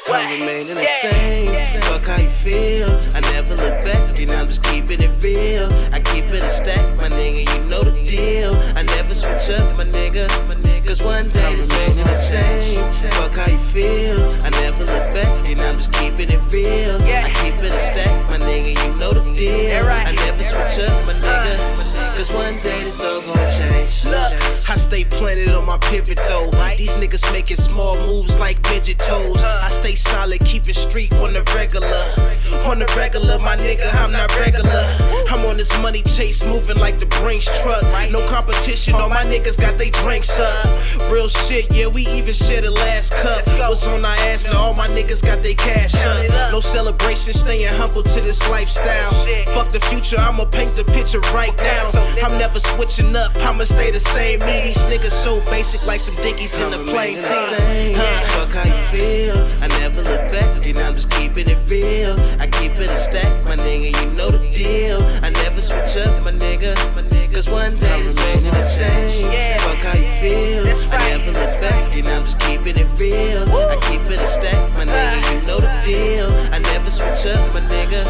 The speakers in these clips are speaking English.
I'm remaining the same. Fuck how you feel. I never look back, and I'm just keeping it real. I keep it a stack, my nigga, you know the deal. I never switch up, my nigga. Cause one day it's remaining the same. Fuck how you feel. I never look back, and I'm just keeping it real. I keep it a stack, my nigga, you know the deal. I never switch up, my nigga. Cause one day this all gon' change. Look, I stay planted on my pivot though. These niggas making small moves like midget toes. I stay solid, keep it street on the regular. On the regular, my nigga, I'm not regular. I'm on this money chase, moving like the Brinks truck. No competition, all my niggas got they drinks up. Real shit, yeah, we even share the last cup. What's on our ass, now all my niggas got they cash up. No celebration, staying humble to this lifestyle. Fuck the future, I'ma paint the picture right now. I'm never switching up, I'ma stay the same. Me, these niggas so basic like some dickies in the plain team. Fuck how you feel. I never look back, and I'm just keeping it real. I keep it a stack, my nigga, you know the deal. I never switch up, my nigga. Cause one day it's all gonna change. Fuck how you feel. I never look back, and I'm just keeping it real. I keep it a stack, my nigga, you know the deal. I never switch up, my nigga.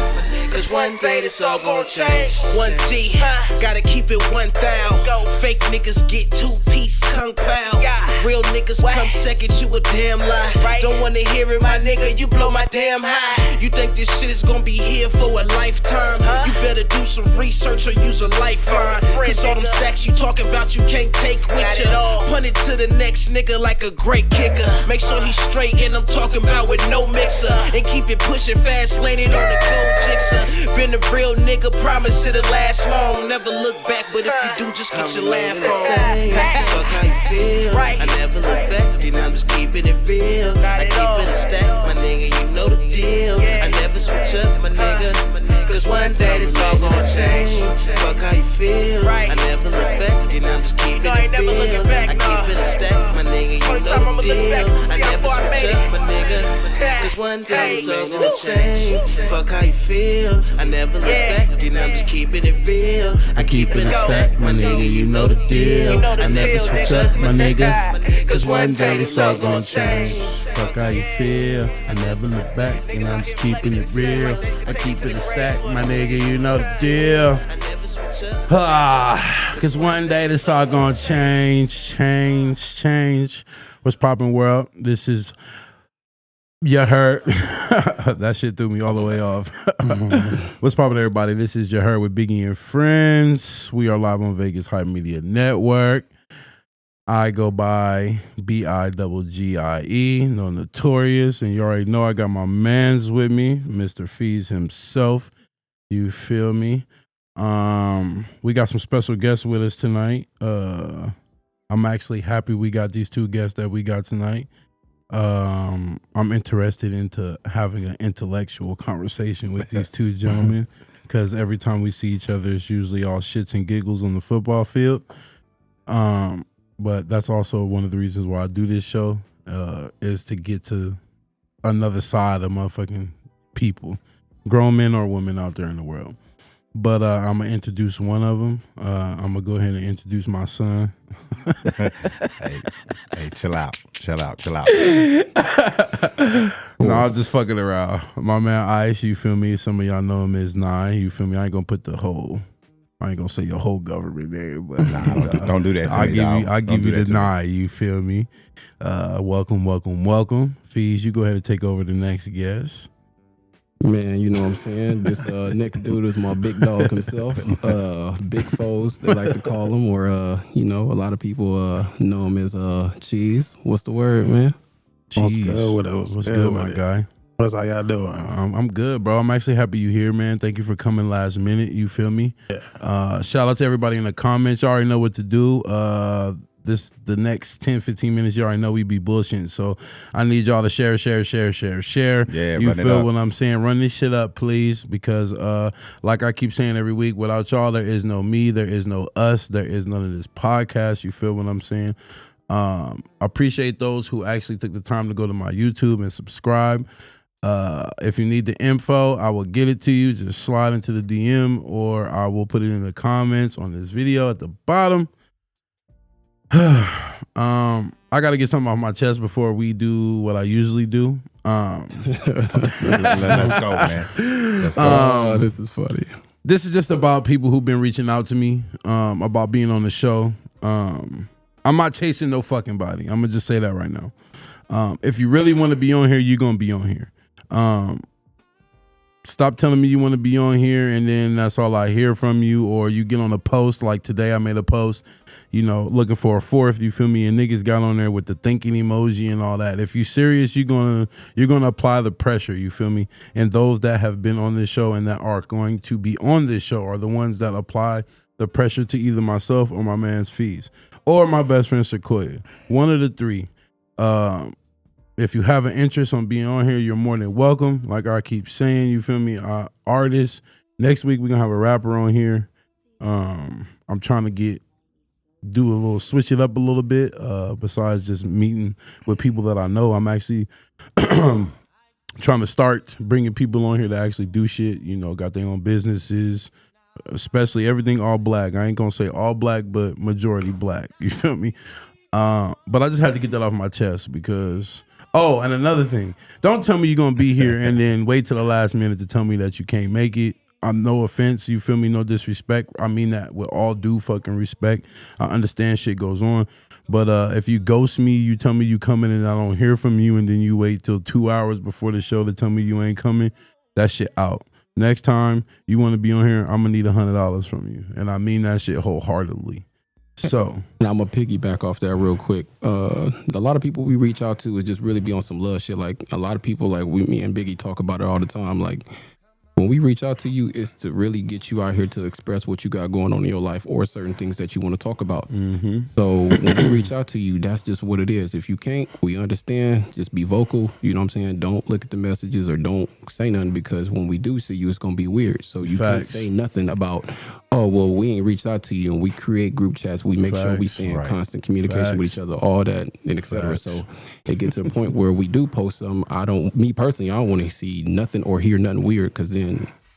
Cause one day this all gonna change. 1G, gotta keep it 1,000. Fake niggas get 2-piece kung pao. Real niggas come second, you a damn lie. Don't wanna hear it, my nigga, you blow my damn high. You think this shit is gonna be here for a lifetime? You better do some research or use a lifeline. Cause all them stacks you talking about you can't take with you. Punt it to the next nigga like a great kicker. Make sure he's straight and I'm talking about with no mixer. And keep it pushing fast, laning on the gold jixer. Been a real nigga, promise it'll last long. Never look back, but if you do, just get your laugh on. Fuck how you feel. I never look back, and I'm just keeping it real. I keep it a stack, my nigga, you know the deal. I never switch up, my nigga. Cause one day this all gonna change. Fuck how you feel. I never look back, and I'm just keeping it real. I keep it a stack, my nigga, you know the deal. I never switch up, my nigga. Cause one day this all gonna change. Fuck how you feel. I never look back, and I'm just keeping it real. I keep it a stack, my nigga, you know the deal. I never switch up, my nigga. Cause one day this all gonna change. Fuck how you feel. I never look back, and I'm just keeping it real. I keep it a stack, my nigga, you know the deal. Cause one day this all gonna change. What's poppin', world? This is You Heard. That shit threw me all the way off. What's poppin', everybody? This is You Heard with Biggie and Friends. We are live on Vegas Hype Media Network. I go by Biggie, no Notorious, and you already know I got my mans with me, Mr. Feez himself. You feel me? We got some special guests with us tonight. I'm actually happy we got these two guests that we got tonight. I'm interested into having an intellectual conversation with these two gentlemen, because every time we see each other, it's usually all shits and giggles on the football field. But that's also one of the reasons why I do this show, is to get to another side of motherfucking people, grown men or women out there in the world. But I'm going to introduce one of them. I'm going to go ahead and introduce my son. Hey, chill out. No, I'm just fucking around. My man Ice, you feel me? Some of y'all know him as Nine, you feel me? I ain't going to put I ain't gonna say your whole government name, but don't do that. I'll give you the Nine, you feel me? Welcome. Feez, you go ahead and take over the next guest. Man, you know what I'm saying? This next dude is my big dog himself. Big Foes, they like to call him, or a lot of people know him as Cheez. What's the word, man? Cheez. What's good, my guy? What's how y'all doing? I'm good, bro. I'm actually happy you here, man. Thank you for coming last minute. You feel me? Yeah. Shout out to everybody in the comments. You already know what to do. The next 10-15 minutes, you already know we be bullshitting. So I need y'all to share. Yeah, you feel what I'm saying? Run this shit up, please, because like I keep saying every week, without y'all, there is no me, there is no us, there is none of this podcast. You feel what I'm saying? Appreciate those who actually took the time to go to my YouTube and subscribe. If you need the info, I will get it to you. Just slide into the DM, or I will put it in the comments on this video at the bottom. I got to get something off my chest before we do what I usually do. Let's go, man. Let's go. Oh, this is funny. This is just about people who've been reaching out to me about being on the show. I'm not chasing no fucking body. I'm going to just say that right now. If you really want to be on here, you're going to be on here. Stop telling me you want to be on here and then that's all I hear from you, or you get on a post like today I made a post, looking for a fourth, you feel me, and niggas got on there with the thinking emoji and all that. If you're serious, you're gonna apply the pressure, you feel me? And those that have been on this show and that are going to be on this show are the ones that apply the pressure to either myself or my man's Feez or my best friend Sequoia. One of the three. If you have an interest on being on here, you're more than welcome. Like I keep saying, you feel me? Artists. Next week we're gonna have a rapper on here. I'm trying to switch it up a little bit. Besides just meeting with people that I know, I'm actually trying to start bringing people on here that actually do shit. Got their own businesses, especially everything all black. I ain't gonna say all black, but majority black. You feel me? But I just had to get that off my chest because. Oh, and another thing. Don't tell me you're going to be here and then wait till the last minute to tell me that you can't make it. No offense, you feel me? No disrespect. I mean that with all due fucking respect. I understand shit goes on. But if you ghost me, you tell me you coming and I don't hear from you, and then you wait till 2 hours before the show to tell me you ain't coming, that shit out. Next time you want to be on here, I'm going to need $100 from you. And I mean that shit wholeheartedly. So now I'm gonna piggyback off that real quick. A lot of people we reach out to is just really be on some love shit. Like a lot of people, like me and Biggie talk about it all the time. Like when we reach out to you, it's to really get you out here to express what you got going on in your life or certain things that you want to talk about. Mm-hmm. So when we reach out to you, that's just what it is. If you can't, we understand. Just be vocal. You know what I'm saying? Don't look at the messages or don't say nothing, because when we do see you, it's gonna be weird. So you can't say nothing about, oh, well, we ain't reached out to you, and we create group chats. We make sure we stay in constant communication with each other, all that, and et cetera. So it gets to the point where we do post something. Me personally, I don't want to see nothing or hear nothing weird, because then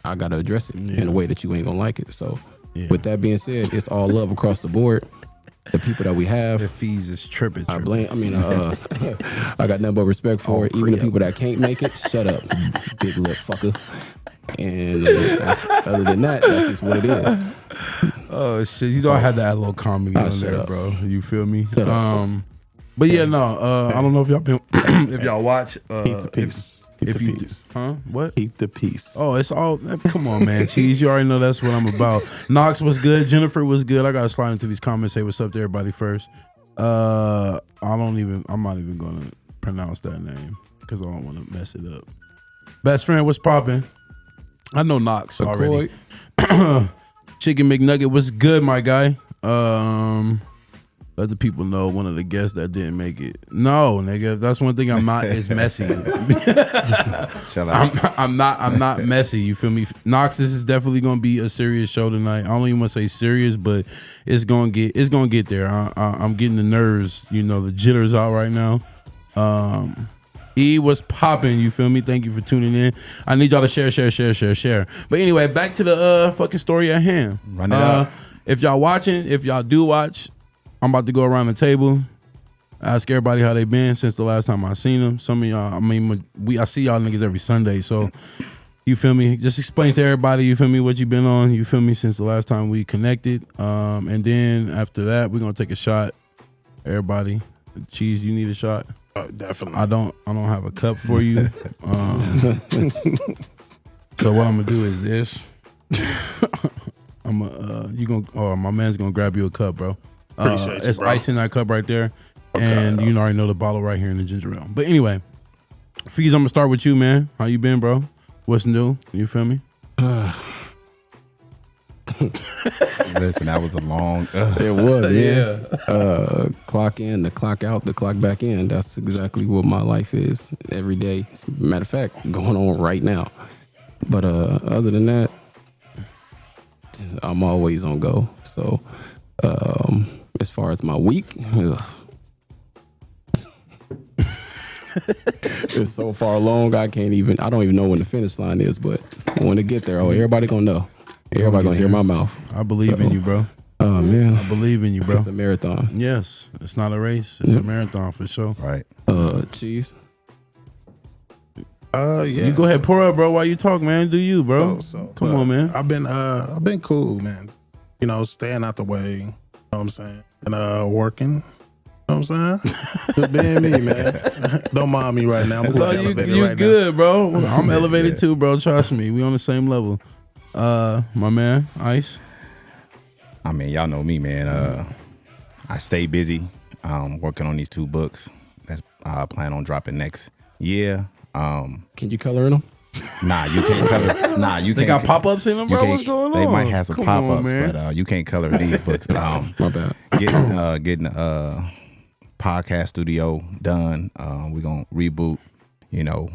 I got to address it in a way that you ain't going to like it. So with that being said, it's all love across the board. The people that we have. The Feez is tripping. I got nothing but respect for it. Even the people that can't make it, shut up, big lip fucker. And other than that, that's just what it is. Oh shit! You know, I had to add a little comedy on there, bro. You feel me? But yeah, no. I don't know if y'all been, if y'all watch. Keep the peace. What? Keep the peace. Oh, it's all. Come on, man. Cheez, you already know that's what I'm about. Knox was good. Jennifer was good. I gotta slide into these comments. Say what's up to everybody first. I'm not even gonna pronounce that name because I don't want to mess it up. Best friend, what's popping? I know Knox already. Chicken McNugget, what's good, my guy? Let the people know one of the guests that didn't make it. No, nigga, that's one thing I'm not is messy. I'm not messy. You feel me? Knox, this is definitely gonna be a serious show tonight. I don't even want to say serious, but it's gonna get there. I'm getting the nerves, the jitters out right now. Was popping, you feel me? Thank you for tuning in. I need y'all to share. But anyway, back to the fucking story at hand. Run it up. If y'all do watch, I'm about to go around the table, ask everybody how they been since the last time I seen them. Some of y'all, I see y'all niggas every Sunday, so you feel me? Just explain to everybody, you feel me, what you been on, you feel me, since the last time we connected. And then after that, we're gonna take a shot. Everybody, Cheez, you need a shot? Definitely. I don't have a cup for you. So what I'm gonna do is this. My man's gonna grab you a cup, bro. Appreciate you, it's bro. ice in that cup right there. Okay. And you already know the bottle right here in the ginger ale. But anyway, Feez, I'm gonna start with you, man. How you been, bro? What's new? You feel me? Listen, that was a long. It was, yeah. Clock in, the clock out, the clock back in. That's exactly what my life is every day. Matter of fact, going on right now. But other than that, I'm always on go. So as far as my week, it's so far along. I don't even know when the finish line is. But when it get there, everybody gonna know. Everybody gonna hear my mouth. I believe in you, bro. Oh man, I believe in you, bro. it's a marathon. Yes, it's not a race. It's a marathon for sure. Right. Cheese. Yeah. You go ahead, pour up, bro. While you talk, man. Do you, bro? Come on, man. I've been cool, man. You know, staying out the way. You know what I'm saying? And working. You know what I'm saying? Just being me, man. Don't mind me right now. I'm No, going you elevated right good, bro. I'm elevated too, bro. Trust me. We on the same level. My man, Ice. I mean, y'all know me, man. I stay busy working on these 2 books. That's I plan on dropping next year. Can you color in them? Nah, you can't color. Nah, you They can't. got pop-ups in them, you bro. can't- What's going on? They might have some Come on, pop-ups, man. but you can't color these books. My bad. Getting podcast studio done. We're gonna reboot. You know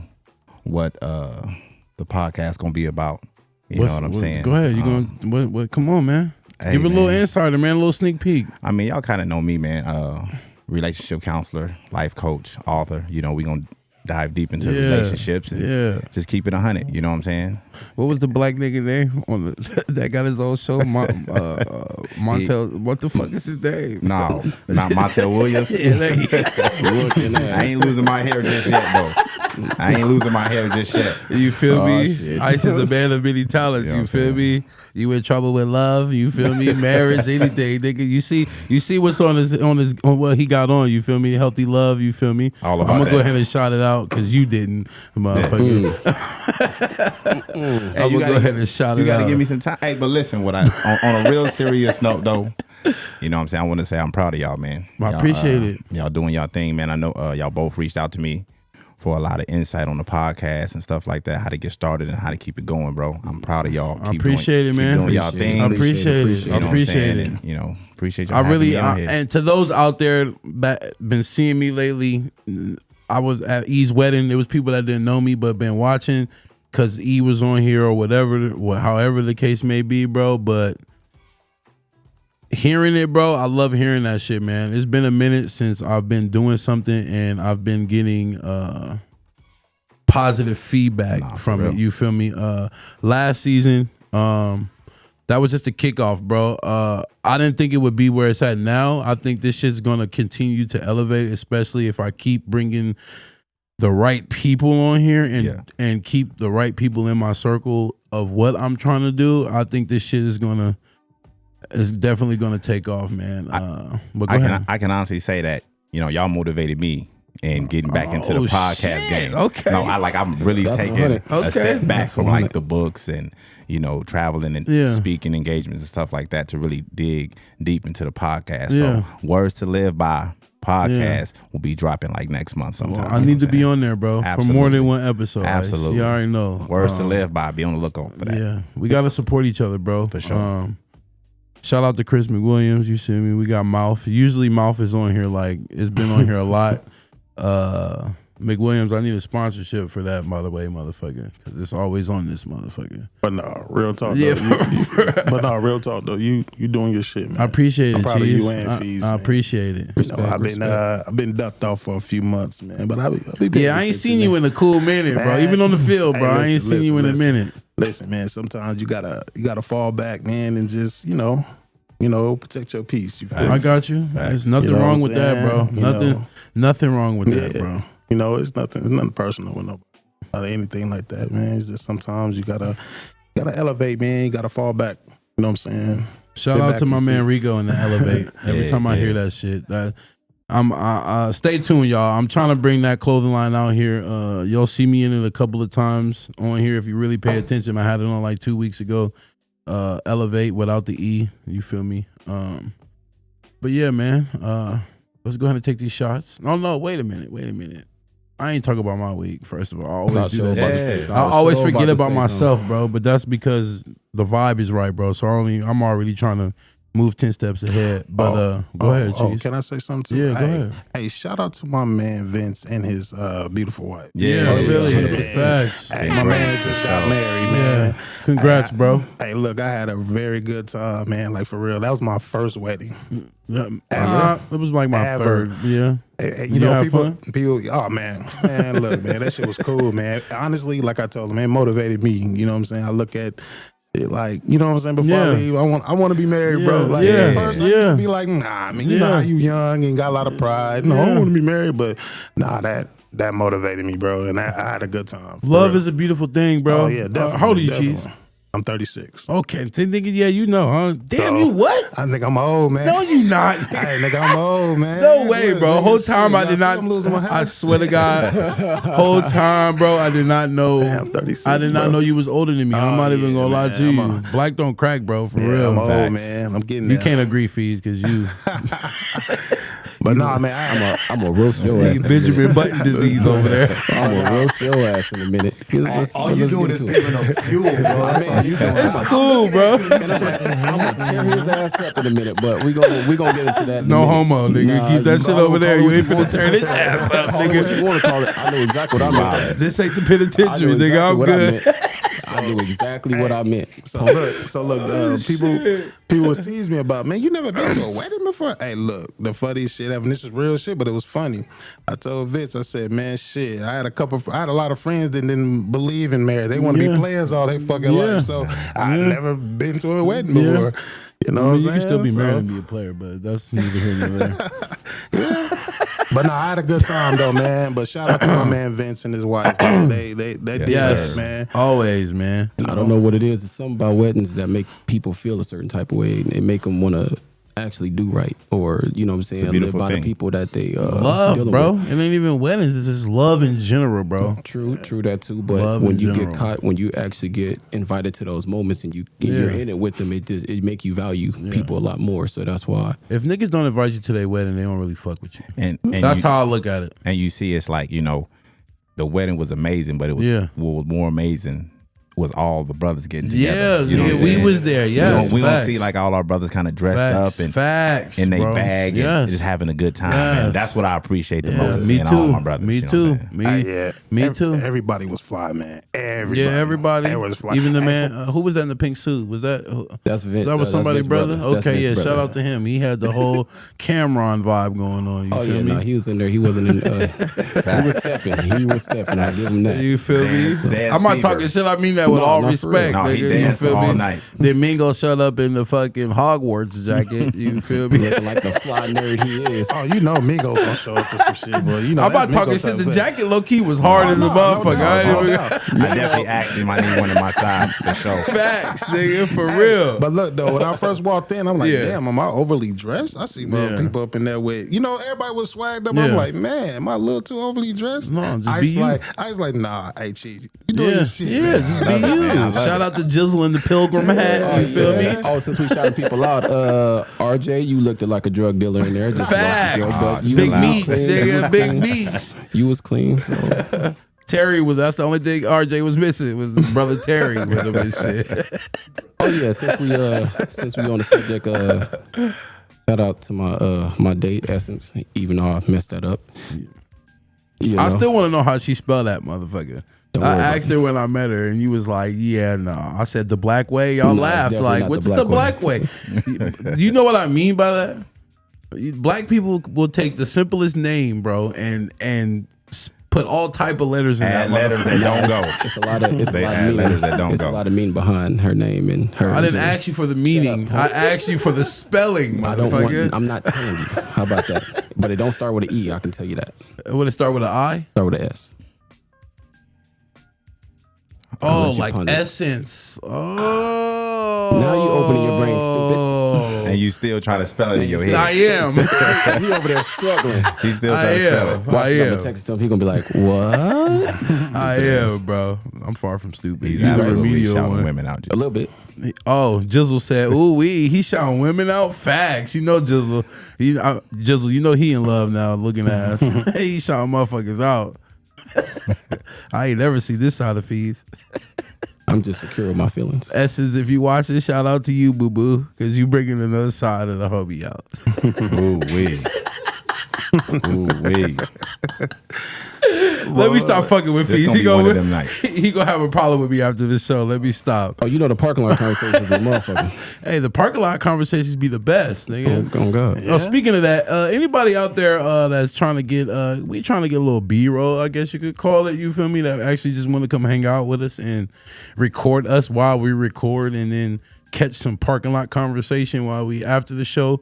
what the podcast gonna be about. You know what I'm saying? Go ahead. You going? What? Come on, man. Hey, Give it a little man. insider, man. A little sneak peek. I mean, y'all kind of know me, man. Relationship counselor, life coach, author. You know, we gonna dive deep into relationships and just keep it 100. You know what I'm saying? What was the black nigga name on the, that got his own show? Montel. What the fuck is his name? No, not Montel Williams. I ain't losing my hair just yet, though. I ain't losing my hair just yet. You feel me? Shit. Ice is a man of many talents. You know You what feel I'm me? You in trouble with love? You feel me? Marriage, anything, nigga. You see what's on what he got on. You feel me? Healthy love. You feel me? All about I'm gonna go that. ahead and shout it out because you didn't, motherfucker. Hey, I'm gonna go ahead and shout it out. You gotta give me some time. Hey, but listen, what on a real serious note, though, you know what I'm saying? I want to say I'm proud of y'all, man. I Y'all, appreciate it. Y'all doing y'all thing, man. I know y'all both reached out to me for a lot of insight on the podcast and stuff like that, how to get started and how to keep it going, bro. I'm proud of y'all. I appreciate it, man. Keep doing y'all Appreciate thing. it. I appreciate it. You know I what I'm appreciate saying? it. And, you know, appreciate y'all. I having really me on here. and to those out there that been seeing me lately, I was at E's wedding. There was people that didn't know me but been watching because E was on here or whatever, however the case may be, bro. But hearing it, bro, I love hearing that shit, man. It's been a minute since I've been doing something and I've been getting positive feedback from real. it. You feel me? Last season, that was just a kickoff, bro. I didn't think it would be where it's at now. I think this shit's gonna continue to elevate, especially if I keep bringing the right people on here and keep the right people in my circle of what I'm trying to do. I think this shit is definitely gonna take off, man. But go ahead. I can honestly say that, you know, y'all motivated me in getting back into the podcast shit. game. Okay. No, I'm really That's taking 100. a step back That's from 100. like the books and, you know, traveling and Yeah. speaking engagements and stuff like that to really dig deep into the podcast. Yeah. So Words to Live By podcast will be dropping like next month sometime. I need to be on there, bro, for more Absolutely. than one episode. Ice. Absolutely. You already know. Words to Live By. Be on the lookout for that. Yeah, we gotta support each other, bro. For sure. Shout out to Chris McWilliams. You see me? We got Mouth. Usually Mouth is on here. Like it's been on here a lot. McWilliams, I need a sponsorship for that, by the way, motherfucker, because it's always on this motherfucker. But no, real talk. Yeah, Though, but no, real talk though. You doing your shit, man. I appreciate I'm it, proud of Cheez. you and Feez, I man. appreciate it. You know, I've been ducked off for a few months, man. But I'll be back Yeah, I with ain't shit, seen man. you in a cool minute, bro. Man. Even on the field, bro. Hey, I ain't listen, seen you in a listen. minute. Listen, man. Sometimes you gotta fall back, man, and just protect your peace. You feel I me? got you. There's nothing You know wrong what with I'm that, bro. saying? Nothing wrong with that, Yeah. bro. You know, it's nothing personal with nobody or anything like that, man. It's just sometimes you gotta elevate, man. You gotta fall back. You know what I'm saying? Shout Sit out back to my and man see. Rigo in the Elevate. Every Yeah, time I yeah. hear that shit, stay tuned, y'all. I'm trying to bring that clothing line out here. You'll see me in it a couple of times on here if you really pay attention. I had it on like 2 weeks ago. Elevate without the E. You feel me? But yeah, man. Let's go ahead and take these shots. Oh no, wait a minute. I ain't talking about my week. First of all, I always do that shit. I always forget about myself, bro. But that's because the vibe is right, bro. So I'm already trying to move 10 steps ahead. But go ahead, Cheez. Can I say something too? Yeah, go ahead. Hey, shout out to my man Vince and his beautiful wife. Yeah, Oh, I feel yeah. it. Facts. Hey, my man just got married, man. Congrats, Hey, bro. Hey, look, I had a very good time, man. Like for real, that was my first wedding. It was like my Ever. third. Yeah. Hey, You have fun? people. Oh man, look, man, that shit was cool, man. Honestly, like I told him, man, motivated me. You know what I'm saying? I look at it. Like, you know what I'm saying? Before I leave, I want to be married, bro. Like, at first, I used to be like, nah, I mean, you know how you young and got a lot of pride. No, I don't want to be married, but nah, that motivated me, bro, and I had a good time. Love is a beautiful thing, bro. Oh yeah, definitely. How old are you, Cheez? I'm 36. Okay, thinking, yeah, you know, huh? Damn, you what? I think I'm old, man. No, you not. Hey, nigga, I'm old, man. No way, bro. Whole time I did not. I'm losing my house. I swear to God, whole time, bro, I did not know. Damn, 36, I did not know you was older than me. I'm not even gonna lie to you. Black don't crack, bro. For real, I'm old, man. I'm getting there. You can't agree, Feez, because you. But nah, man, I'm gonna roast your ass. Benjamin Button disease over there. I'm gonna roast your ass in a minute. All you doing is giving them fuel, bro. It's cool, bro. I'm gonna tear his ass up in a minute, but we gonna get into that. No homo, nigga. Nah, Keep that shit over there. You ain't finna turn turn his ass up, Call it what you nigga. want to call it. I know exactly what I meant. This ain't the penitentiary, nigga. I'm good. I knew exactly what I meant. So look, people was teasing me about, man, you never been to a wedding before? Hey, look, the funniest shit ever, and this is real shit, but it was funny. I told Vince, I said, man, shit, I had a lot of friends that didn't believe in marriage. They want to be players all their fucking life. So I never been to a wedding before. You know what I'm saying? You can still be married and be a player, but that's neither here nor there. But no, I had a good time though, man. But shout out to my man Vince and his wife. Man. They did that, man. Always, man. I don't know what it is. It's something about weddings that make people feel a certain type of way and they make them want to actually do right, or you know what I'm saying, live by the people that they love, bro. with. It ain't even weddings. It's just love in general, bro. True that too. But Love when in you general. get caught, when you actually get invited to those moments and you're in it with them, it make you value people a lot more. So that's why. If niggas don't invite you to their wedding, they don't really fuck with you. And that's how I look at it. And you see, it's like, you know, the wedding was amazing, but it was what was more amazing was all the brothers getting together. Yeah, you know we was there. Yes, we don't see like all our brothers kind of dressed up and in their bag and just having a good time. Man. That's what I appreciate the most. Me seeing too. all my brothers. Me you know too. what I'm saying? Me too. Everybody was fly, man. Everybody. Yeah, everybody. was fly. Even the man who was that in the pink suit? Was that? That's Vince. That was somebody's brother. Okay, yeah. Brother. Shout out to him. He had the whole Cameron vibe going on. You feel me? No, he was in there. He wasn't in. He was stepping. I give him that. You feel me? Dance I'm not fever. talking shit. I mean that with all respect. No, he nigga, danced you feel all me? night. Then Mingo shut up in the fucking Hogwarts jacket. You feel me? Looking like the fly nerd he is. Oh, you know Migos gonna show up to some shit, bro. You know, I'm not talking shit. The jacket low key was hard as a motherfucker. I definitely asked him. I need one of my sides for sure. Facts, nigga, for real. But look though, when I first walked in, I'm like, damn, am I overly dressed? I see people up in there with, you know, everybody was swagged up. I'm like, man, am I a little too overly dressed? No, just be you. I was like, nah, hey, Cheez, you doing your shit. Yeah, just be you. Shout out to Jizzle in the Pilgrim hat. You feel me? Oh, since we shouting people out, RJ, you looked like a drug dealer in there. Just Facts. you Big was meats, clean. nigga. Big meats. You was clean, so. Terry was, that's the only thing RJ was missing, was his brother Terry with him and shit. Oh yeah, since we on the subject, shout out to my date Essence, even though I messed that up. You know? I still want to know how she spelled that motherfucker. I asked her when I met her, and you was like, "Yeah, no." I said the black way. Y'all laughed like, "What's the black way?" Do you know what I mean by that? Black people will take the simplest name, bro, and put all type of letters in that letters that don't go. It's a lot of letters that don't go. A lot of meaning behind her name and her. I didn't ask you for the meaning. I asked you for the spelling, motherfucker. I'm not telling you. How about that? But it don't start with an E. I can tell you that. Would it start with an I? Start with an S. Oh, like Essence. Oh. Now you opening your brain, stupid. And you still trying to spell it in your head. I am. He over there struggling. He's still trying to spell it. Watch him text him. He gonna be like, "What?" I am, bro. I'm far from stupid. He's You the absolutely remedial shouting one. women out. A little bit. Oh, Jizzle said, "Ooh, he shouting women out." Facts. You know Jizzle. Jizzle, you know he in love now, looking ass. He shouting motherfuckers out. I ain't never see this side of Feez. I'm just secure with my feelings. Essence, if you watch this, shout out to you, boo boo, because you bringing another side of the hubby out. Ooh wee. Ooh wee. Let me stop fucking with This Feez. gonna He be one of gonna them nights. he gonna have a problem with me after this show. Let me stop. Oh, you know the parking lot conversations with motherfucker. Hey, the parking lot conversations be the best, nigga. Oh God. Oh, speaking of that, anybody out there that's trying to get we trying to get a little B-roll, I guess you could call it, you feel me, that actually just want to come hang out with us and record us while we record and then catch some parking lot conversation while we after the show.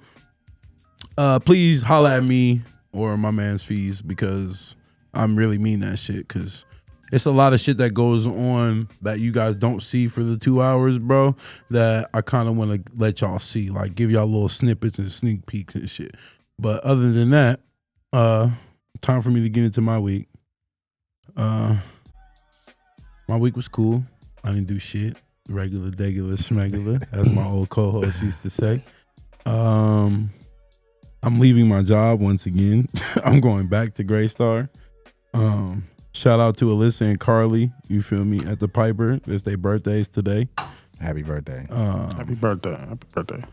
Please holla at me or my man's Feez, because I'm really mean that shit, because it's a lot of shit that goes on that you guys don't see for the 2 hours, bro, that I kind of want to let y'all see, like give y'all little snippets and sneak peeks and shit. But other than that, time for me to get into my week. My week was cool. I didn't do shit. Regular, degular, schmegular, as my old co-host used to say. I'm leaving my job once again. I'm going back to Greystar. Shout out to Alyssa and Carly, you feel me, at the Piper. It's their birthdays today. Happy birthday. Happy birthday. Happy birthday.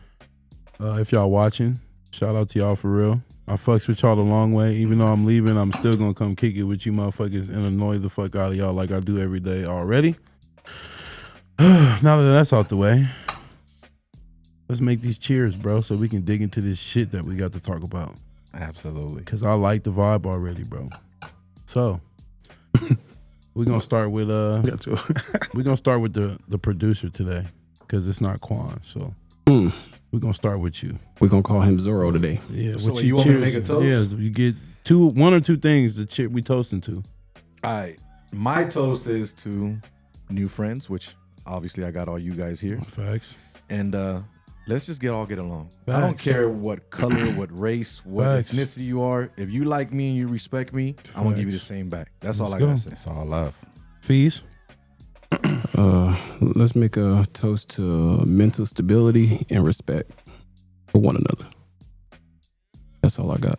If y'all watching, shout out to y'all for real. I fucks with y'all the long way. Even though I'm leaving, I'm still gonna come kick it with you motherfuckers and annoy the fuck out of y'all like I do every day already. Now that that's out the way, let's make these cheers, bro, so we can dig into this shit that we got to talk about. Absolutely. Cause I like the vibe already, bro. So we're gonna start with we're gonna start with the producer today, cause it's not Quan. So we're gonna start with you. We're gonna call him Zorro today. Yeah. So what you want me to cheers- make a toast? Yeah, you get one or two things that we toasting to. All right. My toast is to new friends, which obviously I got all you guys here. Facts. And let's just get along. I don't Facts. care what color, what race, what Facts. ethnicity you are. If you like me and you respect me, I'm gonna give you the Facts. same back. That's all Let's I gotta go. say. It's all love. Fees. Let's make a toast to mental stability and respect for one another. That's all I got.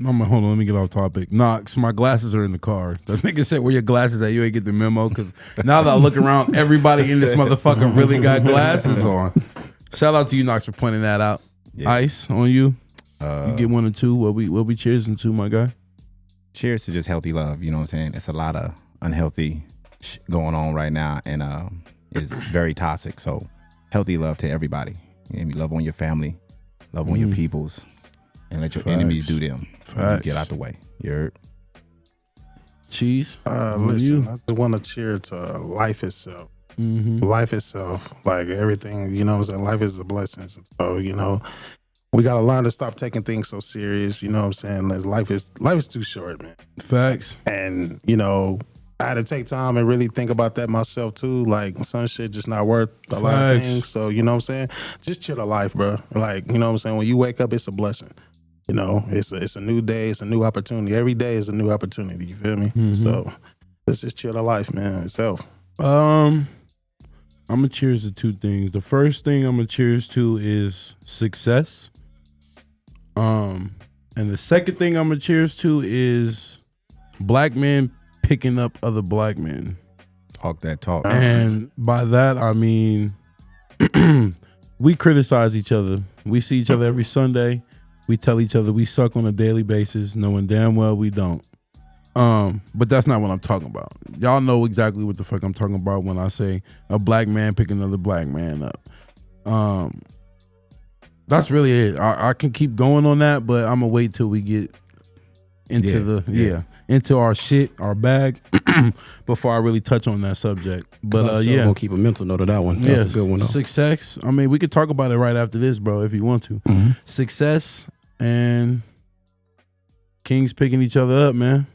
Hold on, let me get off topic. Knox, my glasses are in the car. The nigga said, where your glasses at? You ain't get the memo? Because now that I look around, everybody in this motherfucker really got glasses on. Shout out to you, Knox, for pointing that out. Yeah. Ice, on you. You get one or two. What we cheersing to, my guy? Cheers to just healthy love. You know what I'm saying? It's a lot of unhealthy going on right now, and it's very toxic. So healthy love to everybody. You know, what I mean? Love on your family, love on your peoples, and let your Facts. enemies do them. Facts. Get out the way. You heard? Cheese. Listen, I just want to cheer to life itself. Mm-hmm. Life itself, like everything, you know what I'm saying? Life is a blessing. So, you know, we got to learn to stop taking things so serious. You know what I'm saying? Life is too short, man. Facts. And, you know, I had to take time and really think about that myself too. Like, some shit just not worth a lot of Facts. things. So, you know what I'm saying? Just chill the life, bro. Like, you know what I'm saying? When you wake up, it's a blessing. You know, it's a new day. It's a new opportunity. Every day is a new opportunity. You feel me? Mhm. So let's just chill the life, man, itself. I'm gonna cheers to two things. The first thing I'm gonna cheers to is success. And the second thing I'm gonna cheers to is black men picking up other black men. Talk that talk. And by that I mean we criticize each other. We see each other every Sunday. We tell each other we suck on a daily basis, knowing damn well we don't. But that's not what I'm talking about. Y'all know exactly what the fuck I'm talking about when I say a black man pick another black man up. That's really it. I can keep going on that, but I'm gonna wait till we get into into our shit, our bag, before I really touch on that subject. But I'm gonna keep a mental note of that one. That's a good one. Though. Success. I mean, we could talk about it right after this, bro, if you want to. Mm-hmm. Success and kings picking each other up, man.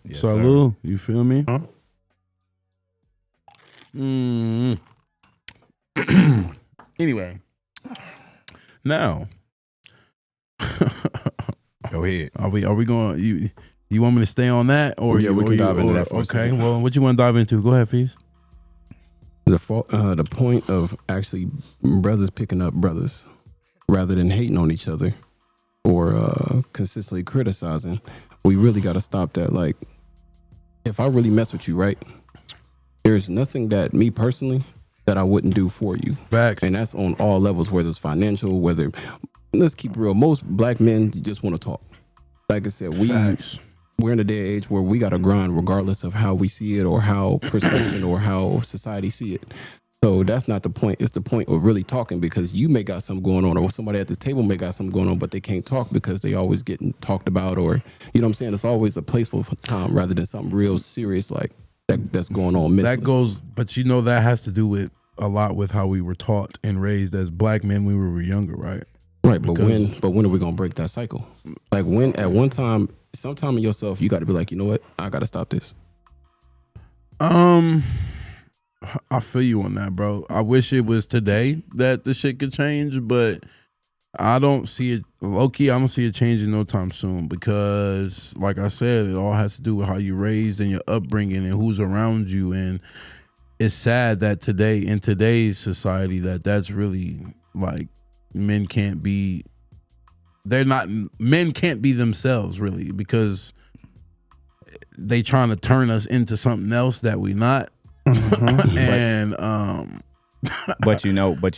Yes, sir. Salud. You feel me? Huh? Anyway, now Go ahead. are we going? You want me to stay on that, or Yeah, we can dive into that for a Okay, second. well, what you want to dive into? Go ahead, Feez. The point of actually brothers picking up brothers rather than hating on each other or consistently criticizing, we really got to stop that. Like, if I really mess with you, right, there's nothing that me personally that I wouldn't do for you. Facts. And that's on all levels, whether it's financial, whether, let's keep it real, most black men just want to talk. Like I said, Facts. we're in a day and age where we got to grind regardless of how we see it or how perception or how society see it. So that's not the point. It's the point of really talking, because you may got something going on, or somebody at this table may got something going on, but they can't talk because they always getting talked about, or, you know what I'm saying? It's always a playful time rather than something real serious like that's going on mentally. That goes, but you know, that has to do with a lot with how we were taught and raised as black men when we were younger, right? Right, Because- but when are we gonna break that cycle? Like, when at one time, sometime in yourself, you got to be like, you know what, I got to stop this. I feel you on that, bro. I wish it was today that the shit could change, but I don't see it. Low key, I don't see it changing no time soon, because, like I said, it all has to do with how you raised and your upbringing and who's around you. And it's sad that today, in today's society, that's really like men can't be. Men can't be themselves, really, because they trying to turn us into something else that we not. And But you know at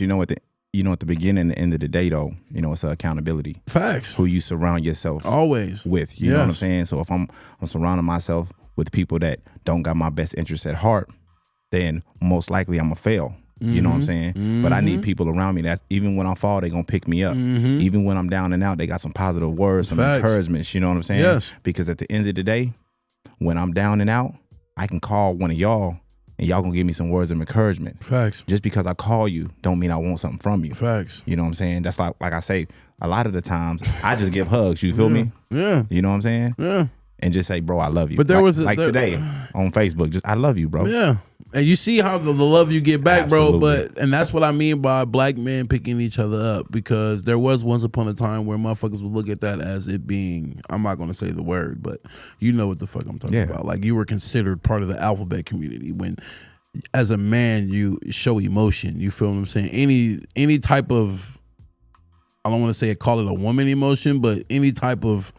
the beginning and the end of the day, though, you know, it's accountability. facts. Who you surround yourself Always. with. You know what I'm Yes. saying? So if I'm surrounding myself with people that don't got my best interests at heart, then most likely I'm gonna fail. You know what I'm saying? But I need people around me that even when I fall, they gonna pick me up. Even when I'm down and out, they got some positive words, some Facts. encouragements. You know what I'm saying? Yes. Because at the end of the day, when I'm down and out, I can call one of y'all and y'all gonna give me some words of encouragement. Facts. Just because I call you don't mean I want something from you. Facts. You know what I'm saying? That's like I say, a lot of the times I just give hugs. You feel me? Yeah. You know what I'm saying? Yeah. And just say, bro, I love you. But there was like there- today on Facebook, just I love you, bro. Yeah. And you see how the love you get back, Absolutely. bro. And that's what I mean by black men picking each other up, because there was once upon a time where motherfuckers would look at that as it being, I'm not going to say the word, but you know what the fuck I'm talking Yeah. about. Like, you were considered part of the alphabet community when, as a man, you show emotion. You feel what I'm saying? Any type of, I don't want to say call it a woman emotion, but any type of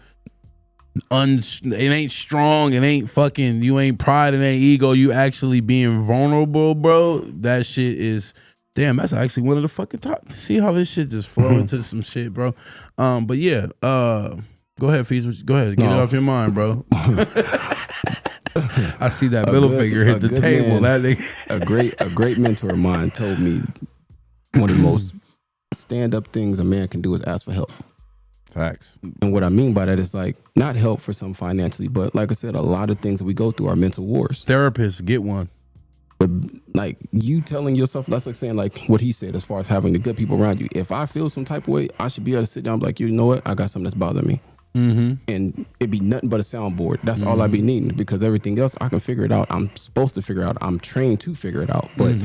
it ain't strong, it ain't fucking, you ain't pride, it ain't ego, you actually being vulnerable, bro. That shit is, damn, that's actually one of the fucking top. See how this shit just flow into some shit, bro. But yeah, go ahead, Feez. Go ahead, get it off your mind, bro. I see that middle finger hit the table. Man, That nigga. a great mentor of mine told me one of the most stand up things a man can do is ask for help. Facts. And what I mean by that is, like, not help for some financially, but like I said, a lot of things that we go through are mental wars. Therapists, get one. But like, you telling yourself, that's like saying, like what he said, as far as having the good people around you. If I feel some type of way, I should be able to sit down and be like, you know what, I got something that's bothering me. And it'd be nothing but a soundboard. That's all I be needing, because everything else I can figure it out. I'm supposed to figure it out. I'm trained to figure it out. But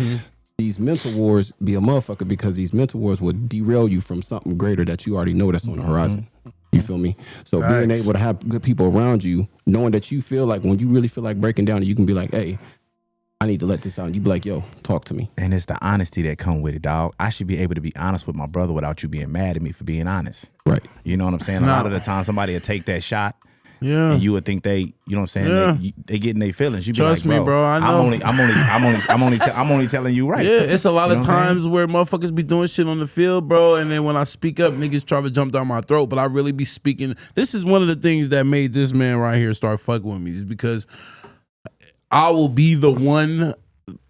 these mental wars be a motherfucker, because these mental wars will derail you from something greater that you already know that's on the horizon. You feel me? So being able to have good people around you, knowing that you feel like, when you really feel like breaking down, you can be like, hey, I need to let this out. And you be like, yo, talk to me. And it's the honesty that come with it, dog. I should be able to be honest with my brother without you being mad at me for being honest. Right. You know what I'm saying? A lot of the time somebody will take that shot. Yeah. And you would think they, you know what I'm saying? Yeah. They getting their feelings. You be Trust like, me, bro, I know. I'm only telling you right. Yeah, it's a lot You know of what I'm saying? times where motherfuckers be doing shit on the field, bro, and then when I speak up, niggas try to jump down my throat, but I really be speaking. This is one of the things that made this man right here start fucking with me, is because I will be the one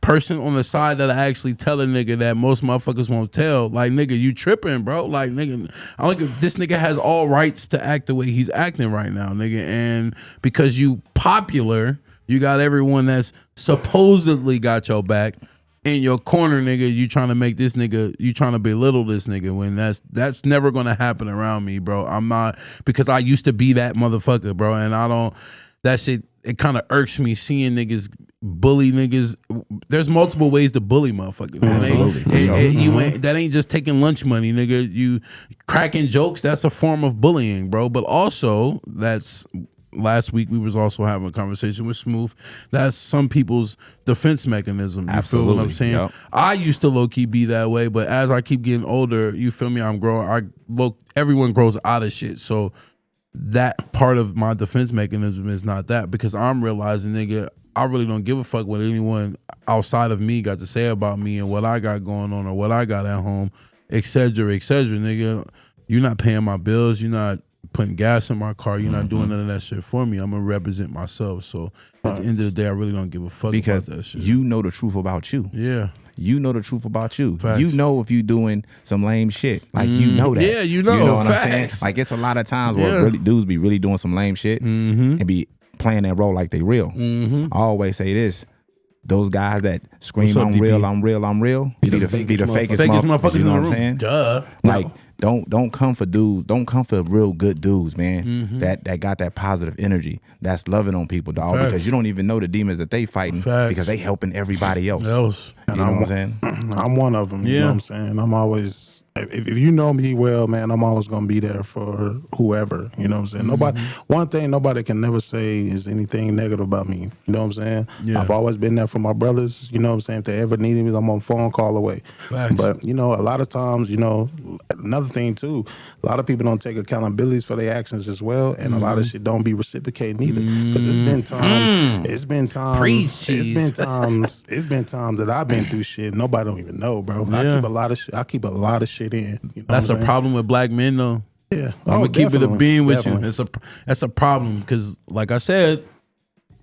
person on the side that I actually tell a nigga that most motherfuckers won't tell. Like, nigga, you tripping, bro. Like, nigga, I don't think this nigga has all rights to act the way he's acting right now, nigga. And because you popular, you got everyone that's supposedly got your back in your corner, nigga. You trying to make this nigga, you trying to belittle this nigga, when that's never gonna happen around me, bro. I'm not, because I used to be that motherfucker, bro, and I don't, that shit, it kind of irks me seeing niggas bully niggas. There's multiple ways to bully motherfuckers. That ain't just taking lunch money, nigga. You cracking jokes, that's a form of bullying, bro. But also, that's, last week we was also having a conversation with Smooth. That's some people's defense mechanism. You feel what I'm Absolutely, saying? yep. I used to low key be that way, but as I keep getting older, you feel me? I'm growing. Everyone grows out of shit. So that part of my defense mechanism is not that, because I'm realizing, nigga, I really don't give a fuck what anyone outside of me got to say about me and what I got going on or what I got at home, et cetera, nigga. You're not paying my bills. You're not putting gas in my car. You're not doing none of that shit for me. I'm gonna represent myself. So at the end of the day, I really don't give a fuck because about that shit. you know the truth about you. Yeah. You know the truth about you. Facts. You know if you doing some lame shit. Like you know that. Yeah, you know. You know what Facts. I'm saying? Like it's a lot of times where really, dudes be really doing some lame shit and be playing that role like they real. I always say this. Those guys that scream, What's up, I'm DB? real, I'm real, I'm real, be the fakest motherfuckers. You know what I'm saying? Duh. Like, don't come for dudes. Don't come for real good dudes, man. That got that positive energy. That's loving on people, dog. Facts. Because you don't even know the demons that they fighting Facts. because they helping everybody else. Else. You know what I'm saying? I'm one of them. You know what I'm saying? I'm always, if you know me well, man, I'm always going to be there for whoever. You know what I'm saying? Nobody, one thing nobody can never say is anything negative about me. You know what I'm saying? Yeah. I've always been there for my brothers. You know what I'm saying? If they ever needed me, I'm on phone call away. Facts. But, you know, a lot of times, you know, another thing too, a lot of people don't take accountabilities for their actions as well. And a lot of shit don't be reciprocating either. Because it's been times, Preach, it's been times that I've been through shit nobody don't even know, bro. I Yeah. keep a lot of shit in. You know That's what a I'm problem with black men, though. saying? Yeah. I'm gonna keep it a definitely, being with definitely. you. That's a problem because, like I said,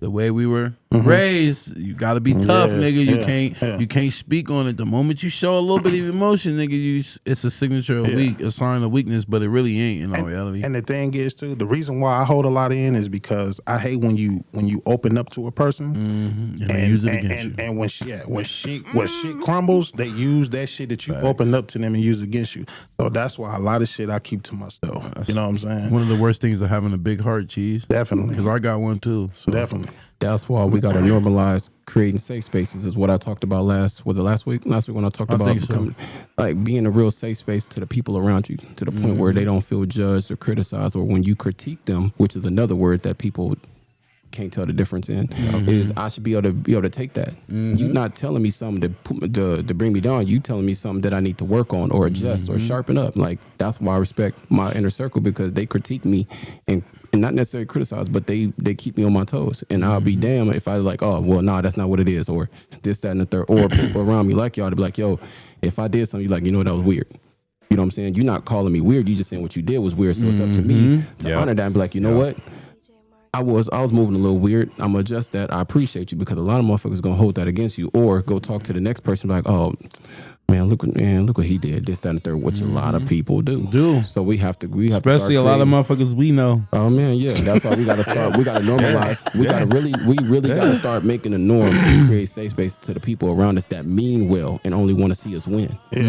the way we were raised, you got to be tough, Yeah, nigga. You can't speak on it. The moment you show a little bit of emotion, nigga, it's a signature of a sign of weakness, but it really ain't in all reality. And the thing is too, the reason why I hold a lot in is because I hate when you open up to a person And they use it against you. and when shit crumbles, they use that shit that you open up to them and use against you. So that's why a lot of shit I keep to myself. You know what I'm saying? One of the worst things of having a big heart, Cheez. Definitely. Because I got one too. So. Definitely. That's why we got to normalize creating safe spaces. Is what I talked about last week? Last week when I talked about think so. becoming, like being a real safe space to the people around you, to the point where they don't feel judged or criticized, or when you critique them, which is another word that people can't tell the difference in. Is I should be able to take that. You not telling me something to bring me down. You telling me something that I need to work on or adjust or sharpen up. Like that's why I respect my inner circle, because they critique me and not necessarily criticize, but they keep me on my toes. And I'll be damned if I like, oh, well, nah, that's not what it is, or this, that, and the third. Or people around me like y'all to be like, yo, if I did something, you like, you know, that was weird. You know what I'm saying? You're not calling me weird. You just saying what you did was weird. So it's up to me to honor that and be like, you know what? I was moving a little weird. I'm gonna adjust that. I appreciate you, because a lot of motherfuckers gonna hold that against you, or go talk to the next person like, oh man, look what he did, this, that, and the third, which a lot of people do. So we have to Especially a lot of motherfuckers we know. Oh man, yeah. That's why we gotta start. We gotta normalize. We really gotta start making a norm to create safe space to the people around us that mean well and only want to see us win. Yeah,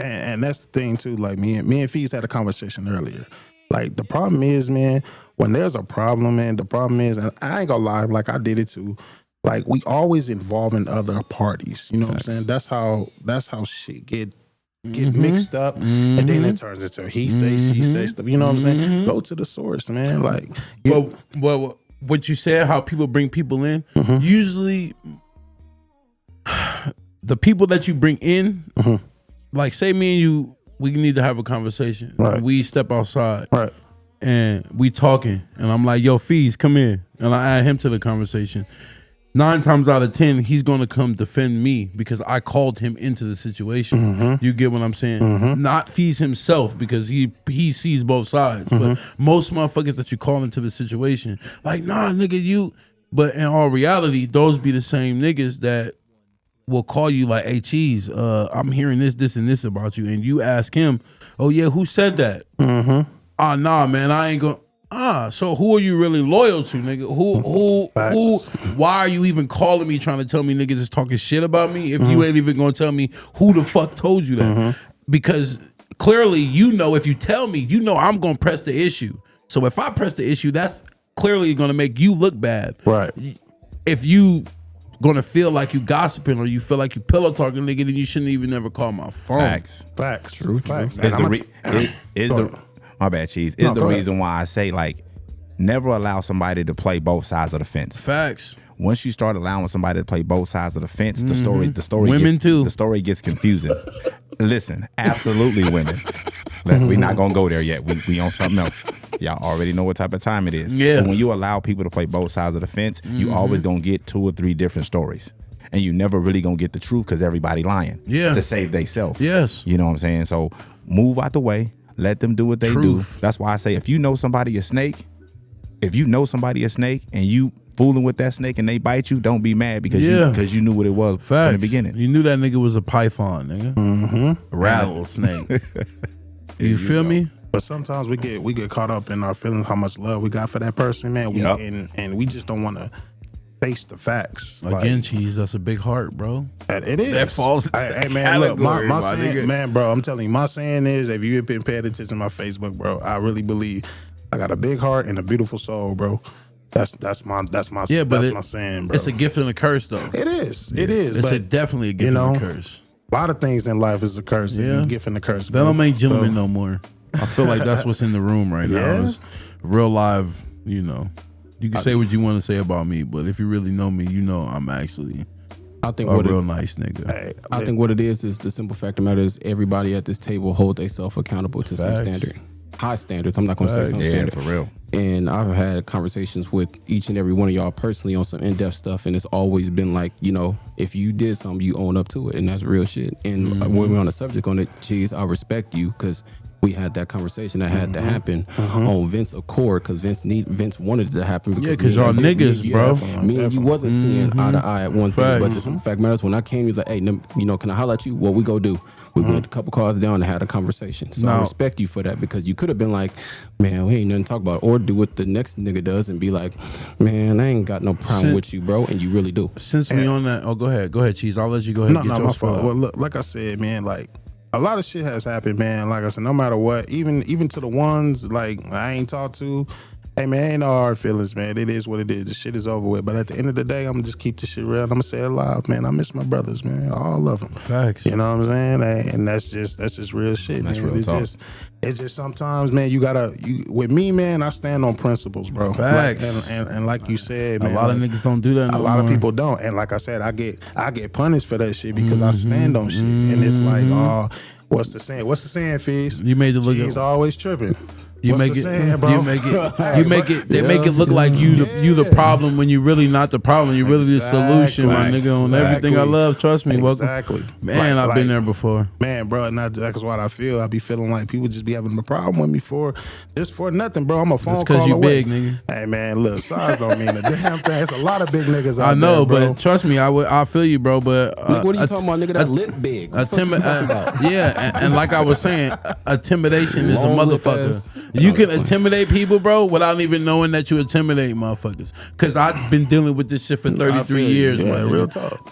and that's the thing too. Like me and Feez had a conversation earlier. Like the problem is, man, when there's a problem, man, the problem is, and I ain't gonna lie, like I did it too. Like we always involving other parties. You know what I'm saying? That's how shit get mixed up, and then it turns into he say, she say stuff. You know what I'm saying? Go to the source, man. Like, Well, what you said, how people bring people in, usually the people that you bring in, like say me and you, we need to have a conversation. Right. We step outside. right. And we talking, and I'm like, yo, Feez, come in. And I add him to the conversation. 9 times out of 10, he's gonna come defend me because I called him into the situation. You get what I'm saying? Not Feez himself, because he sees both sides. But most motherfuckers that you call into the situation, like, nah, nigga, you. But in all reality, those be the same niggas that will call you like, hey, Cheez, I'm hearing this, and this about you. And you ask him, oh yeah, who said that? Nah, man, I ain't gonna. So who are you really loyal to, nigga? Who? Why are you even calling me, trying to tell me niggas is talking shit about me if you ain't even gonna tell me who the fuck told you that? Because clearly, you know, if you tell me, you know I'm gonna press the issue. So if I press the issue, that's clearly gonna make you look bad. Right. If you gonna feel like you gossiping or you feel like you pillow talking, nigga, then you shouldn't even ever call my phone. Facts. True. Facts. My bad, Cheez. Is the reason why I say, like, never allow somebody to play both sides of the fence. Facts. Once you start allowing somebody to play both sides of the fence, the story Women gets, too. The story gets confusing. Listen, absolutely women. We're not gonna go there yet. We on something else. Y'all already know what type of time it is. Yeah. But when you allow people to play both sides of the fence, you always gonna get 2 or 3 different stories. And you never really gonna get the truth because everybody lying. Yeah. To save theyself. Yes. You know what I'm saying? So move out the way. Let them do what they Truth. do. That's why I say if you know somebody a snake, and you fooling with that snake and they bite you, don't be mad because you knew what it was Facts. in the beginning. You knew that nigga was a python, nigga. Mm-hmm. A rattlesnake. You feel me? But sometimes we get caught up in our feelings, how much love we got for that person, man. And we just don't want to face the facts. Again, Cheez, that's a big heart, bro. It is. That falls into Hey, that man, look, category, my my saying, nigga. man, bro, I'm telling you, my saying is, if you've been paying attention to my Facebook, bro, I really believe I got a big heart and a beautiful soul, bro. That's my saying, bro. It's a gift and a curse, though. It is. It is. It's definitely a gift and a curse. A lot of things in life is a curse. Yeah. A gift and a curse. That don't make gentlemen no more. I feel like that's what's in the room right now. It's real live, you know. You can say what you want to say about me, but if you really know me, you know I'm actually a real nice nigga. I think what it is the simple fact of the matter is everybody at this table hold themselves accountable to some standard. High standards. I'm not going to say some standard. For real. And I've had conversations with each and every one of y'all personally on some in-depth stuff, and it's always been like, you know, if you did something, you own up to it, and that's real shit. And when we're on the subject on it, Cheez, I respect you because we had that conversation that had to happen on Vince Accord because Vince wanted it to happen. Because y'all niggas, bro. Me and you wasn't seeing eye to eye at one thing, but the simple fact matters. When I came, he was like, "Hey, you know, can I holler at you? What we go do?" We went a couple cars down and had a conversation. So I respect you for that because you could have been like, "Man, we ain't nothing to talk about," or do what the next nigga does and be like, "Man, I ain't got no problem with you, bro," and you really do. Since we on that, go ahead, Cheez. I'll let you go ahead. No, my fault. Well, look, like I said, man, like. A lot of shit has happened, man. Like I said, no matter what, even to the ones like I ain't talked to, hey man, ain't no hard feelings, man. It is what it is. The shit is over with. But at the end of the day, I'm gonna just keep this shit real. And I'm gonna say it loud, man. I miss my brothers, man. All of them. Facts. You know what I'm saying? And that's just real shit, That's man. real It's just sometimes, man. With me, man. I stand on principles, bro. Facts. And like you said, man, a lot of niggas don't do that. A lot of people don't. And like I said, I get punished for that shit because I stand on shit. And it's like, oh. What's the saying? Feez? You made it look. He's always tripping. You What's make the it. saying, bro? You make it. They make it look like you the problem when you really not the problem. You really the solution, my nigga. On everything I love, trust me. Exactly. Welcome, man. I've been there before, man, bro. And that's what I feel. I be feeling like people just be having a problem with me for nothing, bro. I'm a phone call away. Because you big, nigga. Hey, man, look, size don't mean a damn thing. There's a lot of big niggas out I know, there, bro. but trust me, I feel you, bro. But nigga, what are you talking about, nigga? That lip big. Yeah, and like I was saying, intimidation is a Long lip motherfucker. ass. You can intimidate people, bro, without even knowing that you intimidate motherfuckers. Because I've been dealing with this shit for 33 years, man. Real talk.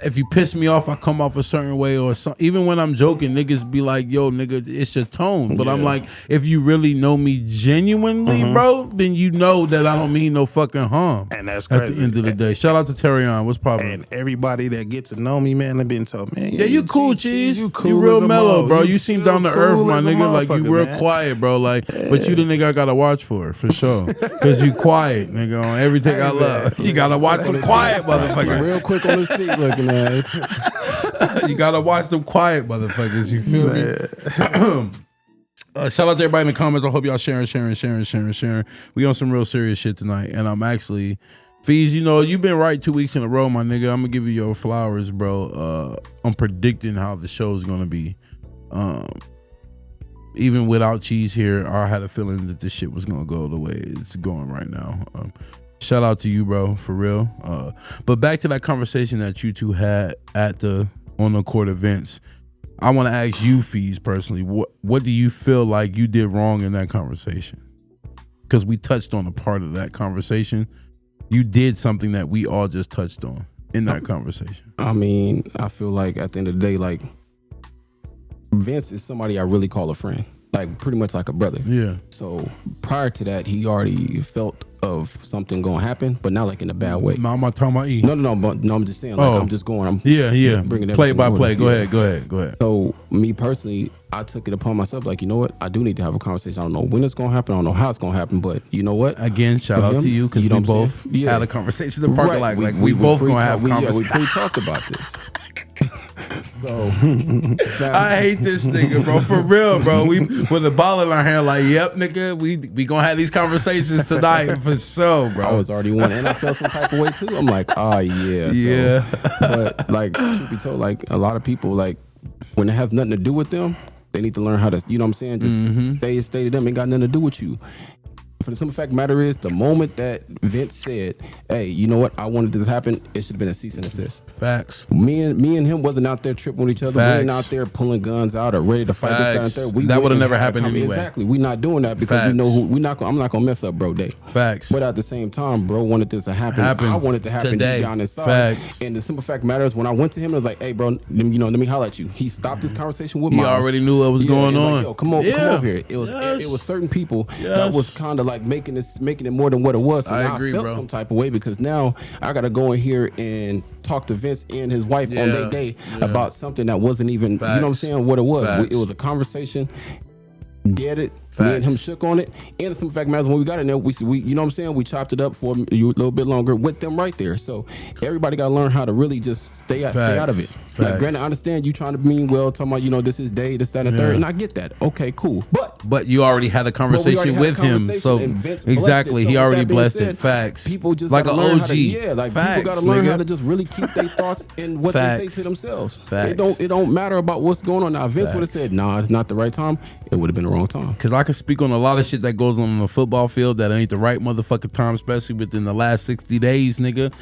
If you piss me off, I come off a certain way, or even when I'm joking, niggas be like, "Yo, nigga, it's your tone." But I'm like, if you really know me genuinely, bro, then you know that I don't mean no fucking harm. And that's crazy. At the end of the day, shout out to Terrion. What's poppin'? And everybody that get to know me, man, they've been told, man, Yeah, you cool, Cheez. You cool. You real as a mellow, mug. bro. You seem down to cool earth, my as a nigga. Like you motherfucker, real man. quiet, bro. Like, but you the nigga I gotta watch for sure. Cause you quiet, nigga, on everything I love. You gotta watch them quiet motherfuckers. Real quick on the seat looking ass. You gotta watch them quiet motherfuckers. You feel me? Shout out to everybody in the comments. I hope y'all sharing. We on some real serious shit tonight, and I'm actually. Feez, you know, you've been right 2 weeks in a row, my nigga. I'm gonna give you your flowers, bro. I'm predicting how the show's gonna be. Even without Cheez here, I had a feeling that this shit was gonna go the way it's going right now. Shout out to you, bro, for real. But back to that conversation that you two had at the on the court events. I want to ask you, Feez, personally, what do you feel like you did wrong in that conversation? Because we touched on a part of that conversation. You did something that we all just touched on in that conversation. I mean, I feel like at the end of the day, like Vince is somebody I really call a friend, like pretty much like a brother. Yeah. So prior to that, he already felt of something gonna happen, but not like in a bad way. No, I'm not talking about E. No, I'm just saying, like, I'm just going. Yeah. Bringing play by play. Go Yeah. ahead. So me personally, I took it upon myself, like, you know what? I do need to have a conversation. I don't know when it's gonna happen. I don't know how it's gonna happen, but you know what? Again, shout out to you because You know we what I'm both saying? Yeah. had a conversation in the parking lot. Like we both gonna have Yeah, conversations. we pre-talked about this. So I hate this nigga, bro. For real, bro. We with the ball in our hand, like, yep, nigga, we gonna have these conversations tonight for sure, bro. I was already one, and I felt some type of way too. I'm like, yeah. Yeah. But like, truth be told, like a lot of people, like when it has nothing to do with them, They need to learn how to, you know what I'm saying? Just stay to them. Ain't got nothing to do with you. For the simple fact of the matter is, the moment that Vince said, "Hey, you know what? I wanted this to happen," it should have been a cease and desist. Facts. Me and him wasn't out there tripping with each other. Facts. We ain't out there pulling guns out or ready to fight this, that, and Facts. third. That would've never happened anyway. Exactly. We not doing that because Facts. we know who. I'm not gonna mess up bro day. Facts. But at the same time, bro wanted this to happen. I wanted to happen today. deep down inside. Facts. And the simple fact matters, when I went to him, I was like, "Hey, bro, let me holler at you." He stopped this conversation with He Miles. already knew what was going and on. Like, yo, come over here. It was certain people that was kind of like making it more than what it was. So I now agree, I felt bro. some type of way because now I got to go in here and talk to Vince and his wife on their day about something that wasn't even, you know what I'm saying, what it was. Facts. It was a conversation. Get it. Me Facts. and him shook on it. And the simple fact matters, when we got in there, we you know what I'm saying, we chopped it up for a little bit longer with them right there. So everybody got to learn how to really just stay out of it. Like, Facts. granted, I understand you trying to mean well, talking about, you know, this is day, this, that, and third, and I get that. Okay, cool. But you already had a conversation with him, so and Vince blessed exactly, it. So he with already that being blessed said, it. Facts. People just like gotta an learn OG. how to, Facts, people got to learn nigga. how to just really keep their thoughts in what they say Facts. to themselves. Facts. It don't matter about what's going on now. If Vince would have Facts. said, "Nah, it's not the right time," it would have been the wrong time. Cause I can speak on a lot of shit that goes on the football field that ain't the right motherfucking time, especially within the last 60 days, nigga.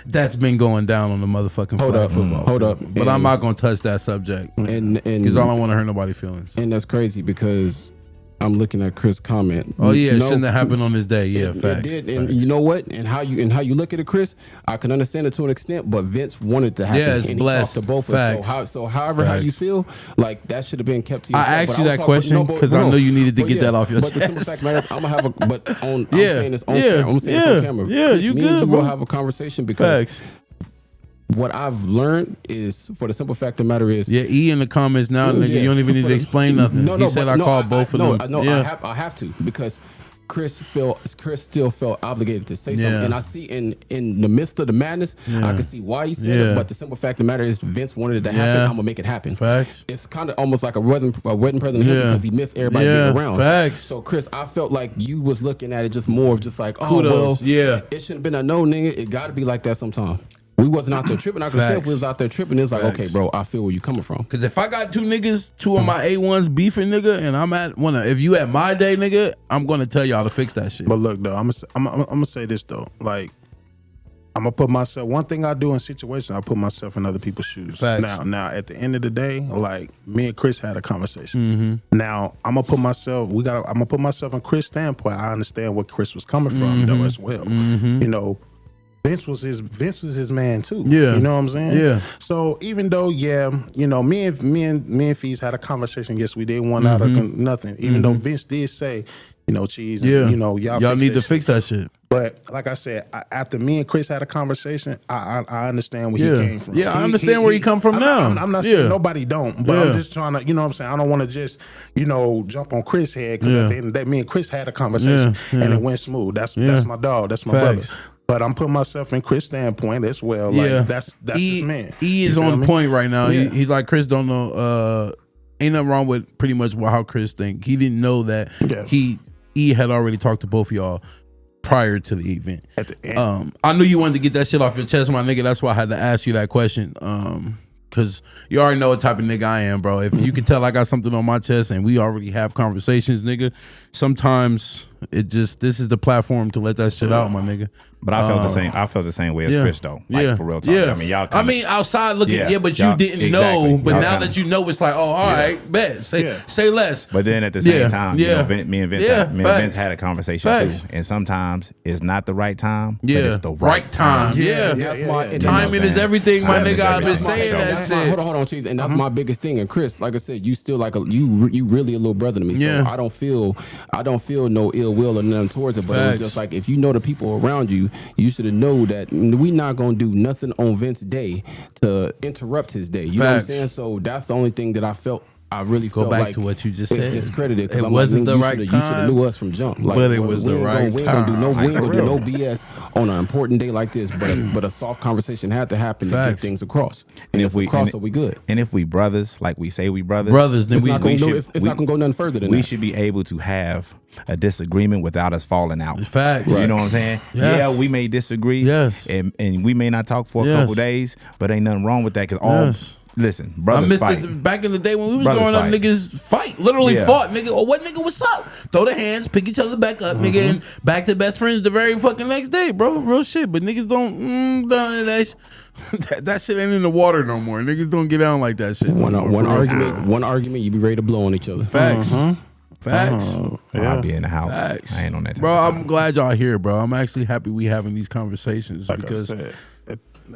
That's been going down on the motherfucking Hold flag up, football hold field. up. But I'm not gonna touch that subject And because I don't want to hurt nobody's feelings. and that's crazy because I'm looking at Chris' comment. Oh yeah, it No, shouldn't have happened on this day. Yeah, it facts. did, and facts. you know what? And how you look at it, Chris, I can understand it to an extent, but Vince wanted to happen. Yeah, it's and blessed. He talked to both Facts. of us. So however how you Facts. feel, like that should have been kept to yourself. I asked But you was that talking- question but- because but I no. know you needed to But get yeah, that off your But the simple chest. fact matters, I'm gonna have a. But on, I'm Yeah, saying this on yeah, camera. I'm saying this yeah, on camera. yeah, Chris, you me good, and you bro. will have a conversation because Facts. what I've learned is, for the simple fact of the matter is, Yeah, E in the comments now, nigga. You don't even need to explain nothing. He said I called both of them. No, Yeah. I have to because Chris still felt obligated to say something, Yeah. and I see in the midst of the madness, I can see why he said Yeah. it. But the simple fact of the matter is, Vince wanted it to happen. Yeah. I'm gonna make it happen. Facts. It's kind of almost like a wedding present to him Yeah. because he missed everybody Yeah. being around. Facts. So Chris, I felt like you was looking at it just more of just like, oh Kudos. well, Yeah. it shouldn't have been a no, nigga. It got to be like that sometime. We wasn't out there tripping. I could say if we was out there tripping, it's like, Facts. okay, bro, I feel where you coming from. Cause if I got two of my A1s beefing, nigga, and if you at my day, nigga, I'm gonna tell y'all to fix that shit. But look, though, I'm gonna say this though. Like, I'm gonna put myself. One thing I do in situations, I put myself in other people's shoes. Facts. Now, at the end of the day, like me and Chris had a conversation. Mm-hmm. Now, I'm gonna put myself. I'm gonna put myself in Chris' standpoint. I understand where Chris was coming from, though, as well. You know. Vince was his man too. Yeah. You know what I'm saying? Yeah. So even though, me and Feez had a conversation. Yes, we didn't want out of nothing. Even though Vince did say, Cheez, Yeah. and, y'all need to shit. fix that shit. But like I said, after me and Chris had a conversation, I understand where Yeah. he came from. Yeah, I understand where he come from now. I'm not Yeah. saying nobody don't, but Yeah. I'm just trying to, you know what I'm saying? I don't want to just, jump on Chris' head because Yeah. at the end of the day, me and Chris had a conversation Yeah. and it went smooth. That's my dog. That's my Facts. brother. But I'm putting myself in Chris' standpoint as well. Like, Yeah. that's his man. E You is feel on me? point right now. Yeah. He's like, Chris don't know. Ain't nothing wrong with pretty much how Chris think. He didn't know that Yeah. E had already talked to both of y'all prior to the event. At the end. I knew you wanted to get that shit off your chest, my nigga. That's why I had to ask you that question. Cause you already know what type of nigga I am, bro. If you can tell I got something on my chest and we already have conversations, nigga, sometimes this is the platform to let that shit out, my nigga. But I felt the same. I felt the same way as Yeah. Chris though. Like, Yeah. for real talk. Yeah. I mean, y'all. I mean, outside looking, Yeah. but you Y'all- didn't exactly. know. But Y'all now kinda- that you know, it's like, oh, all right, bet. Say less. But then at the same Yeah. time, Yeah. me and Vince, Yeah. me and Facts. Vince had a conversation Facts. too. And sometimes it's not the right time. Yeah, but it's the right time. Yeah, That's my and timing is everything, my Timing nigga. is I've been everything. saying that That's my- shit. hold on, Cheez, and that's my biggest thing. And Chris, like I said, you still like you really a little brother to me. Yeah. So I don't feel no ill will or nothing towards it. But it was Facts. just like, if you know the people around you, you should have know that we not gonna do nothing on Vince's day to interrupt his day. You know what I'm Facts. saying? So that's the only thing that I felt. I really Go felt back like to what you just it's said. discredited. 'Cause It I'm wasn't like, the you right shoulda- You should time, have knew us from jump. Like, but it was the we ain't right we ain't gonna do no, time. we ain't gonna do no For BS on an important day like this. But a soft conversation had to happen to get Facts. things across. And if we cross, so we good. And if we brothers, like we say we brothers, Then It's we not gonna should- go. It's not gonna go nothing further than we that. should be able to have a disagreement without us falling out. Facts. You know what I'm saying? Yes. Yeah, we may disagree. Yes. And we may not talk for a Yes. couple days, but ain't nothing wrong with that because all Yes. Listen, I brothers missed fight. it back in the day when we was Brothers growing up. fight. Niggas fight, literally Yeah. fought, nigga. Or what, nigga? What's up? Throw the hands, pick each other back up, nigga, and back to best friends the very fucking next day, bro. Real shit. But niggas don't. That shit ain't in the water no more. Niggas don't get down like that shit. One no more, for real. argument, you be ready to blow on each other. Facts. Facts. I'll be in the house. Facts. I ain't on that. Type Bro, of I'm glad y'all here, bro. I'm actually happy we having these conversations Like because. I said,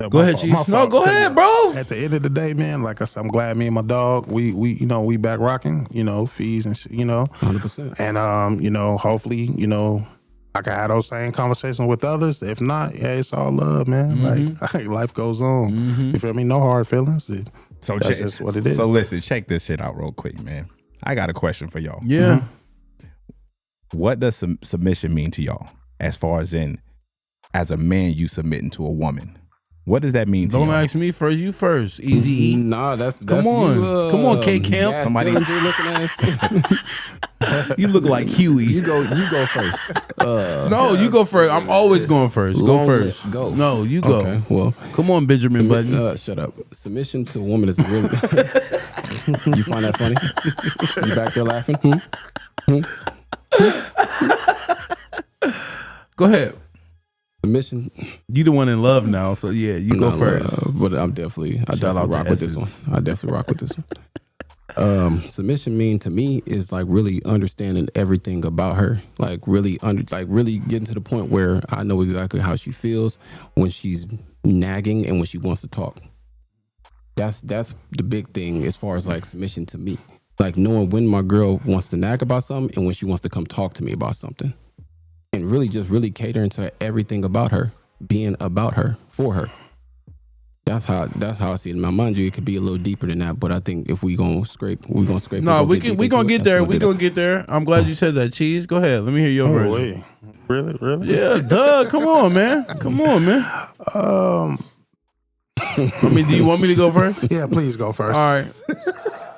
Go ahead, Cheez. No, go ahead, bro. At the end of the day, man, like I said, I'm glad me and my dog, we we back rocking, Feez and shit, 100%. And hopefully, I can have those same conversations with others. If not, yeah, it's all love, man. Like life goes on. You feel me? No hard feelings. So That's just what it is. So listen, check this shit out real quick, man. I got a question for y'all. Yeah. What does submission mean to y'all? As far as as a man, you submitting to a woman. What does that mean to Don't y'all? ask me first. You first. Easy E. Nah, that's Come on. You, Come on, K Camp. Gas Somebody- Dillinger looking ass. You look like Huey. You go first. No, you go first. I'm always going first. Go Long first. list, go. No, you go. Okay, well, Come on, Benjamin Button. shut up. Submission to a woman is really. You find that funny? You back there laughing? Go ahead. Submission. You the one in love now, so yeah, you go No, first. but I definitely out to rock with this Essence. one. I definitely rock with this one. Submission mean to me is like really understanding everything about her, like really getting to the point where I know exactly how she feels when she's nagging and when she wants to talk. That's the big thing as far as like submission to me, like knowing when my girl wants to nag about something and when she wants to come talk to me about something, and really just really catering to everything about her, being about her for her. That's how I see it. Now, mind you, it could be a little deeper than that, but I think if we gonna scrape. No, we gonna get there. We gonna get there. I'm glad you said that, Cheez. Go ahead. Let me hear your version. Wait. Really? Yeah, duh. Come on, man. Come on, man. I mean, do you want me to go first? Yeah, please go first. All right.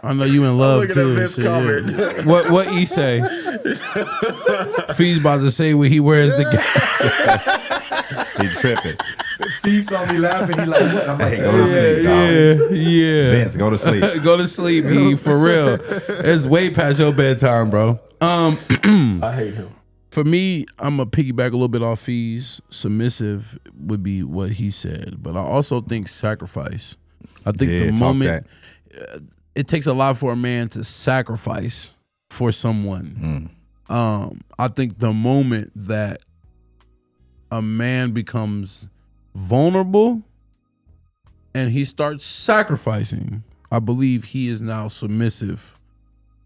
I know you in love too. and shit, yeah. What he say? Feez about to say when he wears the. He's tripping. He saw me laughing. He like, what? I'm like, Hey, go to sleep, dog. Yeah. Vince, go to sleep. Go to sleep, E. For real. It's way past your bedtime, bro. I hate him. For me, I'm gonna piggyback a little bit off Feez. Submissive would be what he said, but I also think sacrifice. I think Yeah, the talk moment that. it takes a lot for a man to sacrifice for someone. I think the moment that a man becomes vulnerable and he starts sacrificing, I believe he is now submissive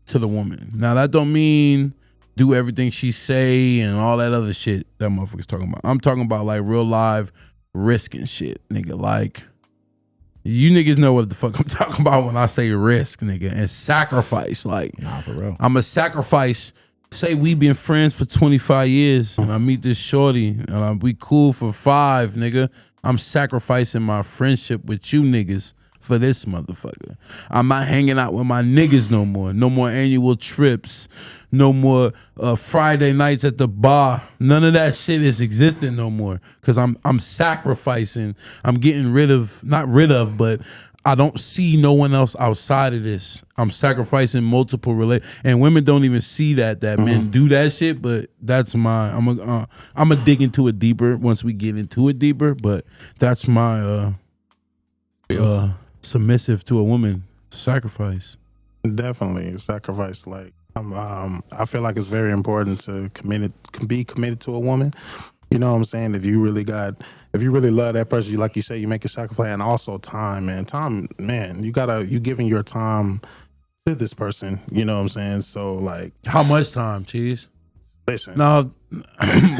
to the woman. Now that don't mean do everything she say and all that other shit that motherfucker's talking about. I'm talking about like real live risk and shit, nigga. Like you niggas know what the fuck I'm talking about when I say risk, nigga, and sacrifice. Like, Nah, for real. I'm a sacrifice. Say we been friends for 25 years and I meet this shorty and we cool for 5, nigga. I'm sacrificing my friendship with you niggas for this motherfucker. I'm not hanging out with my niggas no more. No more annual trips. No more Friday nights at the bar. None of that shit is existing no more. Cause I'm sacrificing. I'm getting but I don't see no one else outside of this. I'm sacrificing multiple and women don't even see that men do that shit. But that's my. I'm gonna dig into it deeper once we get into it deeper. But that's my submissive to a woman sacrifice. Definitely sacrifice. Like I feel like it's very important to be committed to a woman. You know what I'm saying? If you really love that person, like you say, you make a sacrifice, and also time, man. You giving your time to this person. You know what I'm saying? So like, How much time, Cheez? listen. No,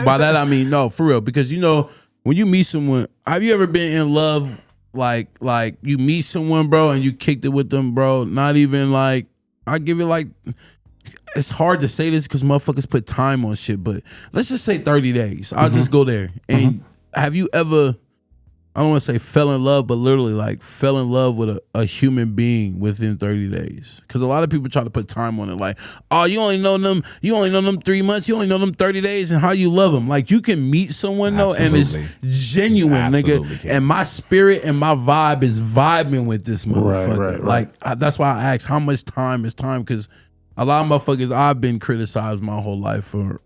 by that I mean no, for real. Because when you meet someone, have you ever been in love? Like you meet someone, bro, and you kicked it with them, bro. Not even like I give it like. It's hard to say this because motherfuckers put time on shit, but let's just say 30 days. I'll just go there. And have you ever I don't want to say fell in love, but literally like fell in love with a human being within 30 days. Because a lot of people try to put time on it. Like, oh, you only know them 3 months. You only know them 30 days and how you love them. Like, you can meet someone though, and it's genuine, nigga. And my spirit and my vibe is vibing with this motherfucker. Right. Like, that's why I ask how much time is time. Because a lot of motherfuckers, I've been criticized my whole life for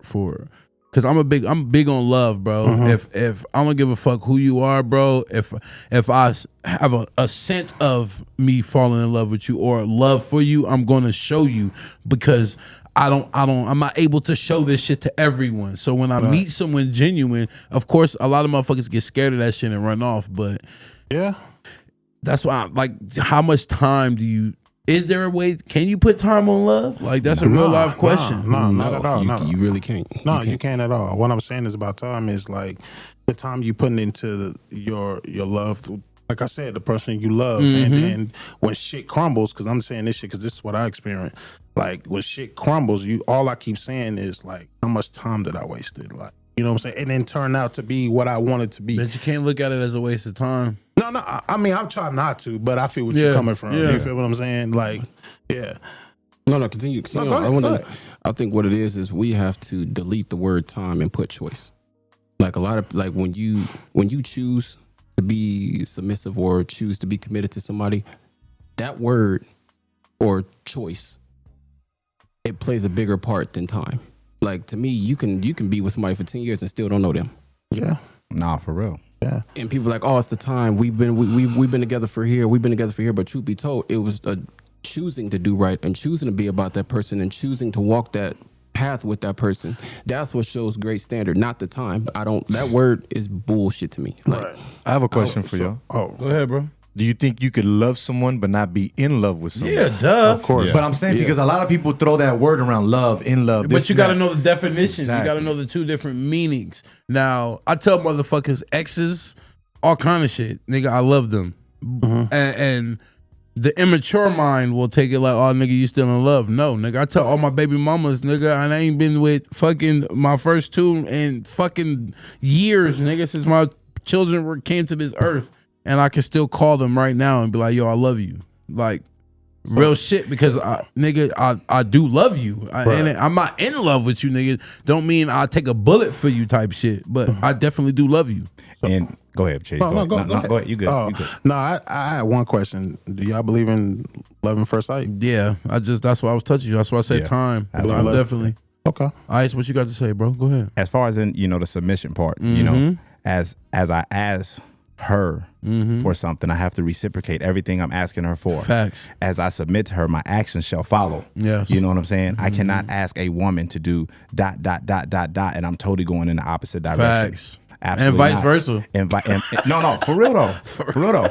Cause I'm big on love, bro. If I don't give a fuck who you are, bro. If I have a sense of me falling in love with you or love for you, I'm gonna show you because I'm not able to show this shit to everyone. So when I meet someone genuine, of course, a lot of motherfuckers get scared of that shit and run off. But Yeah. that's why, like, how much time do you? Is there a way? Can you put time on love? Like, that's a real life question. No, not at all. You really can't. No, you can't at all. What I'm saying is about time is like the time you putting into your love. Like I said, the person you love, and then when shit crumbles, because I'm saying this shit because this is what I experienced. Like when shit crumbles, all I keep saying is like, how much time did I wasted? Like, you know what I'm saying? And then turn out to be what I wanted to be. But you can't look at it as a waste of time. No, I mean, I'm trying not to, but I feel what you're coming from. You feel what I'm saying? Like, yeah. No, continue. No, go ahead. I think what it is we have to delete the word time and put choice. Like a lot of, like when you choose to be submissive or choose to be committed to somebody, that word or choice, it plays a bigger part than time. Like to me, you can be with somebody for 10 years and still don't know them. Yeah. Nah, for real. Yeah. And people are like, oh, it's the time. We've been together for here. We've been together for here. But truth be told, it was a choosing to do right and choosing to be about that person and choosing to walk that path with that person. That's what shows great standard, not the time. That word is bullshit to me. Like, Right. I have a question for y'all. Oh, Go ahead, bro. Do you think you could love someone but not be in love with someone? Yeah, duh. of course. But I'm saying because a lot of people throw that word around love, in love. But you got to know the definition. You got to Exactly. know the two different meanings. Now, I tell motherfuckers, exes, all kind of shit. Nigga, I love them. And the immature mind will take it like, oh, nigga, you still in love. No, nigga, I tell all my baby mamas, nigga, I ain't been with fucking my first two in fucking years, nigga, since my children came to this earth. And I can still call them right now and be like, yo, I love you. Like, real shit, because I do love you. And I'm not in love with you, nigga. Don't mean I take a bullet for you type shit, but I definitely do love you. And go ahead, Cheez. No, Go go ahead. You good. Oh, You good. no, I had one question. Do y'all believe in love at first sight? Yeah, that's why I was touching you. That's why I said Yeah, time. absolutely. I'm definitely. Okay. Ice, what you got to say, bro? Go ahead. As far as in, the submission part, as I ask her for something, I have to reciprocate everything I'm asking her for. Facts. As I submit to her, my actions shall follow. Yes. You know what I'm saying? I cannot ask a woman to do ... and I'm totally going in the opposite direction. Facts. Absolutely And vice not. versa. No, for real though. For real though.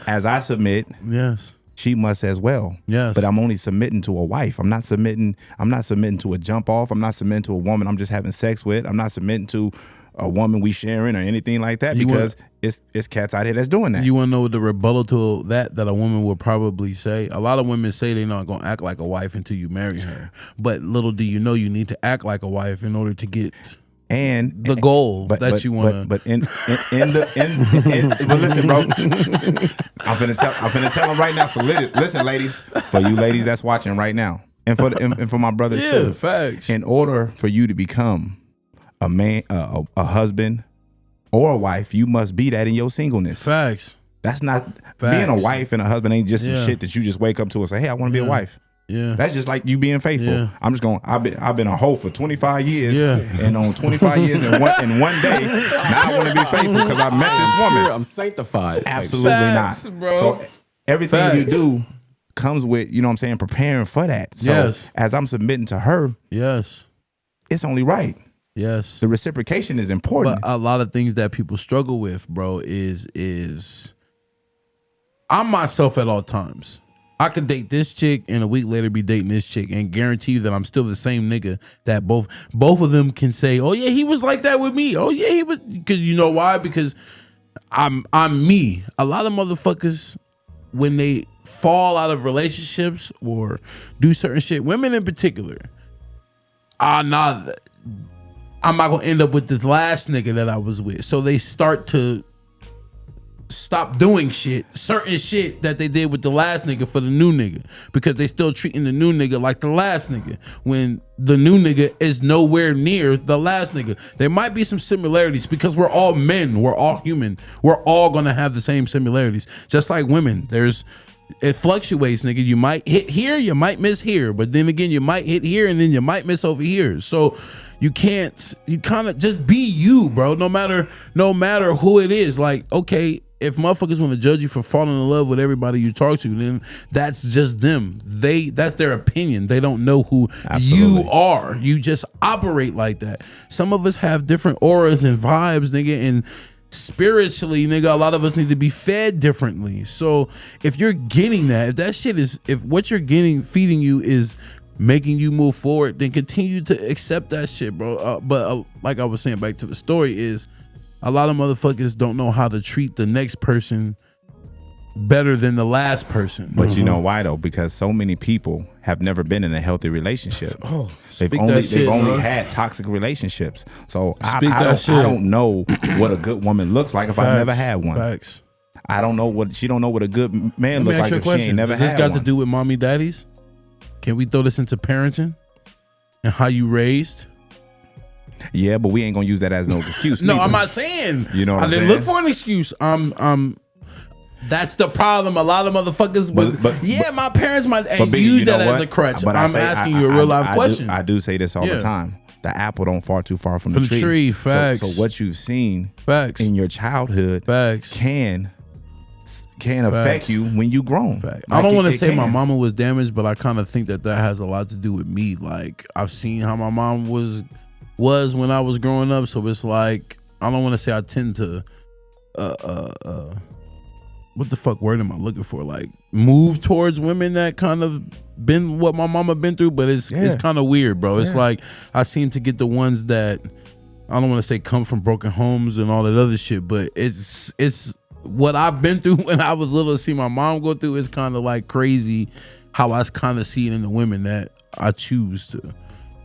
As I submit, Yes. she must as well. Yes. But I'm only submitting to a wife. I'm not submitting to a jump off. I'm not submitting to a woman I'm just having sex with. I'm not submitting to a woman we sharing or anything like that, because it's cats out here that's doing that. You want to know the rebuttal to that a woman will probably say? A lot of women say they're not going to act like a wife until you marry her. But little do you know, you need to act like a wife in order to get the goal that you want to. But listen, bro. I'm finna tell them right now. So listen, ladies, for you ladies that's watching right now, and for my brothers too. Facts. In order for you to become a man, a husband, or a wife, you must be that in your singleness. Facts. That's not Facts. being a wife and a husband ain't just some Yeah. shit that you just wake up to and say, hey, I want to be a wife. Yeah. That's just like you being faithful. Yeah. I'm just going. I've been a hoe for 25 years, Yeah. and on 25 years in one day, now I want to be faithful because I met this woman. I'm sanctified. Absolutely Facts, not, bro. So everything you Facts. do comes with, you know what I'm saying, preparing for that. So Yes. as I'm submitting to her, Yes. it's only right. Yes. The reciprocation is important. But a lot of things that people struggle with, bro, is I'm myself at all times. I could date this chick and a week later be dating this chick and guarantee you that I'm still the same nigga that both of them can say, oh yeah, he was like that with me. Oh yeah, he was. Because you know why? Because I'm me. A lot of motherfuckers, when they fall out of relationships or do certain shit, women in particular, I'm not gonna end up with this last nigga that I was with. So they start to stop doing certain shit that they did with the last nigga for the new nigga, because they still treating the new nigga like the last nigga when the new nigga is nowhere near the last nigga. There might be some similarities because we're all men, we're all human, we're all gonna have the same similarities. Just like women, it fluctuates, nigga. You might hit here, you might miss here, but then again, you might hit here and then you might miss over here. So you kind of just be you, bro. No matter who it is. Like, okay, if motherfuckers want to judge you for falling in love with everybody you talk to, then that's just them. That's their opinion. They don't know who you are. You just operate like that. Some of us have different auras and vibes, nigga, and spiritually, nigga, a lot of us need to be fed differently. So if you're getting that, if what you're feeding you is making you move forward, then continue to accept that shit, bro. But like I was saying, back to the story, is a lot of motherfuckers don't know how to treat the next person better than the last person. But you know why though? Because so many people have never been in a healthy relationship. They've only had toxic relationships. So I don't know what a good woman looks like if I've never had one. Facts. I don't know she don't know what a good man looks like if she ain't never had one. Does this got to do with mommy daddies? Can we throw this into parenting and how you raised? Yeah, but we ain't gonna use that as no excuse. No, I'm not saying. You know what I'm saying? I didn't look for an excuse. That's the problem. A lot of motherfuckers my parents might use that as a crutch. But I'm asking you a real life question. I do say this all the time. The apple don't fall too far from the tree. Facts. So what you've seen in your childhood can affect you when you grown. Like I don't want to say my mama was damaged, but I kind of think that has a lot to do with me. Like I've seen how my mom was when I was growing up, so it's like I don't want to say I tend to what the fuck word am I looking for? Like move towards women that kind of been what my mama been through, but it's kind of weird, bro. It's like I seem to get the ones that I don't want to say come from broken homes and all that other shit, but it's what I've been through when I was little. To see my mom go through is kind of like crazy. How I kind of see it in the women that I choose to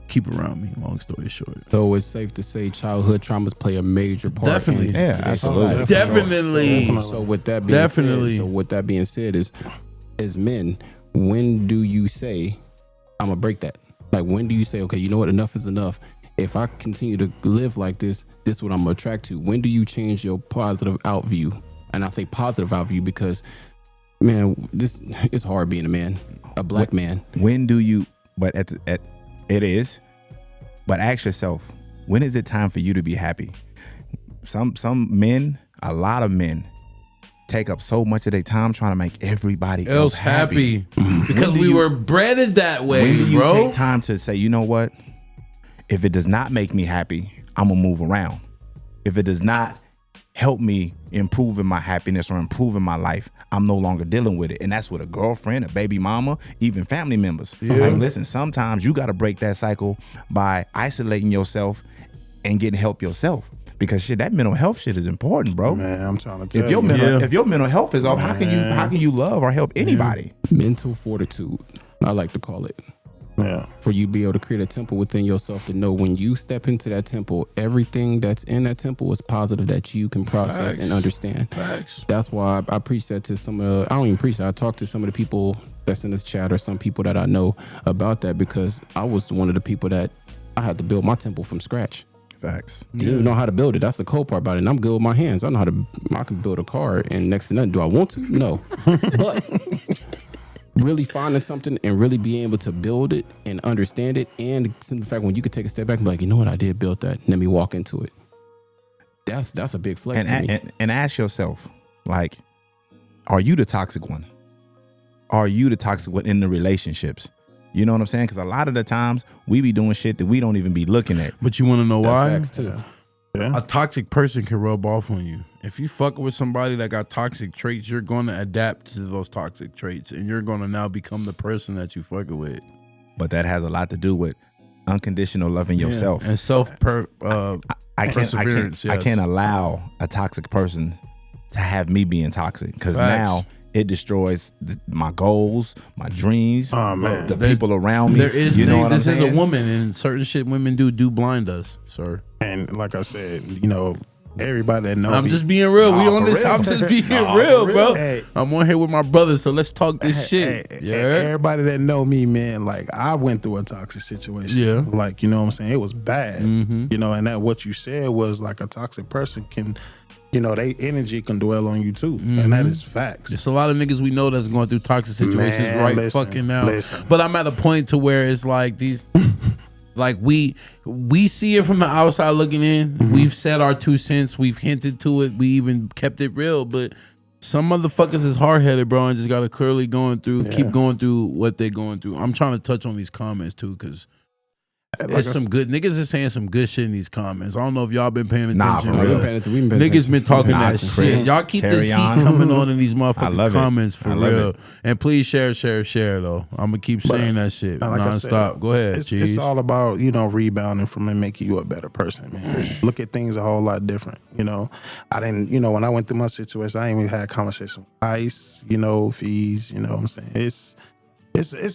keep around me. Long story short, so it's safe to say childhood traumas play a major part. Definitely, absolutely, definitely. So with that being said, is as men, when do you say I'm gonna break that? Like when do you say, okay, you know what, enough is enough? If I continue to live like this is what I'm gonna attract to. When do you change your positive out view? And I say positive out view because, man, this it's hard being a man, a black man. When do you? But it is. But ask yourself, when is it time for you to be happy? Some men, a lot of men, take up so much of their time trying to make everybody else happy. Because we were bred that way, when do you bro? take time to say, you know what? If it does not make me happy, I'm gonna move around. If it does not help me improve in my happiness or improve in my life, I'm no longer dealing with it. And that's with a girlfriend, a baby mama, even family members. Like, listen, sometimes you got to break that cycle by isolating yourself and getting help yourself. Because shit, that mental health shit is important, bro. Man, I'm trying to tell if your mental health is off, how can you love or help anybody? Mental fortitude, I like to call it. Yeah. For you to be able to create a temple within yourself to know when you step into that temple, everything that's in that temple is positive that you can process and understand. Facts. That's why I preach that to some of the, I don't even preach that, I talk to some of the people that's in this chat or some people that I know about that, because I was one of the people that I had to build my temple from scratch. Facts. Didn't even know how to build it. That's the cool part about it. And I'm good with my hands. I know I can build a car and next to nothing. Do I want to? No. But really finding something and really being able to build it and understand it, and the simple fact when you could take a step back and be like, you know what, I did build that, and let me walk into it. That's a big flex to me. And ask yourself, like, are you the toxic one? Are you the toxic one in the relationships? You know what I'm saying? Because a lot of the times we be doing shit that we don't even be looking at. But you want to know why? That's facts too. Yeah. A toxic person can rub off on you. If you fuck with somebody that got toxic traits, you're going to adapt to those toxic traits, and you're going to now become the person that you fucking with. But that has a lot to do with unconditional loving yourself and perseverance. I can't allow a toxic person to have me being toxic, because now it destroys my goals, my dreams, the people around me. This is a woman, and certain shit women do blind us, sir. And like I said, you know, Everybody that know I'm me. just being real. We on for this. real. I'm just being Nah, real, for bro. real. Hey. I'm on here with my brothers, so let's talk this shit. Yeah. Everybody that know me, man, like I went through a toxic situation. Yeah. Like, you know what I'm saying? It was bad. Mm-hmm. You know, and that what you said was like a toxic person can, you know, they energy can dwell on you too. And that is facts. There's a lot of niggas we know that's going through toxic situations Man, right listen, fucking now. listen. But I'm at a point to where it's like these, like we see it from the outside looking in. Mm-hmm. We've said our 2 cents. We've hinted to it. We even kept it real. But some motherfuckers is hard headed, bro, and just gotta clearly keep going through what they're going through. I'm trying to touch on these comments too, because there's some good niggas are saying some good shit in these comments. I don't know if y'all been paying Nah, attention. for but real. Niggas been talking Nah, that Chris, shit. Y'all keep this Terry heat on. coming on in these I motherfucking love it. comments for I love real. it. And please share though. I'm gonna keep saying that shit Like I said, nonstop. Go ahead, it's Cheez. all about, you know, rebounding from and making you a better person, man. Look at things a whole lot different. You know, I didn't, you know, when I went through my situation, I ain't even had a conversation with Ice, you know, Feez, you know what I'm saying? It's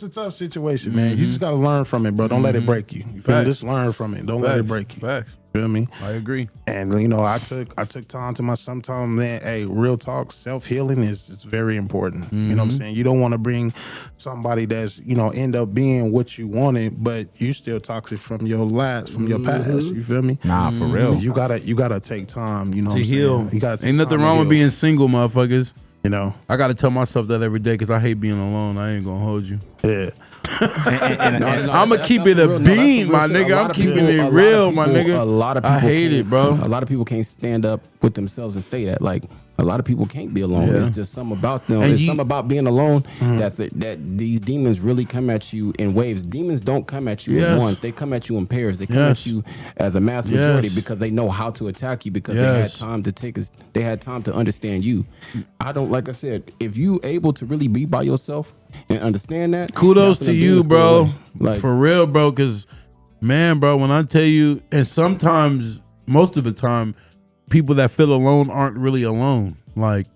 a tough situation, man. You just gotta learn from it, bro. Don't let it break you. You feel me? Facts. Just learn from it. Don't let it break you. Facts. Feel me? I agree. And you know, I took time to sometimes, man. Hey, real talk, self healing is very important. You know what I'm saying? You don't want to bring somebody that's, you know, end up being what you wanted, but you still toxic from your past. You feel me? Nah, for real. You gotta take time. You know, To what I'm heal. saying? You gotta take Ain't nothing time to wrong with heal, being single, motherfuckers. You know, I gotta tell myself that every day because I hate being alone. I ain't gonna hold you. yeah. I'ma keep it a bean, my nigga. I'm keeping it real, my nigga. A lot of people I hate it, bro. A lot of people can't stand up with themselves and stay that. Like a lot of people can't be alone. Yeah. It's just something about them. And It's you- something about being alone that these demons really come at you in waves. Demons don't come at you Yes. at once. They come at you in pairs. They come Yes. at you as a mass majority Yes. because they know how to attack you because Yes. they had time to take us. They had time to understand you. I don't like I said. If you able to really be by yourself and understand that, Kudos that's to when the you, demons go bro. away. Like For real, bro. Because, man, bro, when I tell you, and sometimes, most of the time, people that feel alone aren't really alone. Like,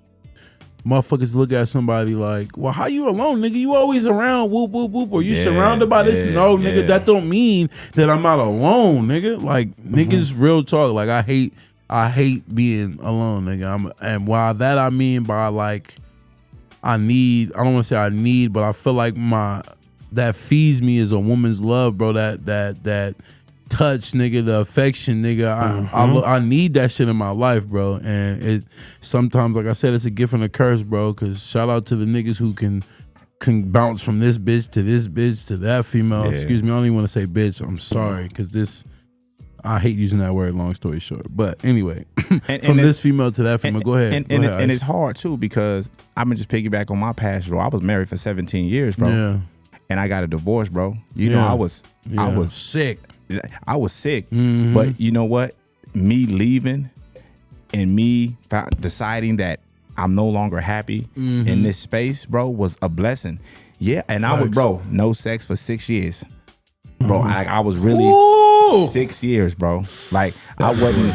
motherfuckers look at somebody like, well, how you alone, nigga? You always around, whoop, whoop, whoop. Or you Yeah, surrounded by this? yeah, No, nigga, yeah. that don't mean that I'm not alone, nigga. Like, niggas, real talk. Like, I hate being alone, nigga. And by that I mean by like, I don't want to say I need, but I feel like that feeds me is a woman's love, bro. That touch, nigga, the affection, nigga. I need that shit in my life, bro. And it sometimes, like I said, it's a gift and a curse, bro. Cause shout out to the niggas who can bounce from this bitch to this bitch to that female. Yeah. Excuse me, I don't even want to say bitch. I'm sorry, cause this. I hate using that word. Long story short, but anyway, from this female to that female. Go ahead. Go ahead, And Ice. it's hard too because I'm gonna just piggyback on my past, bro. I was married for 17 years, bro. Yeah. And I got a divorce, bro. You know, Yeah. I was sick. I was sick. Mhm. But you know what? Me leaving and me deciding that I'm no longer happy in this space, bro, was a blessing. Yeah, and I was, bro, no sex for 6 years. Bro, I was really Ooh. 6 years, bro. Like I wasn't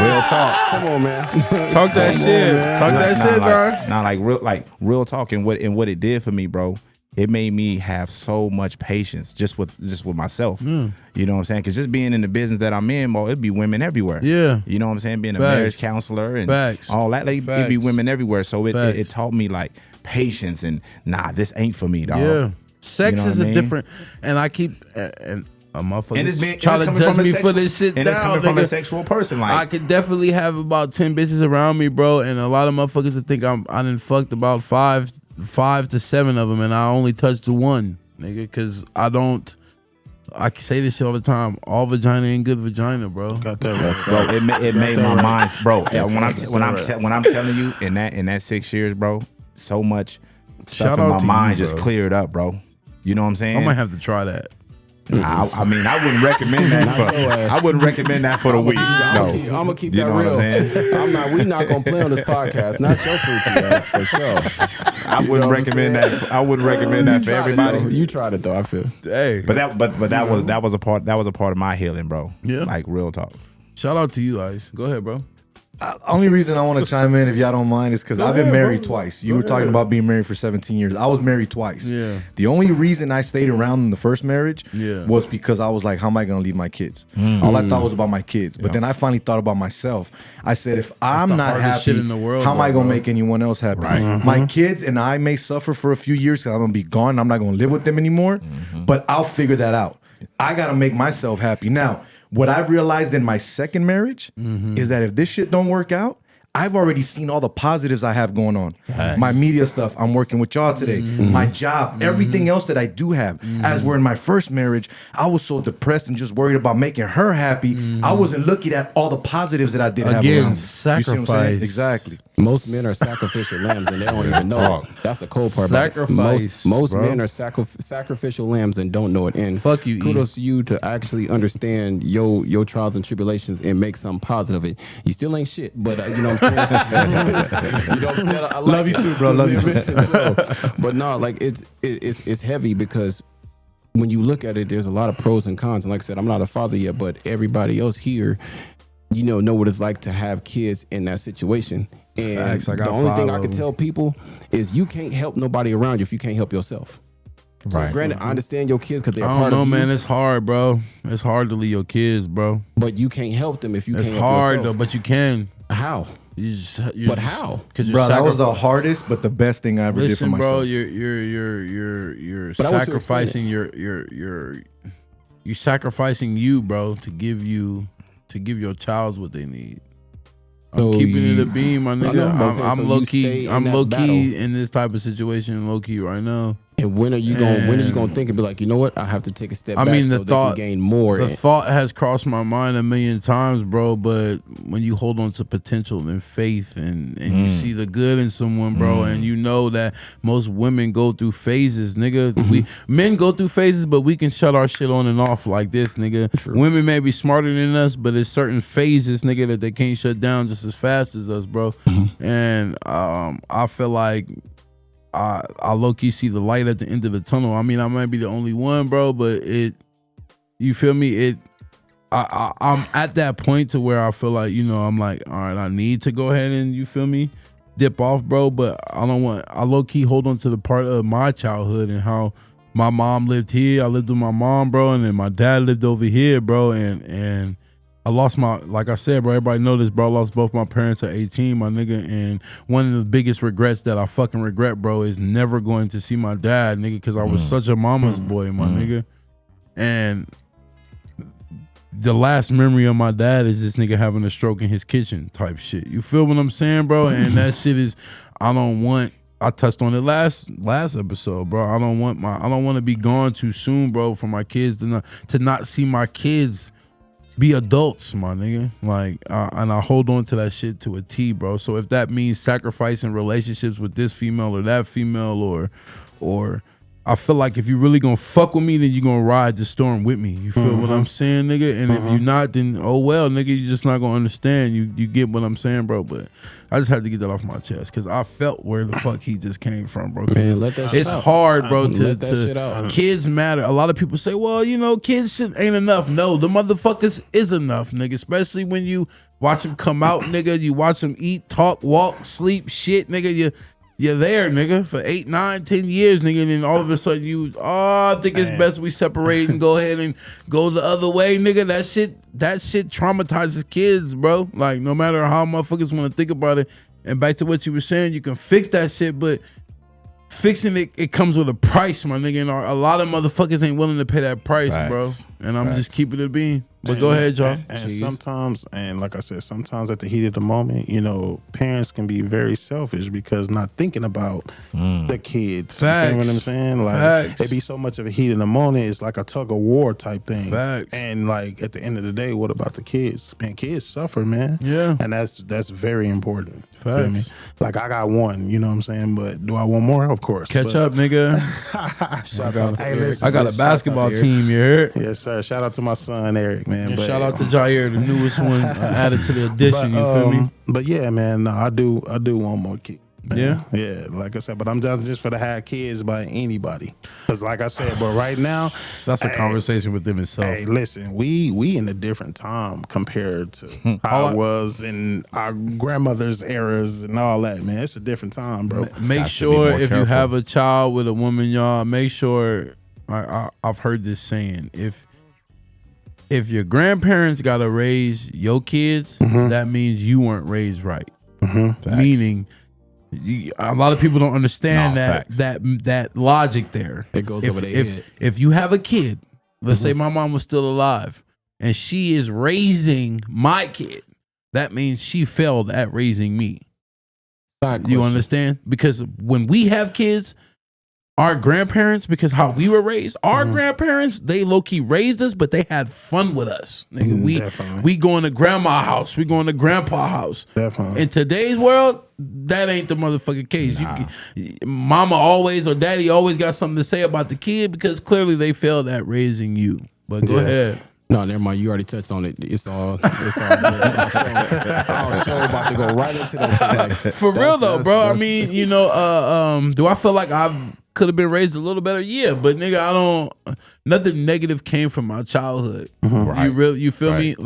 real talk. come on, man. Talk that shit. Talk that shit, dog. like real talk and what it did for me, bro. It made me have so much patience just with myself. You know what I'm saying? Because just being in the business that I'm in, bro, it'd be women everywhere. Yeah. You know what I'm saying? Being a Facts. marriage counselor and Facts. all that, like, it'd be Facts. women everywhere. So it Facts. taught me like patience and this ain't for me, dog. Yeah. Sex You know is what I a mean? different, and I keep, and a motherfucker and try to coming judge from a me sexual- for this shit and it's down, coming from a nigga. sexual person. Like I could definitely have about 10 bitches around me, bro, and a lot of motherfuckers that think I done fucked about five to seven of them, and I only touched the one, nigga, because I can say this shit all the time. All vagina ain't good vagina, bro. Got that right. bro, it made my mind, bro. When I'm telling you, in that 6 years, bro, so much Shout stuff in out my to mind you, just bro. cleared up, bro. You know what I'm saying? I might have to try that. I mean, I wouldn't recommend that. Not your ass. I wouldn't recommend that for the week. No, I'm gonna keep You that know what I'm real. saying? We not gonna play on this podcast. Not your freaky ass for sure. I wouldn't recommend that. I wouldn't recommend that for everybody. You tried it though. I feel. Hey, But that was a part of my healing, bro. Yeah. Like real talk. shout out to you, Ice. Go ahead, bro. Only reason I want to chime in, if y'all don't mind, is because I've been married twice. You were talking about being married for 17 years. I was married twice. Yeah. The only reason I stayed around in the first marriage Yeah. was because I was like, how am I going to leave my kids? All I thought was about my kids. But then I finally thought about myself. I said, if I'm the not hardest happy, shit in the world, how am I going to bro. make anyone else happy? My kids and I may suffer for a few years because I'm going to be gone and I'm not going to live with them anymore. But I'll figure that out. I got to make myself happy. Now, what I've realized in my second marriage is that if this shit don't work out, I've already seen all the positives I have going on. My media stuff, I'm working with y'all today. My job, everything else that I do have. As we're in my first marriage, I was so depressed and just worried about making her happy. I wasn't looking at all the positives that I did have Again, around. You see what I'm saying? sacrifice. Exactly. Most men are sacrificial lambs and they don't even know it. That's the cold part. about it. Sacrifice, Most bro. men are sacrificial lambs and don't know it. And Fuck you, E. kudos to you to actually understand your trials and tribulations and make something positive of it. You still ain't shit, but you know what I'm saying. You know what I'm saying. I like Love you too, bro. Love you too. But no, like it's heavy because when you look at it, there's a lot of pros and cons. And like I said, I'm not a father yet, but everybody else here, know what it's like to have kids in that situation. And Facts, I got the only thing 5 I of can them. tell people is you can't help nobody around you if you can't help yourself. So Right. granted, I understand your kids because they're I part don't know, of you, man. It's hard, bro. It's hard to leave your kids, bro. but you can't help them if you It's can't help hard yourself. though, but you can. How? But how? Because Bro, that was the hardest, but the best thing I ever did for Listen, myself. bro, you're But I want you to explain sacrificing you're sacrificing you, bro, to give your child what they need. I'm So keeping it you- a beam, my I know, nigga. but I'm saying, I'm so you low stay key. in I'm that low battle. key in this type of situation, low key right now. And when are you gonna think and be like, you know what? I have to take a step back mean, so the they thought- can gain more. The thought has crossed my mind a million times, bro. But when you hold on to potential and faith, and you see the good in someone, bro, and you know that most women go through phases, nigga. We men go through phases, but we can shut our shit on and off like this, nigga. Women may be smarter than us, but it's certain phases, nigga, that they can't shut down just as fast as us, bro. And I feel like I low key see the light at the end of the tunnel. I mean, I might be the only one, bro, but you feel me? I'm at that point to where I feel like, I'm like, all right, I need to go ahead and, you feel me, dip off, bro. But I low key hold on to the part of my childhood and how my mom lived here. I lived with my mom, bro, and then my dad lived over here, bro, and I lost like I said, bro, everybody know this, bro. I lost both my parents at 18, my nigga. And one of the biggest regrets that I fucking regret, bro, is never going to see my dad, nigga, because I was such a mama's boy, my nigga. And the last memory of my dad is this nigga having a stroke in his kitchen type shit. You feel what I'm saying, bro? And that shit is, I touched on it last episode, bro. I don't want to be gone too soon, bro, for my kids to not see my kids be adults, my nigga. Like, and I hold on to that shit to a T, bro. So if that means sacrificing relationships with this female or that female, or I feel like if you really gonna fuck with me, then you gonna ride the storm with me. You feel what I'm saying, nigga? And if you're not, then oh well, nigga, you're just not gonna understand. You get what I'm saying, bro? But I just had to get that off my chest because I felt where the fuck he just came from, bro. Man, let that shit It's out. hard, bro, Let that shit out. kids matter. A lot of people say, well, kids shit ain't enough. No, the motherfuckers is enough, nigga. Especially when you watch them come out, nigga. You watch them eat, talk, walk, sleep, shit, nigga. You're there, nigga, for 8, 9, 10 years, nigga, and then all of a sudden I think it's best we separate and go ahead and go the other way, nigga. That shit traumatizes kids, bro. Like, no matter how motherfuckers want to think about it. And back to what you were saying, you can fix that shit, but fixing it comes with a price, my nigga. And a lot of motherfuckers ain't willing to pay that price, bro. And I'm just keeping it being. But go ahead, y'all. And sometimes, and like I said, sometimes at the heat of the moment, parents can be very selfish because not thinking about the kids. Facts. You know what I'm saying? Like, Facts. it be so much of a heat in the moment. It's like a tug of war type thing. Facts. And like at the end of the day, what about the kids? Man, kids suffer, man. Yeah. And that's very important. Facts. You know what I mean? Like I got one, you know what I'm saying? But do I want more? Of course. Catch up, nigga. Shout out to Hey, Eric. listen, I got a shouts basketball out to Eric. team, you heard? Yes, sir. Shout out to my son Eric, man. And But, shout out to Jair, the newest one added to the addition. You feel me? But yeah, man, no, I do want more kids. Yeah. Yeah, like I said, but I'm just for to have kids by anybody. Because like I said, but right now, That's a conversation within itself. hey, listen, we in a different time compared to how it was in our grandmother's eras and all that, man. It's a different time, bro. Make Got to be sure more if you careful. have a child with a woman, y'all, make sure. I've heard this saying: if your grandparents gotta raise your kids, that means you weren't raised right. Meaning, a lot of people don't understand that logic there. It goes if, over their if, head. If you have a kid, let's say my mom was still alive, and she is raising my kid, that means she failed at raising me. You understand? Because when we have kids, our grandparents, because how we were raised, our grandparents, they low-key raised us, but they had fun with us. Nigga, we going to grandma's house. We going to grandpa's house. Definitely. In today's world, that ain't the motherfucking case. Mama always or daddy always got something to say about the kid because clearly they failed at raising you. But go ahead. No, never mind. You already touched on it. It's all good. Our show about to go right into that. Like, For real though, bro. I mean, you know, do I feel like I could have been raised a little better? Yeah, but nigga, I don't. Nothing negative came from my childhood. You feel me?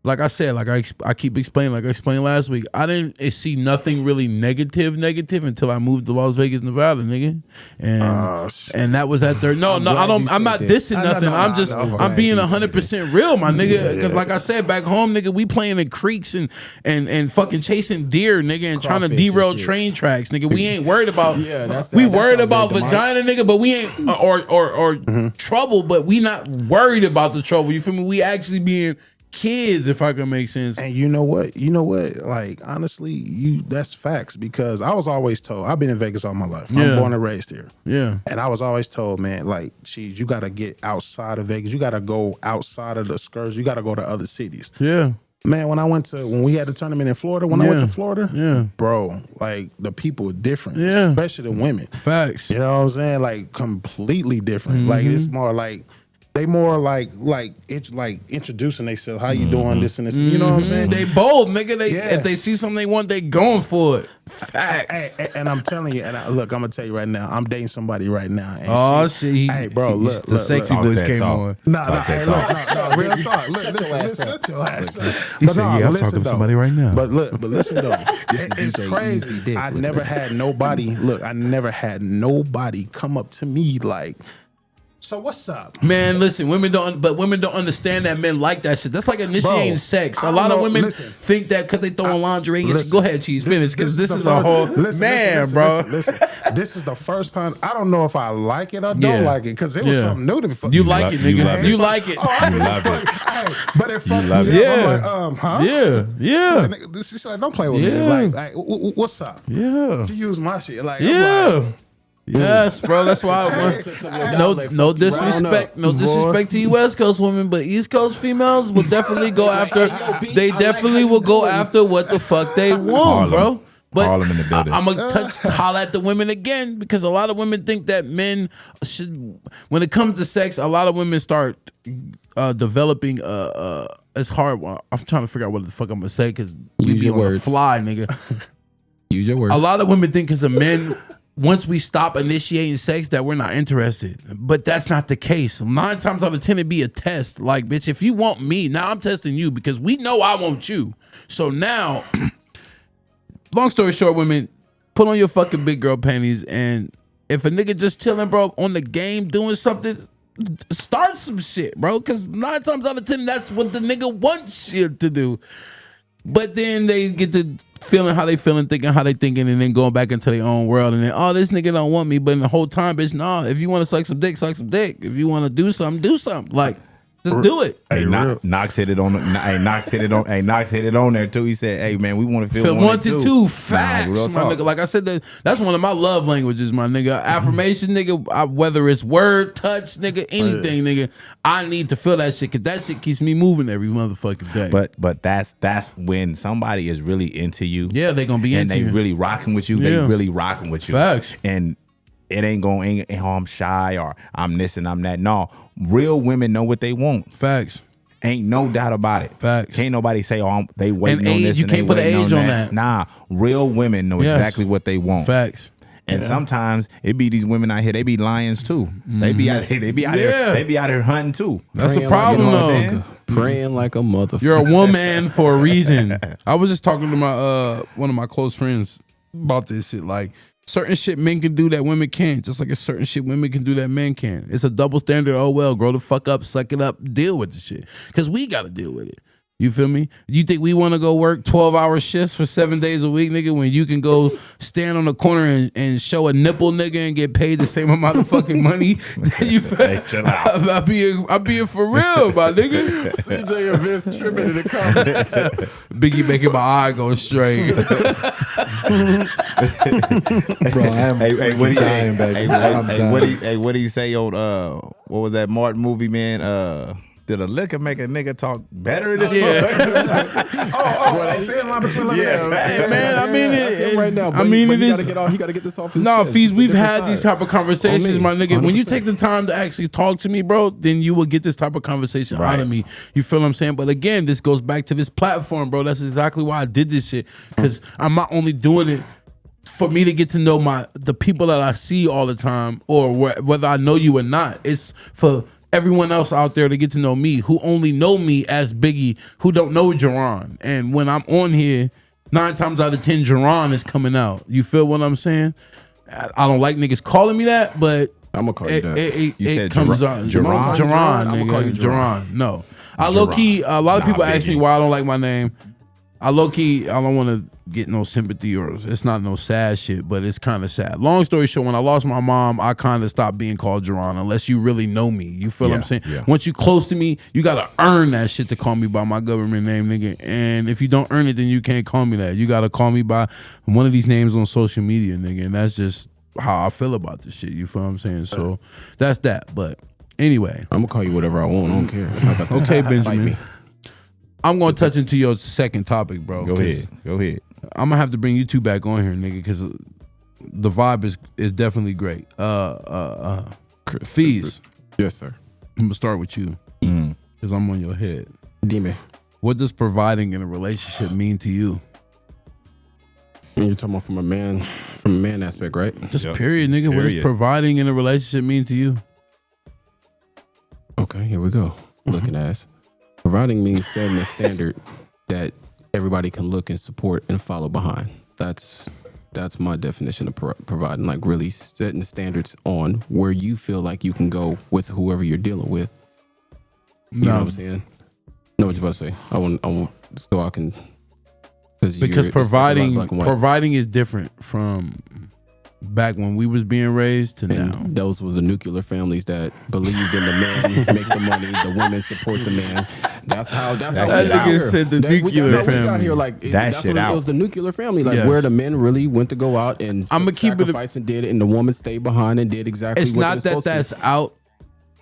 Like I said, like I keep explaining, like I explained last week, I didn't see nothing really negative until I moved to Las Vegas, Nevada, nigga, and that was at third. I'm not dissing nothing. I'm being 100% real, my nigga. Cause like I said, back home, nigga, we playing in creeks and fucking chasing deer, nigga, and trying to derail train tracks, nigga. We ain't worried about. We worried about vagina, nigga, but we ain't or trouble, but we not worried about the trouble. You feel me? We actually being kids, if I can make sense. And you know what? Like, honestly, that's facts because I was always told, I've been in Vegas all my life. I'm born and raised here. Yeah. And I was always told, man, like, Cheez, you got to get outside of Vegas. You got to go outside of the skirts. You got to go to other cities. Yeah. Man, when we had the tournament in Florida, I went to Florida, bro, like, the people are different. Yeah. Especially the women. Facts. You know what I'm saying? Like, completely different. Like, it's more like, they more like it's like introducing themselves. How you doing? This and this. You know what I'm saying? They bold, nigga. If they see something they want, they going for it. Facts. And I'm telling you, look, I'm gonna tell you right now. I'm dating somebody right now. And shit. Hey, bro, look, the sexy voice came on. No, real talk. Listen, shut your ass up. He said, "Yeah, I'm talking to somebody right now." But listen though, it's crazy. I never had nobody. Look, I never had nobody come up to me like, so what's up, man? Listen, women don't understand that men like that shit. That's like initiating sex. A lot of women think that because they throwing lingerie. Go ahead, Cheez, finish because this is a whole man, bro. Listen, this is the first time. I don't know if I like it or don't like it because it was something new to me. You like it, nigga. You like it. You love it. But it fucked me up. I'm like, huh? Yeah. She's like, don't play with me. Like, what's up? Yeah. She used my shit. Like, yes, bro. That's why I want no disrespect to you West Coast women, but East Coast females will definitely go after. They definitely will go after what the fuck they want, bro. But I'm gonna holler at the women again because a lot of women think that men should. When it comes to sex, a lot of women start developing. It's hard. I'm trying to figure out what the fuck I'm gonna say because we be on the fly, nigga. Use your words. A lot of women think because of men. Once we stop initiating sex that we're not interested. But that's not the case. 9 times out of 10 it'd be a test. Like, bitch, if you want me, now I'm testing you because we know I want you. So now, long story short, women, put on your fucking big girl panties and if a nigga just chilling, bro, on the game doing something, start some shit, bro. Because 9 times out of 10, that's what the nigga wants you to do. But then they get to feeling how they feeling, thinking how they thinking, and then going back into their own world. And then, oh, this nigga don't want me. But in the whole time, bitch, nah. If you want to suck some dick, suck some dick. If you want to do something, do something. Like, just do it. Hey, Knox hit it on. Knox hit it on there too. He said, "Hey, man, we want to feel wanted too." Facts, my nigga. Like I said, that's one of my love languages, my nigga. Affirmation, nigga. Whether it's word, touch, nigga, anything, nigga. I need to feel that shit because that shit keeps me moving every motherfucking day. But that's when somebody is really into you. Yeah, they gonna be into you. And they really rocking with you. Yeah. They really rocking with you. Facts. And it ain't going, I'm shy or I'm this and I'm that. No, real women know what they want. Facts. Ain't no doubt about it. Facts. Can't nobody say, oh, they waiting And on age, this. you and they can't put an waiting age on that. Nah, real women know Yes. exactly what they want. Facts. And sometimes it be these women out here, they be lions too. They be out here, they be out here hunting too. That's the Praying problem, like a though. motherfucker. Praying like a motherfucker. You're a woman for a reason. I was just talking to my one of my close friends about this shit. Like, certain shit men can do that women can't, just like a certain shit women can do that men can. It's a double standard. Oh well, grow the fuck up, suck it up, deal with the shit. Cause we gotta deal with it. You feel me? You think we want to go work 12-hour shifts for 7 days a week, nigga, when you can go stand on the corner and show a nipple, nigga, and get paid the same amount of fucking money? You feel? Hey, chill out. I'm being for real, my nigga. CJ and Vince tripping in the comments. Biggie making my eye go straight. Bro, I am Hey, what do you dying, baby. I'm dying. what do you say on what was that Martin movie, man? Did a liquor make a nigga talk better than Yeah. They say a line between line and Hey, man, I mean it. right now. I mean it he is. He got to get this off his No, chest. Feez, It's a we've different had side. these type of conversations, On me, my nigga. When you 100%. take the time to actually talk to me, bro, then you will get this type of conversation out of me. You feel what I'm saying? But again, this goes back to this platform, bro. That's exactly why I did this shit. Because I'm not only doing it for me to get to know the people that I see all the time, or whether I know you or not. It's for everyone else out there to get to know me, who only know me as Biggie, who don't know Jerron. And when I'm on here, 9 times out of 10, Jerron is coming out. You feel what I'm saying? I don't like niggas calling me that, but I'm gonna call you that. You it said comes Jerron? on. Jerron? Jerron, I'ma call you nigga. Jerron. Jerron. No. I low key, a lot of people ask me Biggie. why I don't like my name. I low key, I don't want to get no sympathy, or it's not no sad shit, but it's kind of sad. Long story short, when I lost my mom, I kind of stopped being called Jerron unless you really know me. You feel what I'm saying? Yeah. Once you close to me, you gotta earn that shit to call me by my government name, nigga. And if you don't earn it, then you can't call me that. You gotta call me by one of these names on social media, nigga. And that's just how I feel about this shit. You feel what I'm saying? So that's that. But anyway, I'm gonna call you whatever I want. I don't care. How about that? okay, Fight Benjamin. me. I'm gonna touch into your second topic, bro. Go 'cause ahead. I'm gonna have to bring you two back on here, nigga, because the vibe is definitely great. Feez, Yes, sir. I'm gonna start with you because I'm on your head. Dime. What does providing in a relationship mean to you? You're talking about from a man aspect, right? Just Yep. period, nigga. What does Period. providing in a relationship mean to you? Okay, here we go. Looking ass. Providing means setting a standard that everybody can look and support and follow behind. That's my definition of providing. Like really setting standards on where you feel like you can go with whoever you're dealing with. You know what I'm saying? Know what you're about to say? I want so I can. Because providing is different from back when we was being raised to and now. those were the nuclear families that believed in the man, make the money, the women support the man. That's how That we shit got out. here. Said the That's how nuclear we got family. here. Like that's shit what out. it was, the nuclear family, like Yes. where the men really went to go out and I'ma keep it- sacrifice and did it, and the woman stayed behind and did exactly. It's what not they're that supposed that's out,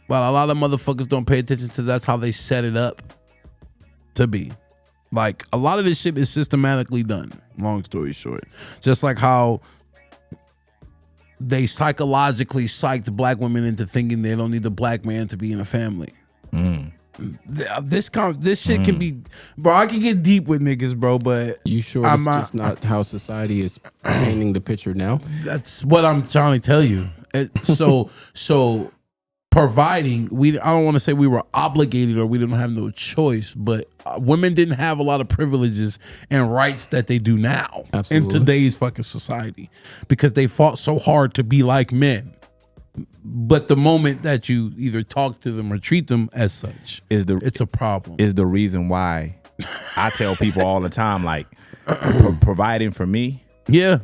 but a lot of motherfuckers don't pay attention to that's how they set it up to be. Like a lot of this shit is systematically done. Long story short, just like how they psychologically psyched black women into thinking they don't need the black man to be in a family. This shit can be, bro. I can get deep with niggas, bro, but to. You sure I'm it's just not how society is painting the picture now? that's what I'm trying to tell you. So providing, I don't want to say we were obligated or we didn't have no choice, but women didn't have a lot of privileges and rights that they do now Absolutely. in today's fucking society because they fought so hard to be like men. But the moment that you either talk to them or treat them as such, it's a problem. Is the reason why I tell people all the time, like providing for me, Yeah.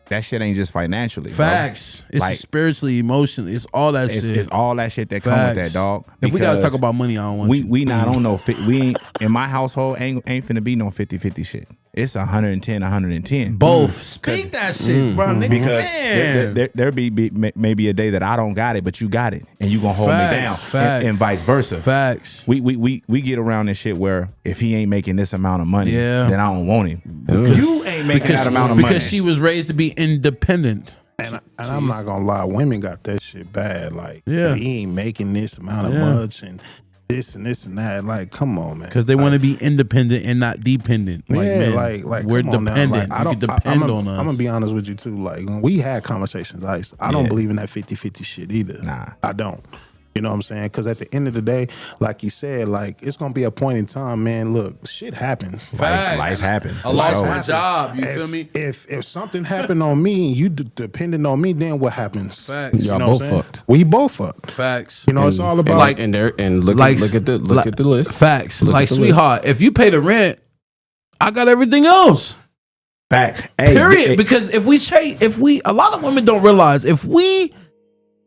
that shit ain't just financially. bro. Facts. It's Like, spiritually, emotionally. It's all that shit. It's all that shit that comes with that, Facts. dog. If we gotta Because talk about money, I don't want we you. we not on no we ain't in my household ain't finna be no 50-50 shit. It's 110. Both. Speak that shit, bro. Nigga, Because man. there be maybe a day that I don't got it, but you got it, and you gonna hold me down, Facts. and vice versa. Facts. We get around this shit where if he ain't making this amount of money, Yeah. then I don't want him. You ain't making that amount of money Because she was raised to be independent. And I'm not gonna lie, women got that shit bad. Like, Yeah. he ain't making this amount of Yeah. much, and this and this and that. Like, come on, man. Because they want to be independent and not dependent. Like, yeah, man, like we're come on now. dependent. Like, you can depend on us. I'm gonna be honest with you too. Like, when we had conversations, I don't believe in that 50-50 shit either. Nah. I don't. You know what I'm saying? Because at the end of the day, like you said, like it's gonna be a point in time, man. Look, shit happens. Facts. Life happens. I lost For my sure. job. You feel me? If something happened on me, you depending on me, then what happens? Facts. Y'all know what both I'm saying? fucked. We both fucked. Facts. You know, it's all about like- Look like- at the list. Facts. Look Like, at the sweetheart, if you pay the rent, I got everything else. Fact. Hey, Period. hey, Because if we, a lot of women don't realize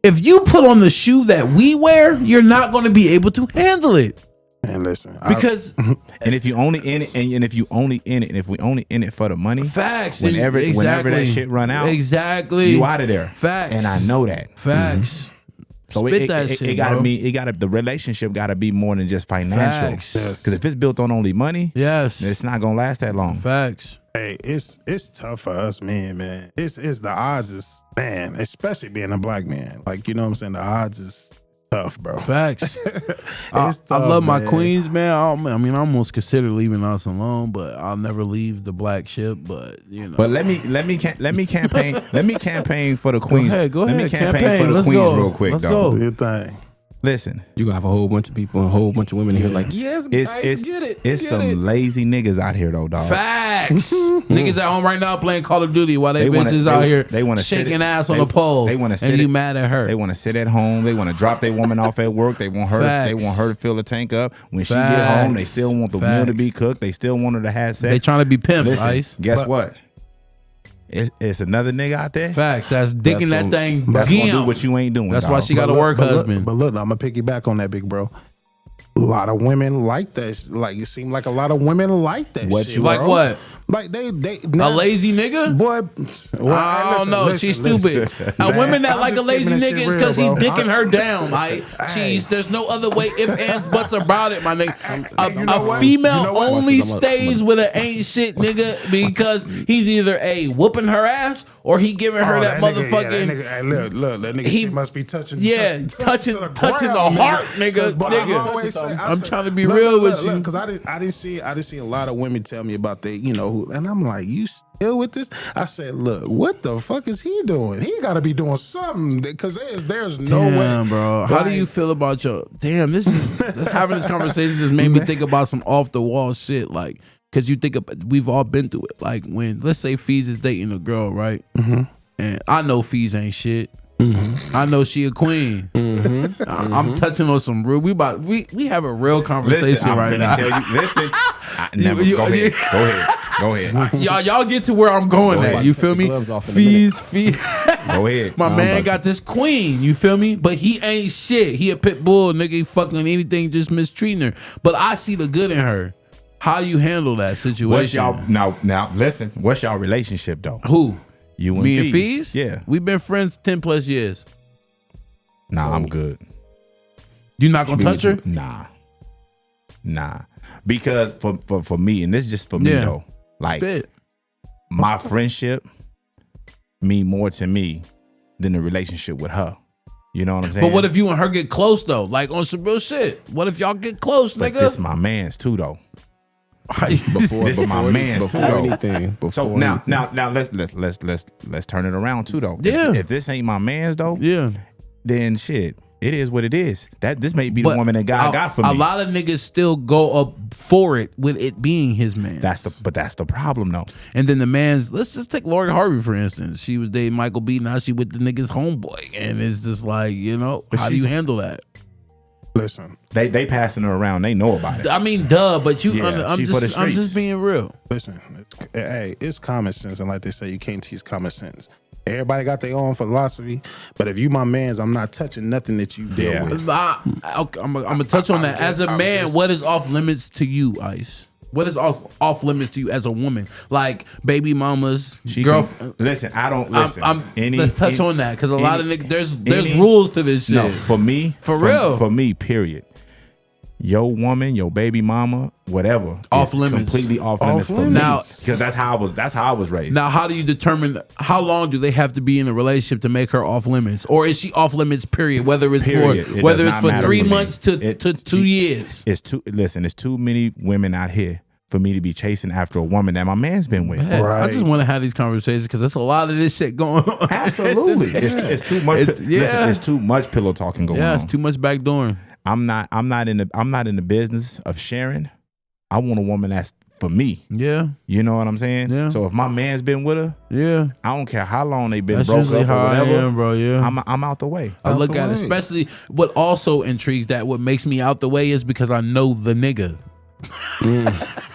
if you put on the shoe that we wear, you're not going to be able to handle it. Man, listen. Because and if you only in it, and if you only in it, and if we only in it for the money, facts. whenever that shit run out, exactly, you out of there. Facts. And I know that. Facts. So Spit that shit, it gotta bro. be, the relationship gotta be more than just financial. Facts. Because if it's built on only money, Yes. it's not gonna last that long. Facts. Hey, it's tough for us men, man. It's the odds is, man, especially being a black man. Like, you know what I'm saying? The odds is tough, bro. Facts. I It's love tough, my man. queens, man. I mean, I almost consider leaving us alone, but I'll never leave the black ship. But you know, But let me campaign for the queens. Go Let me ahead. campaign for the Let's queens go. real quick, Let's though. go. Do your thing. Listen, You gonna have a whole bunch of people and a whole bunch of women here like, yes, it's guys, get it. it's get some it. lazy niggas out here though, dog. Facts. Niggas at home right now playing Call of Duty while they wanna- bitches out here they wanna sit shaking it- ass on they- a pole. they wanna sit and you it- mad at her. They want to sit at home. They want to drop their woman off at work. They want her. They Facts. want her to fill the tank up. When she get Facts. home, they still want the meal to be Facts. cooked. They still want her to have sex. They trying to be pimps, Listen, Ice. guess what? It's another nigga out there. Facts. That's digging that gonna- thing That's gonna do down. what you ain't doing. That's dog. why she got a work husband. But look, I'm gonna piggyback on that, big bro. A lot of women like that. Like, it seemed like a lot of women like that. What shit, you- Like bro. what? Like they A lazy nigga? boy. Well, I don't know. She's stupid. Man, Women that I'm like a just lazy keeping that nigga shit is because he real, bro. dicking her down. Like, Cheez, there's no other way, if, ands, buts about it, my nigga. You know A what? female You know what? only I'm stays with an ain't shit nigga because he's either A, whooping her ass, or he giving her Oh, that nigga, motherfucking... yeah, that nigga, hey, look, that nigga He- shit must be touching. touching to the ground, heart, nigga. 'Cause, boy, I Nigga. always say- I I'm say- trying to be real with you. Because I didn't see a lot of women tell me about that, you know, and I'm like, you still with this? I said, look, what the fuck is he doing? He got to be doing something because there's no Damn, way, bro. How do Like, you feel about your... Damn, just having this conversation just made me think about some off-the-wall shit, like... Because you think we've all been through it. Like when, let's say Feez is dating a girl, right? Mm-hmm. And I know Feez ain't shit. I know she a queen. I'm touching on some real. We have a real conversation Listen, I'm right gonna now. tell you. Listen, I never. You- go you- ahead. Go ahead. Go ahead. Y'all get to where I'm going at. You feel Take the me? gloves off in a minute. Feez. Go ahead. My man got this queen, you feel me? But he ain't shit. He a pit bull, nigga. He fucking anything, just mistreating her. But I see the good in her. How you handle that situation? What's y'all now? Listen. What's y'all relationship though? Who? You and Me and Feez? Feez? Yeah. We've been friends 10 plus years. Nah, I'm good. You not gonna touch her? Nah. Because for me, and this is just for me Yeah. though. Like Spit. my friendship mean more to me than the relationship with her. You know what I'm saying? But what if you and her get close though? Like on some real shit. What if y'all get close, But nigga? this my man's too though. Before, This is my man's before too, though. anything. Before So now anything. let's turn it around too though. Yeah. If this ain't my man's though, Yeah. then shit, it is what it is. That this may be the woman that God got for me. A lot of niggas still go up for it with it being his man. That's the problem though. And then the man's, let's just take Lori Harvey for instance. She was dating Michael B. Now she with the nigga's homeboy, and it's just like, you know, how do you handle that? Listen, They passing her around. They know about it. I mean, duh, but you, Yeah, I'm she for the just streets. being real. listen. It's common sense, and like they say, you can't teach common sense. Everybody got their own philosophy, but if you my mans, I'm not touching nothing that you deal Yeah. with. I'm gonna touch on that. As a man, what is off limits to you, Ice? What is off limits to you as a woman? Like baby mamas, She girlfriend. listen, I don't listen. Let's touch on that because a lot of any- niggas, there's any- rules to this shit. No, for me, For real. For me, period. your woman, your baby mama, whatever, Off is limits. completely off limits for me. Now- Because that's how I was raised. Now, how do you determine how long do they have to be in a relationship to make her off limits, or is she off limits? Period. Whether it's Period. for It whether does it's not for matter 3 for me. months to 2 years. It's too many women out here for me to be chasing after a woman that my man's been with. Man, I just want to have these conversations because there's a lot of this shit going on. Absolutely, it's too much. Listen, it's too much pillow talking going on. Yeah, it's too much backdooring. I'm not in the business of sharing. I want a woman that's for me. Yeah, You know what I'm saying? Yeah. So if my man's been with her, yeah. I don't care how long they been That's broke usually up or how I whatever. am, bro. Yeah. I'm out the way. I look the at it, way. especially what also intrigues that what makes me out the way is because I know the nigga.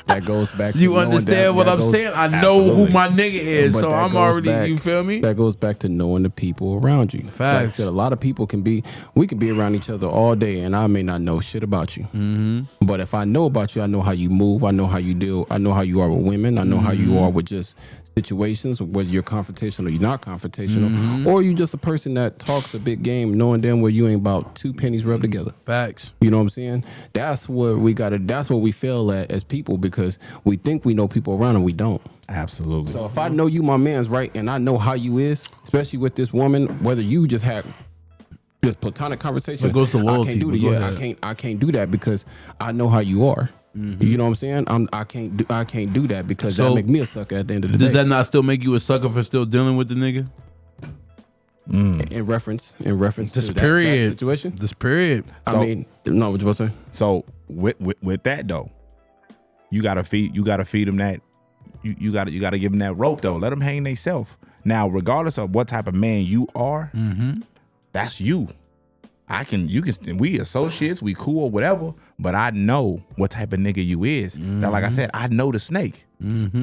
That goes back to You knowing understand what that I'm goes- saying? I know who my nigga is, But so that I'm goes already, back- you feel me? That goes back to knowing the people around you. Like I Facts. said, a lot of people we can be around each other all day, and I may not know shit about you. Mm-hmm. But if I know about you, I know how you move, I know how you deal, I know how you are with women, I know how you are with just situations, whether you're confrontational or you're not confrontational, or you just a person that talks a big game, knowing damn well you ain't about 2 pennies rubbed together. Facts. You know what I'm saying? That's what that's what we fail at as people, because we think we know people around and we don't. Absolutely. So if I know you, my man's right, and I know how you is, especially with this woman, whether you just had just platonic conversation, It goes to loyalty, I can't do but that. go Yeah, ahead. I can't do that because I know how you are. You know what I'm saying? I can't do that because So, that make me a sucker at the end of the Does day. that not still make you a sucker for still dealing with the nigga? in reference This to period. that situation? This period. I mean, no, what you about to say? So with that though, you gotta feed them that. You gotta give them that rope though. Let them hang themselves. Now, regardless of what type of man you are, that's you. We associates, we cool or whatever, but I know what type of nigga you is. Now, like I said, I know the snake.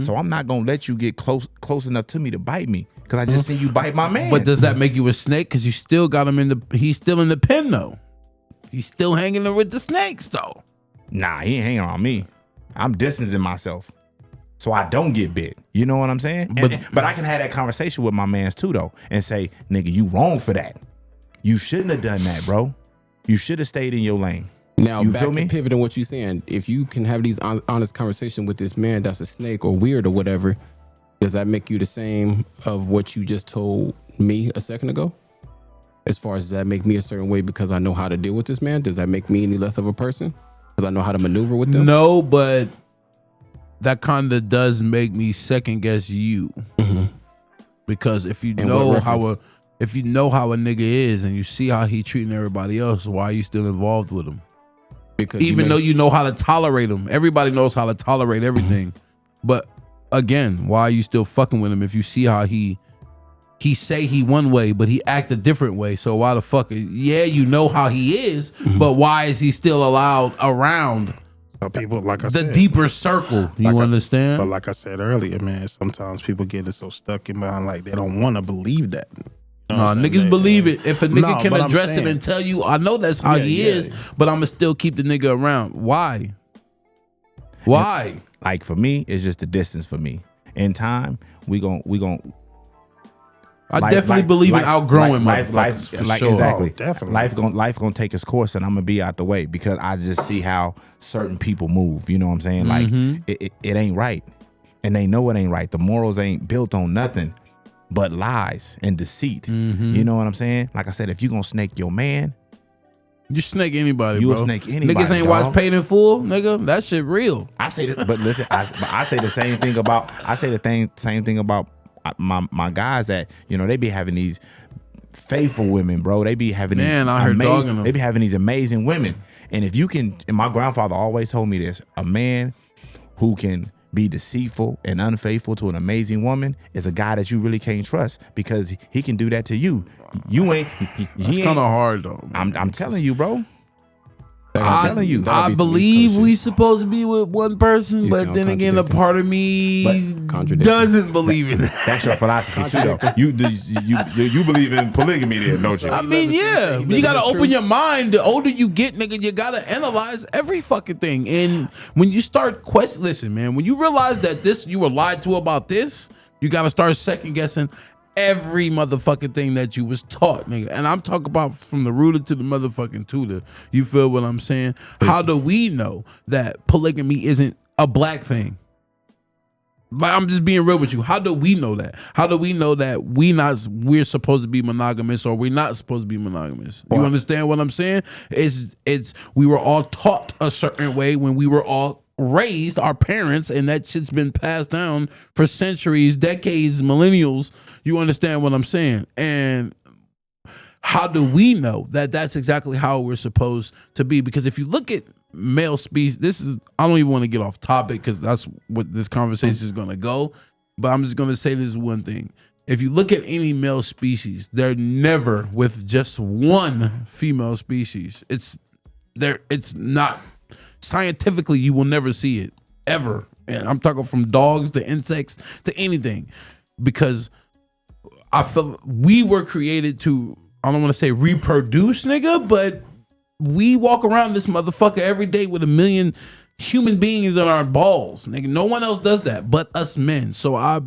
So I'm not gonna let you get close enough to me to bite me. Cause I just seen you bite my man. But does that make you a snake? Because you still got him he's still in the pen though. He's still hanging with the snakes though. Nah, he ain't hanging on me. I'm distancing myself so I don't get bit. You know what I'm saying? But I can have that conversation with my mans too though and say, nigga, you wrong for that. You shouldn't have done that, bro. You should have stayed in your lane. Now, You back feel to me? pivoting what you're saying. If you can have these honest conversation with this man that's a snake or weird or whatever, does that make you the same of what you just told me a second ago? As far as, does that make me a certain way because I know how to deal with this man? Does that make me any less of a person? Because I know how to maneuver with them? No, but that kind of does make me second guess you. Because if you And know what how reference? if you know how a nigga is and you see how he treating everybody else, why are you still involved with him? Because Even though you know how to tolerate him. Everybody knows how to tolerate everything. But again, why are you still fucking with him if you see how he say he one way, but he act a different way? So why the fuck? Yeah, you know how he is, but why is he still allowed around People, like I the said, deeper circle? You But understand? like I said earlier, man, sometimes people get it so stuck in mind, like they don't want to believe that. You know Nah, what I'm saying? niggas They- believe it. If a nigga No, can but I'm address it saying- and tell you, I know that's how Yeah, he yeah. is, but I'ma still keep the nigga around. Why? Why? Like for me, it's just the distance for me. In time, we gon' I definitely believe in outgrowing life, motherfuckers, for sure. Exactly. Oh, definitely. Life gonna take its course, and I'm gonna be out the way because I just see how certain people move. You know what I'm saying? Like it ain't right, and they know it ain't right. The morals ain't built on nothing but lies and deceit. You know what I'm saying? Like I said, if you gonna snake your man, You snake anybody, You a bro. snake anybody, Niggas ain't dog. watched Paid in Full, nigga. That shit real. I say this, but listen, I say the same thing about same thing about my guys that they be having these faithful women, bro. They be having Man, these I heard dogging them. They be having these amazing women, and if you can, and my grandfather always told me this: a man who can be deceitful and unfaithful to an amazing woman is a guy that you really can't trust because he can do that to you. You ain't. It's kind of hard though. I'm telling you, bro. I'm telling you. I believe we supposed to be with one person, You but sound then again, a contradicting. part of me Contradiction. doesn't believe in that. That's your philosophy too, though. You believe in polygamy, then, don't you? I mean, yeah, you gotta open your mind. The older you get, nigga, you gotta analyze every fucking thing. And when you start listen, man, when you realize that you were lied to about this, you gotta start second guessing every motherfucking thing that you was taught, nigga. And I'm talking about from the rooter to the motherfucking tutor. You feel what I'm saying? How do we know that polygamy isn't a black thing? Like, I'm just being real with you. How do we know that? How do we know that we're supposed to be monogamous or we're not supposed to be monogamous? You understand what I'm saying? It's we were all taught a certain way when we were all raised, our parents, and that shit's been passed down for centuries, decades, millennials. You understand what I'm saying? And how do we know that that's exactly how we're supposed to be? Because if you look at male species, I don't even want to get off topic because that's what this conversation is going to go. But I'm just going to say this one thing. If you look at any male species, they're never with just one female species. It's not scientifically, you will never see it ever. And I'm talking from dogs to insects to anything, because I feel we were created to, I don't want to say reproduce, nigga, but we walk around this motherfucker every day with a million human beings on our balls, nigga. No one else does that but us men. So I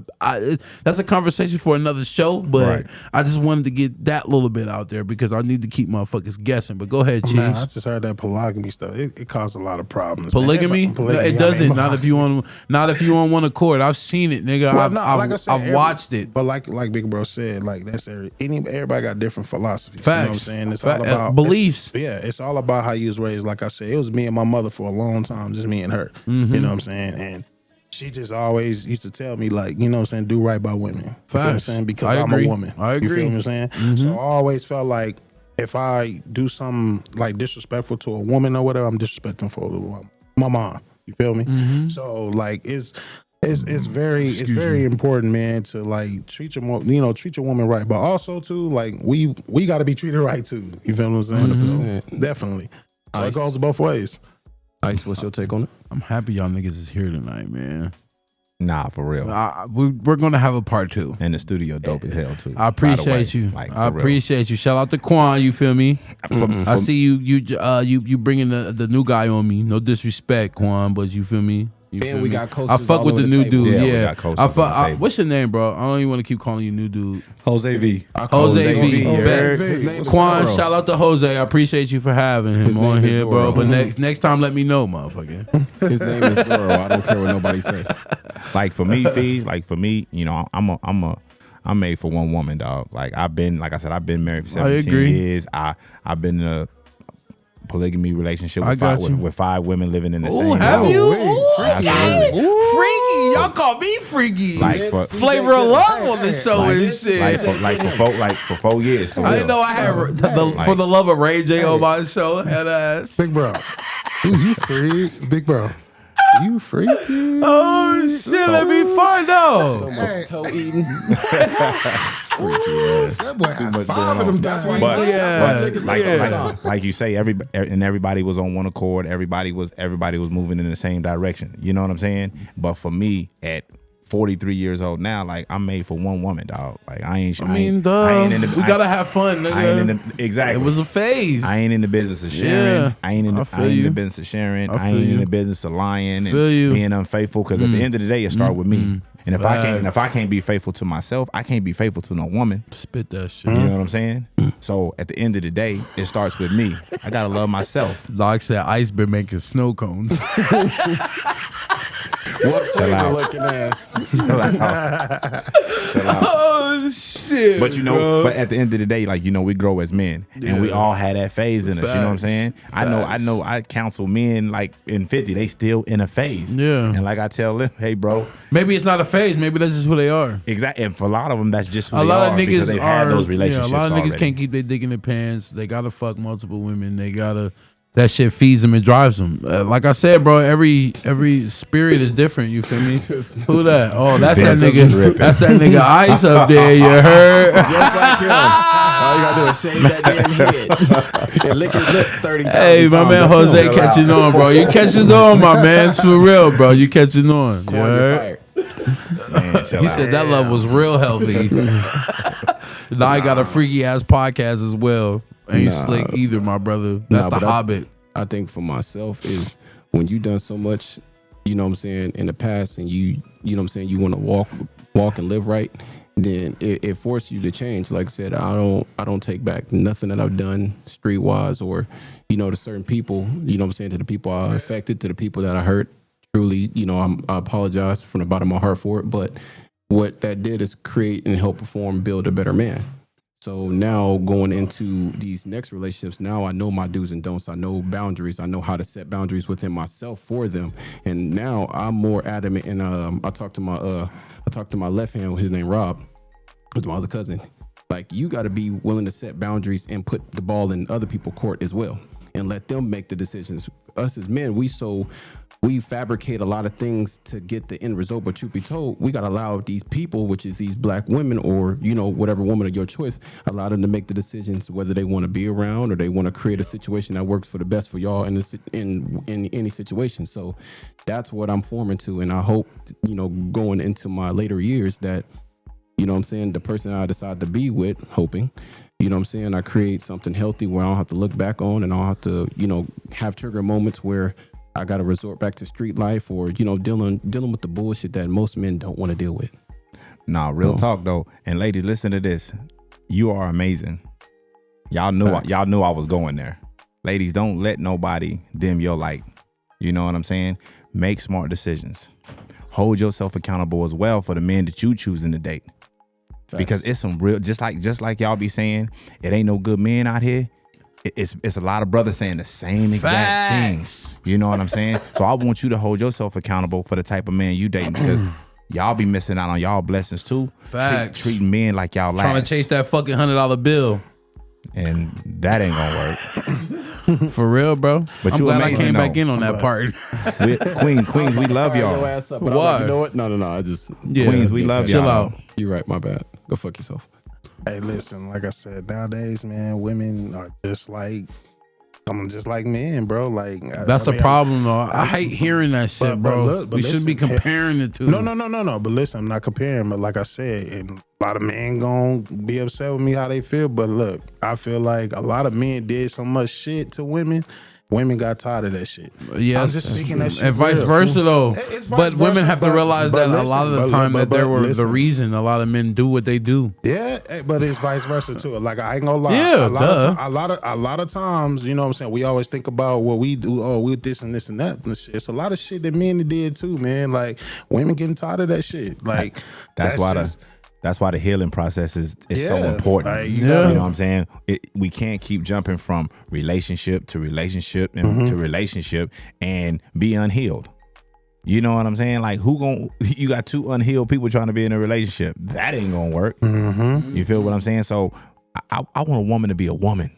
that's a conversation for another show, but I just wanted to get that little bit out there because I need to keep motherfuckers guessing. But go ahead, Cheez. Man, I just heard that polygamy stuff. It caused a lot of problems. Polygamy? No, it doesn't. Not if you on one accord. I've seen it, nigga. Well, I've watched it. But like Big Bro said, like that's everybody got different philosophies. Facts. You know what I'm saying? It's all about beliefs. It's all about how you was raised. Like I said, it was me and my mother for a long time, just me and her. Mm-hmm. You know what I'm saying? And she just always used to tell me, like, you know what I'm saying, do right by women. You feel what I'm saying? Because I'm a woman. I agree. You feel what I'm saying? Mm-hmm. So I always felt like if I do something like disrespectful to a woman or whatever, I'm disrespecting for my mom. You feel me? Mm-hmm. So like it's very important, man, to like treat your woman right, but also too, like we got to be treated right too. You feel what I'm saying? Mm-hmm. So, definitely. So it goes both ways. Ice, what's your take on it? I'm happy y'all niggas is here tonight, man. Nah, for real. We're gonna have a part 2. And the studio dope as hell too. I appreciate you. Like, I appreciate you. Shout out to Quan. You feel me? I see you bringing the new guy on me. No disrespect, Quan, but you feel me? And we got coasters. I fuck all with over the new table. dude. Yeah, we Yeah, got coasters on the table. what's your name, bro? I don't even want to keep calling you new dude. Jose V. Jose V. His name is Quan, Zorro. shout out to Jose. I appreciate you for having him His on name is here, bro. Zorro. But next time, let me know, motherfucker. His name is Zorro. I don't care what nobody say. Like for me, Feez, like for me, you know, I'm made for one woman, dog. Like I've been married for 17 years. I've been in a polygamy relationship with 5 women living in the same Have house. you? Absolutely. Freaky. Y'all call me freaky. Like for Flavor of love on the show and shit. for 4 years. I didn't know I had for the love of Ray J on my show. Head ass. Big Bro. You free. Big Bro. You freaky. Oh shit, let me find out. So much toe eating. That boy had 5 of them. That's why like you say, everybody was on one accord. Everybody was moving in the same direction. You know what I'm saying? But for me, at 43 years old now, like I'm made for one woman, dog. Like we gotta have fun, nigga. Exactly. It was a phase. I ain't in the business of sharing. Yeah. I ain't in the business of sharing. I ain't in the business of lying and being unfaithful. Because at the end of the day, it starts with me. And if I can't be faithful to myself, I can't be faithful to no woman. Spit that shit. You know what I'm saying? So at the end of the day, it starts with me. I gotta love myself. Like I said, Ice been making snow cones. What flavor looking ass? Chill out. Oh shit! But you know, bro. but at the end of the day, like, you know, we grow as men, and we all had that phase in us. You know what I'm saying? I know. I counsel men like in 50, they still in a phase. Yeah. And like I tell them, hey, bro, maybe it's not a phase. Maybe that's just who they are. exactly. And for a lot of them, that's just who A they lot are of because niggas they've had those relationships. a lot of niggas already. can't keep their dick in their pants. They gotta fuck multiple women. They gotta. That shit feeds them and drives them. Like I said, bro, every spirit is different. You feel me? Who that? Oh, that's that nigga. That's that nigga Ice up there. You heard? Just like him. All you gotta do is shave that damn head and lick his lips 30,000 Hey, my times. man That's Jose no catching on, bro. You catching on, my man. It's for real, bro. You catching on. You Corn, you're heard? fired. Man, chill He out. said that love was real healthy. Now I got a freaky ass podcast as well. Ain't slick either, my brother. That's the but Hobbit. I think for myself is when you done so much, you know what I'm saying, in the past, and you know what I'm saying, you want to walk and live right, then it forces you to change. Like I said, I don't take back nothing that I've done streetwise or, to certain people, you know what I'm saying, to the people I affected, to the people that I hurt. Truly, I apologize from the bottom of my heart for it. But what that did is create and help build a better man. So now going into these next relationships, now I know my do's and don'ts. I know boundaries. I know how to set boundaries within myself for them. And now I'm more adamant. And I talked to my left hand, his name Rob, with my other cousin. Like, you got to be willing to set boundaries and put the ball in other people's court as well, and let them make the decisions. Us as men, we fabricate a lot of things to get the end result, but truth be told, we got to allow these people, which is these black women or, whatever woman of your choice, allow them to make the decisions whether they want to be around or they want to create a situation that works for the best for y'all in any situation. So that's what I'm forming to. And I hope, going into my later years that, the person I decide to be with, hoping, I create something healthy where I don't have to look back on and I don't have to, have trigger moments where I got to resort back to street life or, dealing with the bullshit that most men don't want to deal with. Nah, real talk though. And ladies, listen to this. You are amazing. Y'all knew I was going there. Ladies, don't let nobody dim your light. You know what I'm saying? Make smart decisions. Hold yourself accountable as well for the men that you choosing to date. Facts. Because it's some real, just like y'all be saying, it ain't no good men out here. It's a lot of brothers saying the same exact things. You know what I'm saying? So I want you to hold yourself accountable for the type of man you dating, because y'all be missing out on y'all blessings too. Facts. Treating men like y'all last. Trying to chase that fucking $100 bill. And that ain't gonna work. For real, bro. But I'm glad I came back in on that part. Queens, we love y'all. Why? You know what? No. Queens, we love y'all. Chill out. You're right. My bad. Go fuck yourself. Hey, listen, like I said, nowadays, man, women are just like men, bro. Like, that's a problem, though. I hate hearing that shit, bro. We shouldn't be comparing the two. No. But listen, I'm not comparing. But like I said, and a lot of men gonna be upset with me how they feel. But look, I feel like a lot of men did so much shit to women. Women got tired of that shit. Yes, I'm just speaking that shit. And vice versa, though. But women have to realize that a lot of the time that they were the reason a lot of men do what they do. Yeah, but it's vice versa too. Like, I ain't gonna lie. Yeah, a lot of times, you know what I'm saying, we always think about what we do. Oh, we this and this and that and shit. It's a lot of shit that men did too, man. Like, women getting tired of that shit. Like, that's why the healing process is so important. Like, you know what I'm saying? We can't keep jumping from relationship to relationship and to relationship and be unhealed. You know what I'm saying? Like, you got two unhealed people trying to be in a relationship. That ain't gonna work. You feel what I'm saying? So I want a woman to be a woman.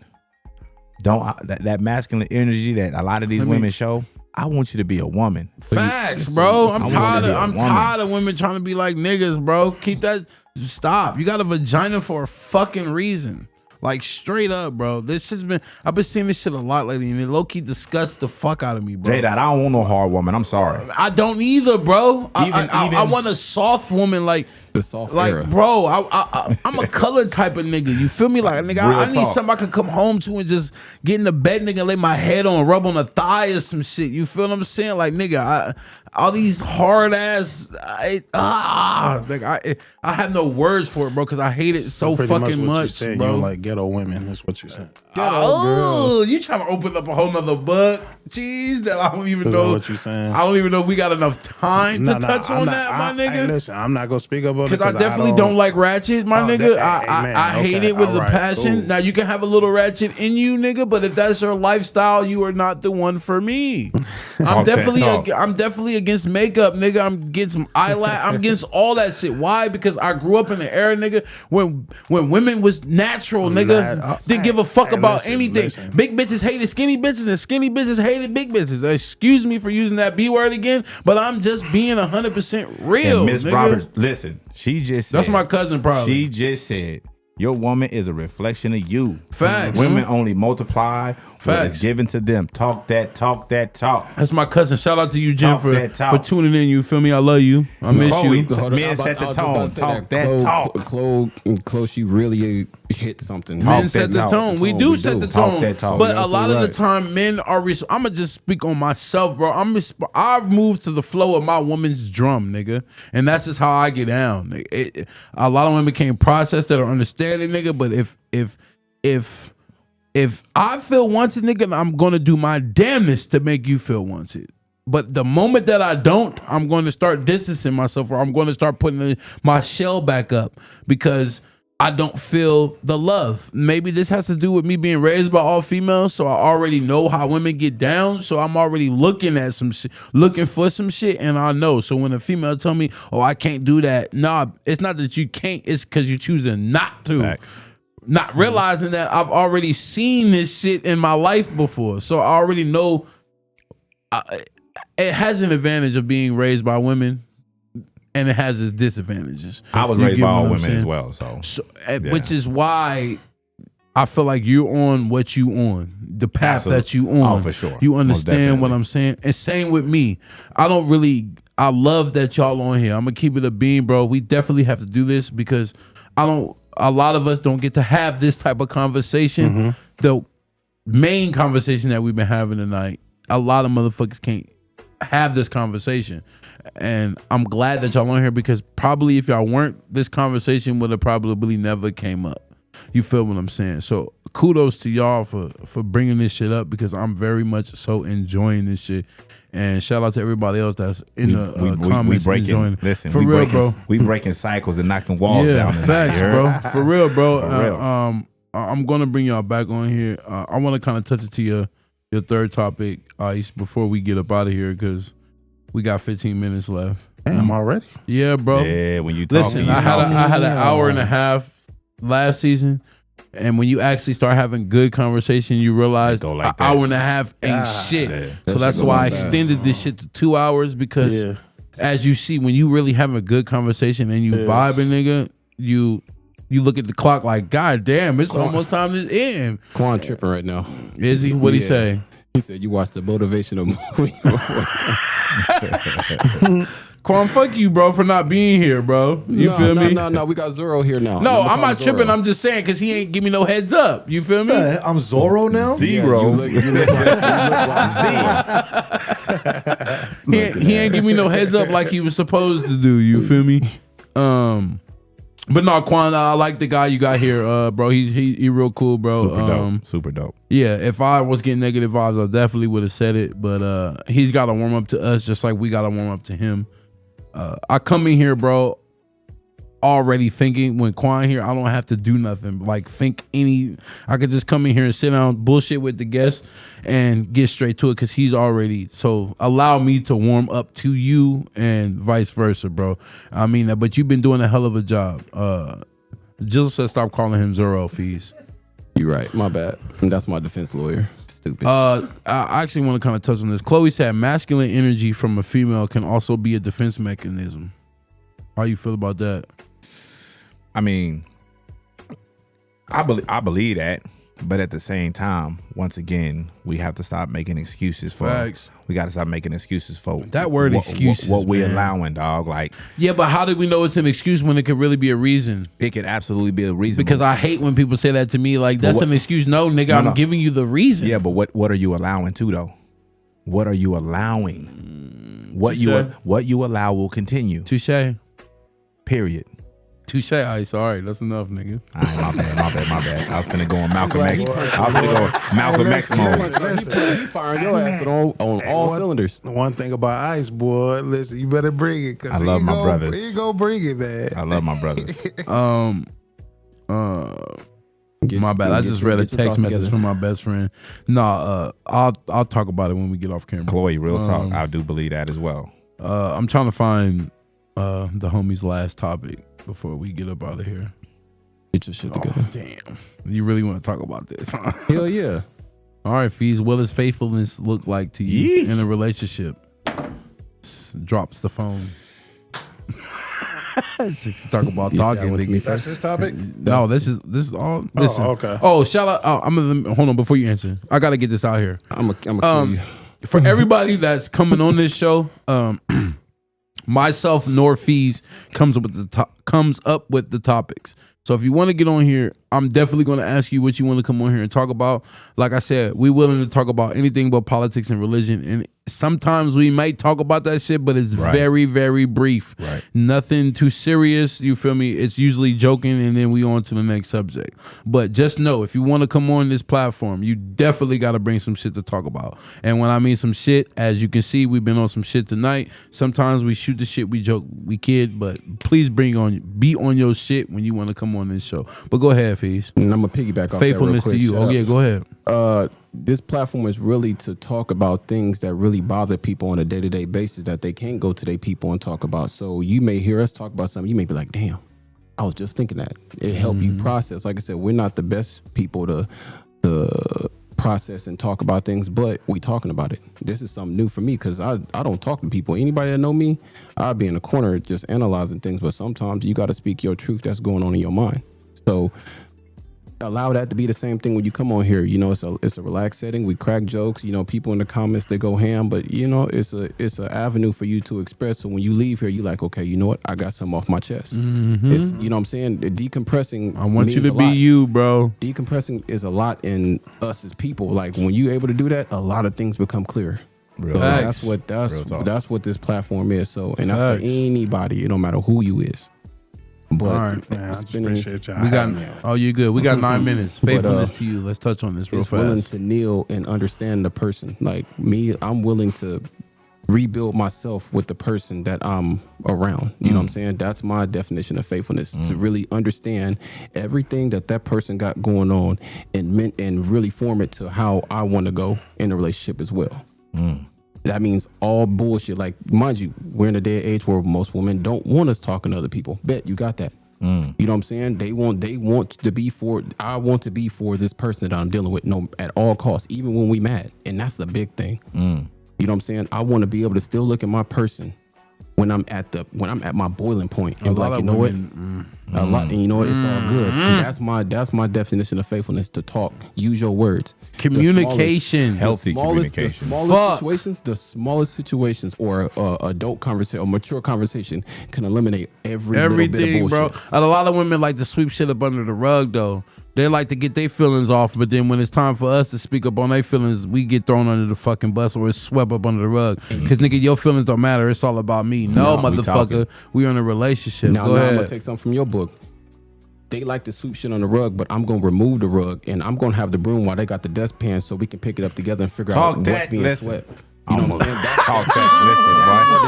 That masculine energy that a lot of these women show. I want you to be a woman. Facts, bro. I'm tired of women trying to be like niggas, bro. Keep that. Stop. You got a vagina for a fucking reason. Like, straight up, bro. I've been seeing this shit a lot lately, and it low-key disgusts the fuck out of me, bro. J-Dot, I don't want no hard woman. I'm sorry. I don't either, bro. I want a soft woman, like the soft era. Bro, I'm a colored type of nigga. You feel me? Like, nigga, I need somebody I can come home to and just get in the bed, nigga, and lay my head on, rub on a thigh or some shit. You feel what I'm saying? Like, nigga, all these hard ass, I have no words for it, bro, because I hate it so fucking much, bro. You don't like ghetto women, is what you're saying. You trying to open up a whole nother book, Cheez, that I don't even know what you're saying. I don't even know if we got enough time to touch on that, my nigga. Hey, listen, I'm not gonna speak about it because I definitely don't like ratchet, my nigga. I hate it with a passion. Cool. Now, you can have a little ratchet in you, nigga, but if that's your lifestyle, you are not the one for me. I'm definitely against makeup, nigga. I'm against eyelash. I'm against all that shit. Why? Because I grew up in the era, nigga, when women was natural, nigga. Didn't give a fuck about anything. Listen. Big bitches hated skinny bitches, and skinny bitches hated big bitches. Excuse me for using that B word again, but I'm just being 100% real. And Miss Roberts, listen, she just said, that's my cousin, probably. She just said, your woman is a reflection of you. Facts. Women only multiply what is given to them. Talk that talk. That's my cousin. Shout out to you, Jim, for tuning in. You feel me? I love you. I miss you. Men set the tone. Talk that talk. Chloe, she really hit something. Men set the tone. We do set the Talk tone. that talk. But You're a lot of the right. time, men are. I'm gonna just speak on myself, bro. I've moved to the flow of my woman's drum, nigga, and that's just how I get down. A lot of women can't process that or understand it, nigga. But if I feel wanted, nigga, I'm gonna do my damnness to make you feel wanted. But the moment that I don't, I'm going to start distancing myself, or I'm going to start putting my shell back up because I don't feel the love. Maybe this has to do with me being raised by all females, so I already know how women get down. So I'm already looking at some shit, looking for some shit, and I know. So when a female tell me, "Oh, I can't do that," nah, it's not that you can't. It's because you're choosing not to. Facts. Not realizing that I've already seen this shit in my life before, so I already know. It has an advantage of being raised by women, and it has its disadvantages. I was You raised get by what all I'm women saying? as well, so Which is why I feel like you're on what you on, the path Absolutely. that you on. Oh, for sure. You Most understand what definitely. I'm saying? And same with me. I love that y'all on here. I'm gonna keep it a beam, bro. We definitely have to do this because a lot of us don't get to have this type of conversation. Mm-hmm. The main conversation that we've been having tonight, a lot of motherfuckers can't have this conversation. And I'm glad that y'all on here because probably if y'all weren't, this conversation would have probably never came up. You feel what I'm saying? So kudos to y'all for bringing this shit up because I'm very much so enjoying this shit. And shout out to everybody else that's in the comments breaking, enjoying. listen, For we real, breaking, bro. We breaking cycles and knocking walls Yeah, down. tonight, facts, you bro. heard? For real, bro. For real. I'm gonna bring y'all back on here. I want to kind of touch it to your third topic, Ice, before we get up out of here because we got 15 minutes left. Damn, already? Yeah, bro. Yeah, when you talking, Listen, you I talking. had an hour and a half last season, and when you actually start having good conversation, you realize Go an like that. hour and a half ain't shit. yeah. So that's why I extended this shit to 2 hours because, as you see, when you really having a good conversation and you vibing, nigga, you look at the clock like, God damn, it's almost time to end. Quan tripping right now. Is he? What'd he say? He said you watched the motivational movie before. Quan, fuck you, bro, for not being here, bro. You feel me? No. We got Zoro here now. No, I'ma I'm call not Zoro. tripping. I'm just saying because he ain't give me no heads up. You feel me? I'm Zorro now. Zero. You look like He ain't give me no heads up like he was supposed to do. You feel me? But no, Quan, I like the guy you got here, bro. He real cool, bro. Super dope. Super dope. Yeah, if I was getting negative vibes, I definitely would have said it. But he's got to warm up to us just like we got to warm up to him. I come in here, bro, already thinking when Quan here, I don't have to do nothing. Like I could just come in here and sit down, bullshit with the guests, and get straight to it because he's already. So allow me to warm up to you and vice versa, bro. I mean, but you've been doing a hell of a job. Jill said stop calling him Zoro Feez. You right. My bad. That's my defense lawyer. Stupid. I actually want to kind of touch on this. Chloe said masculine energy from a female can also be a defense mechanism. How you feel about that? I mean, I believe that, but at the same time, once again, we have to stop making excuses for. Facts. We got to stop making excuses for That word excuses, What we man. allowing, dog? Like Yeah, but how do we know it's an excuse when it could really be a reason? it could absolutely be a reason. Because I hate when people say that to me. Like that's an excuse. No, nigga, No, I'm no. giving you the reason. yeah, but what are you allowing too, though? What are you allowing? What you allow will continue. Touche. Period. Touche, Ice. All right, that's enough, nigga. All right, my bad. I was finna go on Malcolm X. I was finna go Malcolm X mode. He firing your ass on all cylinders. One thing about Ice, boy, listen, you better bring it. Cause I love my brothers. He gonna bring it, man. I love my brothers. My bad. I just read a text message from my best friend. Nah, I'll talk about it when we get off camera. Chloe, real talk. I do believe that as well. I'm trying to find the homie's last topic before we get up out of here. Get your shit together. Damn. You really want to talk about this? Hell yeah. All right, Feez. What does faithfulness look like to you in a relationship? Drops the phone. Talk about You talking, sound with me nigga. That's his topic? No, this is all. Listen. okay. Oh, shout out. Oh, I'm gonna hold on before you answer. I gotta get this out here. I'm a kill you. For everybody that's coming on this show, myself nor Feez comes up with the topics. So if you want to get on here, I'm definitely going to ask you what you want to come on here and talk about. Like I said, we willing to talk about anything but politics and religion. And sometimes we might talk about that shit, but it's very, very brief. Right. Nothing too serious. You feel me? It's usually joking, and then we on to the next subject. But just know, if you want to come on this platform, you definitely got to bring some shit to talk about. And when I mean some shit, as you can see, we've been on some shit tonight. Sometimes we shoot the shit, we joke, we kid, but please be on your shit when you want to come on this show. But go ahead, Feez. And I'm gonna piggyback off Faithfulness that real quick. to you. Oh yeah, go ahead. This platform is really to talk about things that really bother people on a day-to-day basis that they can't go to their people and talk about. So you may hear us talk about something, you may be like, damn, I was just thinking that. It help you process. Like I said, we're not the best people to process and talk about things, but we talking about it. This is something new for me because I don't talk to people. Anybody that know me, I'll be in the corner just analyzing things, but sometimes you got to speak your truth that's going on in your mind. So allow that to be the same thing when you come on here. You know, it's a relaxed setting. We crack jokes. You know, people in the comments, they go ham, but you know, it's an avenue for you to express. So when you leave here, you like, okay, you know what? I got something off my chest. It's, you know what I'm saying? Decompressing. I want you means to a be lot. you, bro. Decompressing is a lot in us as people. Like when you able to do that, a lot of things become clear. Real So talk. that's what this platform is. So, and that's Facts. for anybody. It don't matter who you is. But All right. Man, I it's just been- appreciate y'all. We got. having me. Oh, you're good. We got 9 minutes. But, Faithfulness to you. Let's touch on this real it's willing fast. to kneel and understand the person. Like me, I'm willing to rebuild myself with the person that I'm around. You know what I'm saying? That's my definition of faithfulness, to really understand everything that person got going on and really form it to how I want to go in a relationship as well. That means all bullshit. Like, mind you, we're in a day and age where most women don't want us talking to other people. Bet you got that. You know what I'm saying? They want to be for. I want to be for this person that I'm dealing with, no, at all costs, even when we mad, and that's a big thing. You know what I'm saying? I want to be able to still look at my person when I'm at my boiling point and be like, you know what? A lot, and you know what? It's all good. And that's my definition of faithfulness. To talk, use your words. Communication. Healthy communication. The smallest situations, or adult conversation or mature conversation can eliminate every little bit Everything, of bro. bullshit. And a lot of women like to sweep shit up under the rug, though. They like to get their feelings off, but then when it's time for us to speak up on their feelings, we get thrown under the fucking bus or it's swept up under the rug. Because, nigga, your feelings don't matter. It's all about me. No, motherfucker. We in a relationship. Now, Go I'm ahead. gonna take something from your book. They like to sweep shit on the rug, but I'm gonna remove the rug and I'm gonna have the broom while they got the dustpan, so we can pick it up together and figure out what's being swept. You know what I'm saying?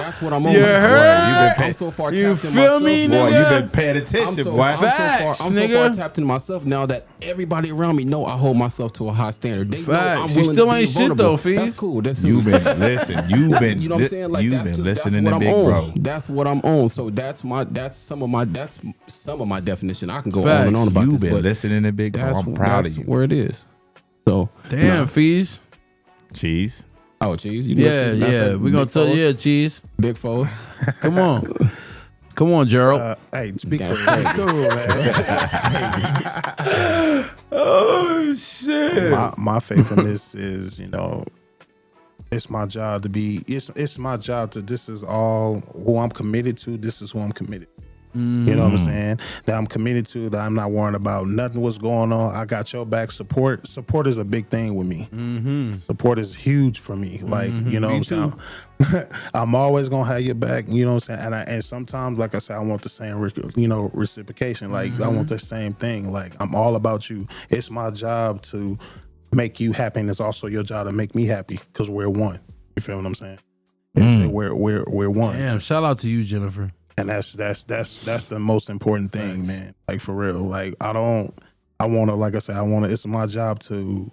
That's what I'm on. You Like, heard? I'm so far You tapped in feel myself. me, Boy, nigga? you been paying attention, boy. I'm so Facts, far nigga. tapped in myself now that everybody around me know I hold myself to a high standard. They know Facts. I'm You willing still to be ain't shit, vulnerable. though, Feez. That's cool. That's You've been listen. you know what I'm saying? Like you've that's been just, listening that's to what Big I'm Bro. on. That's what I'm on. So that's some of my definition. I can go Facts. on and on about You've this, been but listening to Big Bro. that's I'm proud of that's you. where it is. So Damn, Feez. Cheese. oh, Cheez, you Yeah, listen? Matter of yeah. fact, We're going Big to tell Foes, you, Cheez. Big Foes. Come on. Come on, Gerald. Hey, speak That's cool, man. Oh, shit. My faithfulness is, you know, it's my job to be. It's my job to. This is all who I'm committed to. This is who I'm committed to. You know what I'm saying? That I'm committed to. That I'm not worrying about nothing. What's going on? I got your back. Support is a big thing with me. Support is huge for me. Like, you know what I'm saying? I'm always gonna have your back. You know what I'm saying? And sometimes, like I said, I want the same, reciprocation. Like I want the same thing. Like I'm all about you. It's my job to make you happy, and it's also your job to make me happy because we're one. You feel what I'm saying? We're one. Damn, shout out to you, Jennifer. And that's the most important thing, man. Like for real. Like it's my job to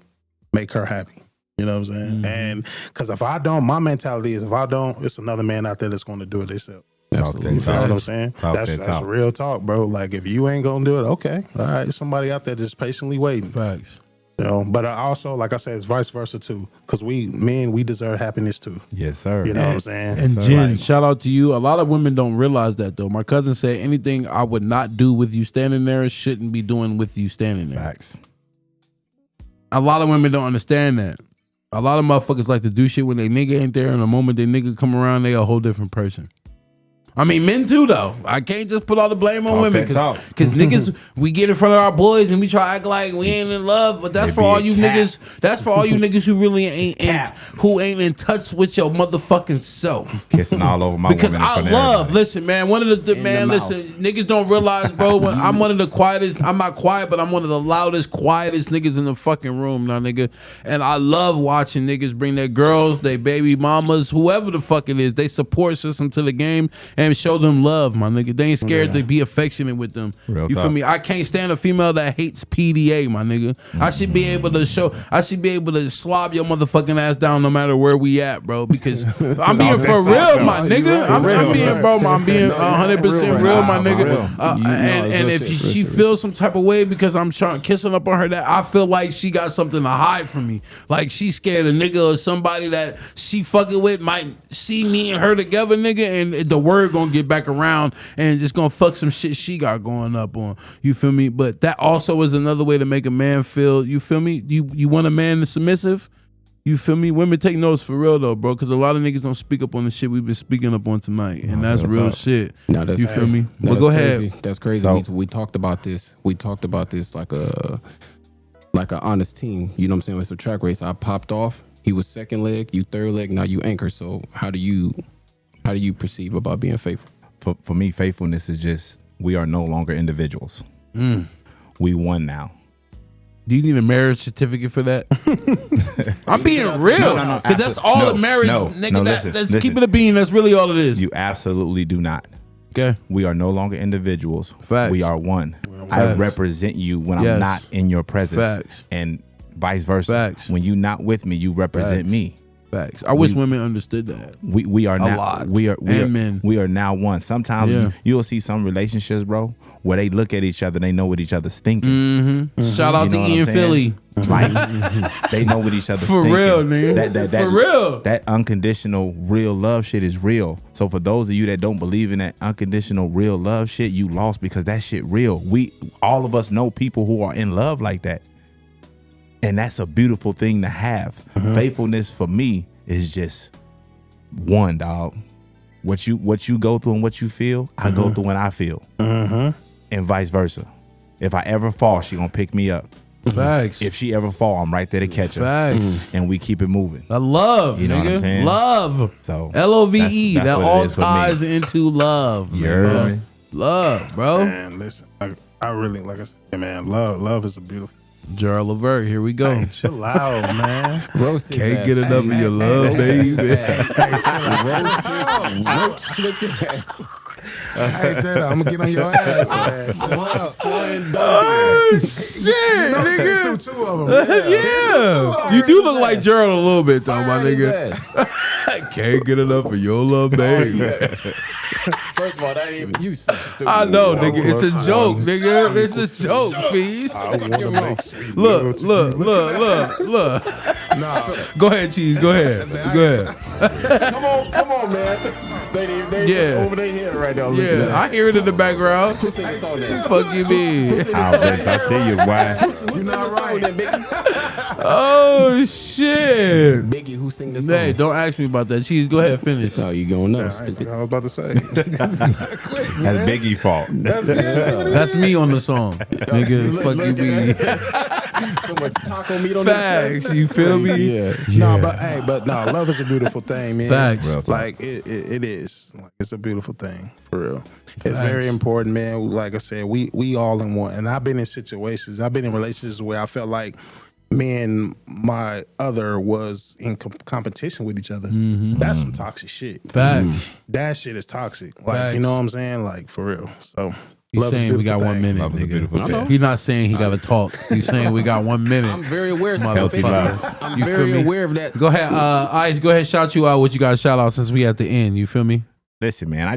make her happy. You know what I'm saying? And because if I don't, my mentality is it's another man out there that's going to do it themselves. Absolutely. You feel what I'm saying? Talk That's that talk. real talk, bro. Like if you ain't gonna do it, okay, all right. Somebody out there just patiently waiting. Facts. You know, but I also, like I said, it's vice versa too. Because we deserve happiness too. Yes, sir. You know what I'm saying? And So, Jen, like, shout out to you. A lot of women don't realize that, though. My cousin said anything I would not do with you standing there shouldn't be doing with you standing there. Facts. A lot of women don't understand that. A lot of motherfuckers like to do shit when they nigga ain't there, and the moment they nigga come around, they a whole different person. I mean, men too, though. I can't just put all the blame on Talk women that talk. because niggas, we get in front of our boys and we try to act like we ain't in love. But that's It for be all a you cap. niggas. That's for all you niggas who really ain't cap. who ain't in touch with your motherfucking self. Kissing all over my Because woman in I front of love, everybody. listen, man. One of the man, the listen, niggas don't realize, bro. When I'm one of the quietest. I'm not quiet, but I'm one of the loudest, quietest niggas in the fucking room, now, nigga. And I love watching niggas bring their girls, their baby mamas, whoever the fuck it is, they support system to the game and show them love, my nigga. They ain't scared to be affectionate with them. Real You feel talk. me? I can't stand a female that hates PDA, my nigga. I should be able to slob your motherfucking ass down no matter where we at, bro. Because I'm being for real, my nigga. I'm being, bro. I'm being 100% real, my nigga. And if she feels some type of way because I'm kissing up on her, that I feel like she got something to hide from me. Like she's scared a nigga or somebody that she fucking with might see me and her together, nigga, and the word gonna get back around and just gonna fuck some shit she got going up on. You feel me? But that also is another way to make a man feel, you feel me? You want a man that's submissive? You feel me? Women take notes for real though, bro, because a lot of niggas don't speak up on the shit we've been speaking up on tonight, and that's real shit. No, that's you feel me? But That's go crazy. ahead. That's crazy. So- We talked about this. We talked about this like a honest team. You know what I'm saying? It's a track race. I popped off. He was second leg. You third leg. Now you anchor. So how do you perceive about being faithful? For me, faithfulness is just we are no longer individuals. We won now. Do you need a marriage certificate for that? I'm being real. No, Because that's all the marriage, nigga. That's keeping it being. That's really all it is. You absolutely do not. Okay. We are no longer individuals. Facts. We are one. I Facts. represent you when Yes. I'm not in your presence. Facts. And vice versa. Facts. When you're not with me, you represent Facts. me. Facts. I wish women understood that. We are now lot. we are men. we are now one. Sometimes Yeah. you'll see some relationships, bro, where they look at each other, they know what each other's thinking. Shout out You know to what Ian I'm saying? Philly. Like they know what each other's For thinking. real, nigga. That For real. That unconditional real love shit is real. So for those of you that don't believe in that unconditional real love shit, you lost because that shit real. All of us know people who are in love like that. And that's a beautiful thing to have. Faithfulness for me is just one, dog. What you go through and what you feel, I go through and I feel. And vice versa. If I ever fall, she gonna pick me up. Facts. If she ever fall, I'm right there to catch her. Facts. And we keep it moving. I love, You know nigga. what I'm saying? Love. So LOVE. that's That what it all is for me. ties into love. You nigga. heard me? Love, bro. Man, listen, I really, like I said, man, love is a beautiful. Gerald Levert, here we go. Hey, chill out, man. Roast his Can't ass. get enough of your love, baby. Hey, Jada, I'm gonna get on your ass, man. Oh, shit, nigga. Two of them. Yeah. You do look like Gerald a little bit, though, my nigga. Can't get enough of your love, baby. First of all, that ain't even you. So stupid. I know, nigga. It's a joke, nigga. It's a joke, Feez. I want to make sweet Look. Go ahead, Cheez. Go ahead. Come on, man. They Yeah. over their head right now. Yeah, I hear it in the background. Who sing the song then? Fuck you, mean? Vince, I see you, boy. Who sing the song then, Biggie? Oh shit. Biggie, who sing the song? Hey, don't ask me about that. Cheez, go ahead, finish. No, you going I nuts. was about to say. That's Biggie fault. That's me on the song, nigga. Fuck you, mean? So much taco meat on Facts. You feel me? Yeah. No, but love is a beautiful thing, man. Facts. Real talk. Like it is. Like it's a beautiful thing for real. It's very important, man. Like I said, we all in one. And I've been in situations. I've been in relationships where I felt like me and my other was in competition with each other. That's some toxic shit. Facts. That shit is toxic. Like Facts. you know what I'm saying? Like for real. So He's love is a saying we got beautiful 1 thing. minute, Love is a beautiful nigga. thing. He's not saying he got to talk. He's saying we got 1 minute. I'm very aware of Healthy love. I'm You feel very me? aware of that. Go ahead, Ice. Go ahead, shout you out. What you got to shout out since we at the end. You feel me? Listen, man,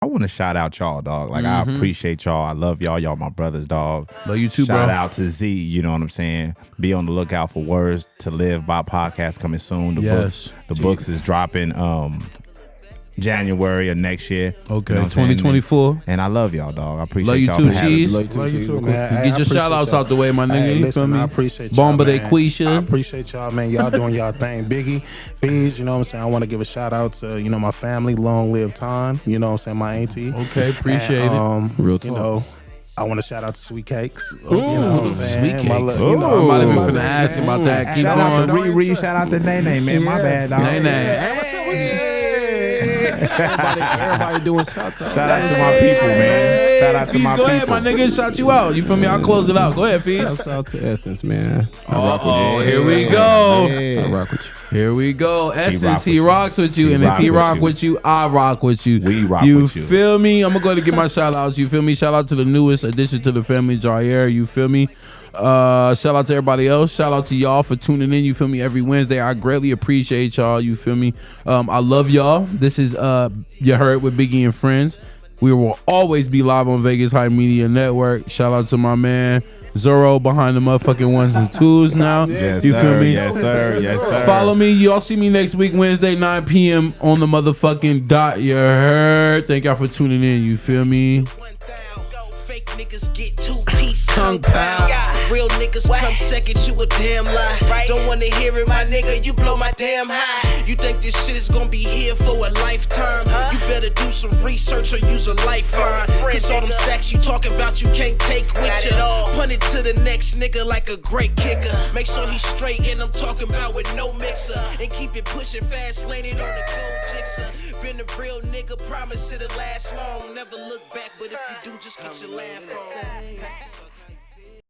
I want to shout out y'all, dog. Like I appreciate y'all. I love y'all. Y'all my brothers, dog. Love you too, Shout bro. out to Z. You know what I'm saying? Be on the lookout for Words to Live by podcast coming soon. The Yes. books is dropping January of next year. Okay, You know what I'm saying? 2024. And I love y'all, dog. I appreciate Love you y'all too, for having me. Cheez. Love you too, man. Hey, I Get your appreciate shout outs y'all. out the way, my nigga. Hey, You listen, feel me? I appreciate y'all, Bomba de man. I Quisha. appreciate y'all, man. Y'all doing y'all thing. Biggie, Feez, you know what I'm saying? I want to give a shout out to, you know, my family, long live Ton, you know what I'm saying, my auntie. Okay, appreciate and, Real You talk. know, I want to shout out to Sweet Cakes. You know what I'm saying? Sweet My Cakes. you know, I'm not even my finna name, ask you man. about that. Keep Shout out to going. Riri. Shout out to Nene, man. My bad, dog. Nene. Everybody doing shots out. Shout out to my people, man. Shout out to Feez, my go people. ahead, my nigga. Shout you out. You feel me? I'll close it out. Go ahead, Feez. Shouts out to Essence, man. I rock with you. Oh, here we go. I rock with you. Here we go. Essence, he with you. rocks with you. He And if he rock rock with with you, I rock with you. We rock you with you. feel me? I'm going to go ahead and get my shout outs. You feel me? Shout out to the newest addition to the family, Jair. You feel me? Shout out to everybody else. Shout out to y'all for tuning in. You feel me? Every Wednesday. I greatly appreciate y'all. You feel me? I love y'all. This is You Heard with Biggie and Friends. We will always be live on Vegas High Media Network. Shout out to my man Zorro behind the motherfucking ones and twos now. Yes, You sir. feel me? Yes, sir. Yes, sir. Follow me. Y'all see me next week, Wednesday, 9 p.m. on the motherfucking dot. You heard? Thank y'all for tuning in. You feel me? Fake niggas get 2-piece kung pao. Real niggas come second, you a damn lie. Don't wanna hear it, my nigga, you blow my damn high. You think this shit is gonna be here for a lifetime? You better do some research or use a lifeline. Cause all them stacks you talking about you can't take with you. Punt it to the next nigga like a great kicker. Make sure he's straight and I'm talking about with no mixer. And keep it pushing fast, laning on the gold jixer. Been a real nigga, promise it'll last long. Never look back, but if you do, just get your laugh on.